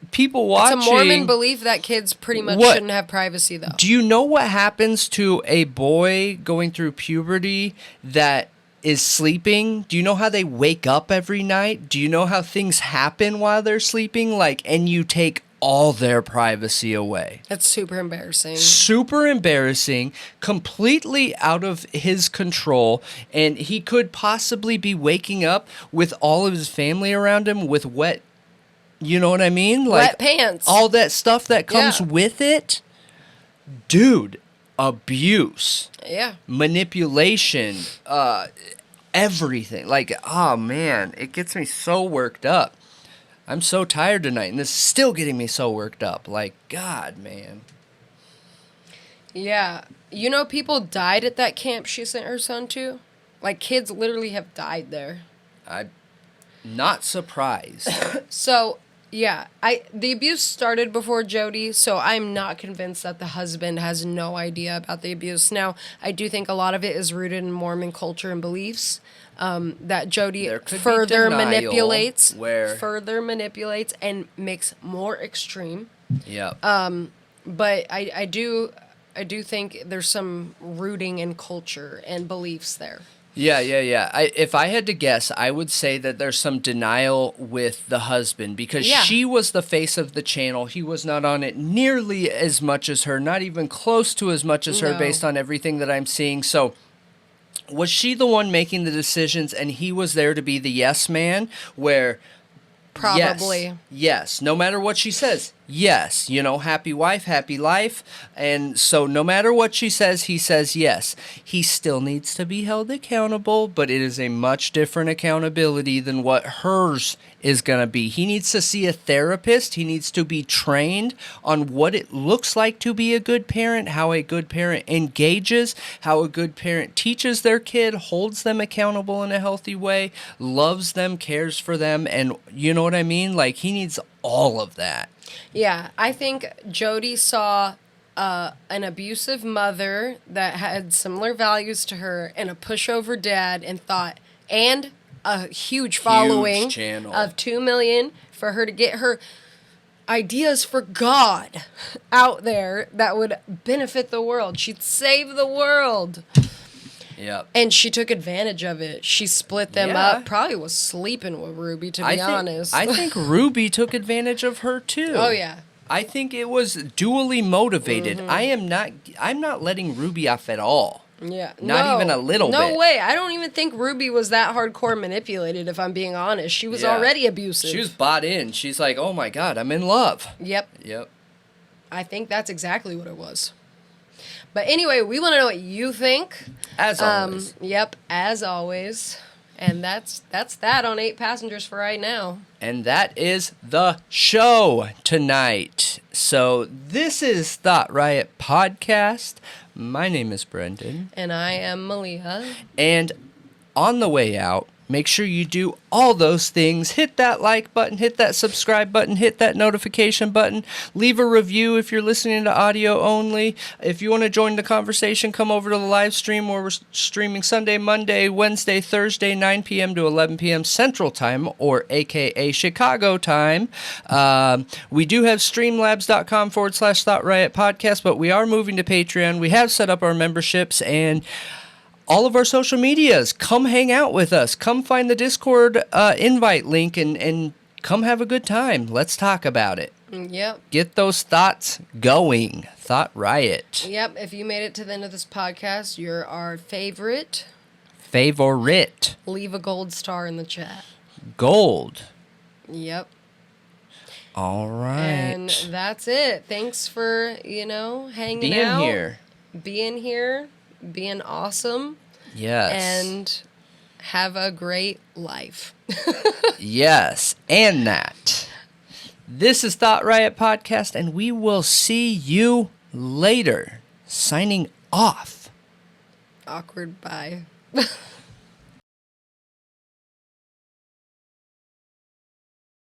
people watching... It's a Mormon belief that kids pretty much shouldn't have privacy, though. Do you know what happens to a boy going through puberty that is sleeping? Do you know how they wake up every night? Do you know how things happen while they're sleeping? And you take all their privacy away. That's super embarrassing. Super embarrassing, completely out of his control, and he could possibly be waking up with all of his family around him with wet, you know what I mean? Wet pants. All that stuff that comes with it. Dude, abuse. Yeah. Manipulation, everything. Oh man, it gets me so worked up. I'm so tired tonight, and this is still getting me so worked up. God, man. Yeah. You know, people died at that camp she sent her son to? Kids literally have died there. I'm not surprised. So, yeah. The abuse started before Jodi, so I'm not convinced that the husband has no idea about the abuse. Now, I do think a lot of it is rooted in Mormon culture and beliefs. That Jodi further manipulates and makes more extreme. Yeah. But I do think there's some rooting in culture and beliefs there. Yeah. If I had to guess, I would say that there's some denial with the husband because she was the face of the channel. He was not on it nearly as much as her, not even close to as much as her based on everything that I'm seeing. So was she the one making the decisions and he was there to be the yes man where... Probably. Yes. No matter what she says. Yes. You know, happy wife, happy life. And so no matter what she says, he says yes. He still needs to be held accountable, but it is a much different accountability than what hers is going to be. He needs to see a therapist. He needs to be trained on what it looks like to be a good parent, how a good parent engages, how a good parent teaches their kid, holds them accountable in a healthy way, loves them, cares for them, and you know what I mean? Like, he needs all of that. Yeah, I think Jodi saw an abusive mother that had similar values to her and a pushover dad and thought, and a huge following of 2 million for her to get her ideas for God out there that would benefit the world. She'd save the world. Yep. And she took advantage of it. She split them up. Probably was sleeping with Ruby, to be honest. I think Ruby took advantage of her too. Oh yeah. I think it was dually motivated. I'm not letting Ruby off at all. Yeah. Not even a little bit. No way. I don't even think Ruby was that hardcore manipulated, if I'm being honest. She was already abusive. She was bought in. She's like, oh my God, I'm in love. Yep. Yep. I think that's exactly what it was. But anyway, we want to know what you think. As always. Yep, as always. And that's that on 8 Passengers for right now. And that is the show tonight. So this is Thought Riot Podcast. My name is Brendan. And I am Malia. And on the way out, make sure you do all those things. Hit that like button, hit that subscribe button, hit that notification button. Leave a review if you're listening to audio only. If you want to join the conversation, come over to the live stream where we're streaming Sunday, Monday, Wednesday, Thursday, 9 p.m. to 11 p.m. Central Time, or a.k.a. Chicago Time. We do have streamlabs.com/Thought Riot Podcast, but we are moving to Patreon. We have set up our memberships and all of our social medias. Come hang out with us. Come find the Discord invite link and come have a good time. Let's talk about it. Yep. Get those thoughts going. Thought Riot. Yep. If you made it to the end of this podcast, you're our favorite. Leave a gold star in the chat. Gold. Yep. All right. And that's it. Thanks for, hanging Being out. Being here. Being awesome. Yes. And have a great life. Yes. And that. This is Thought Riot Podcast, and we will see you later. Signing off. Awkward bye.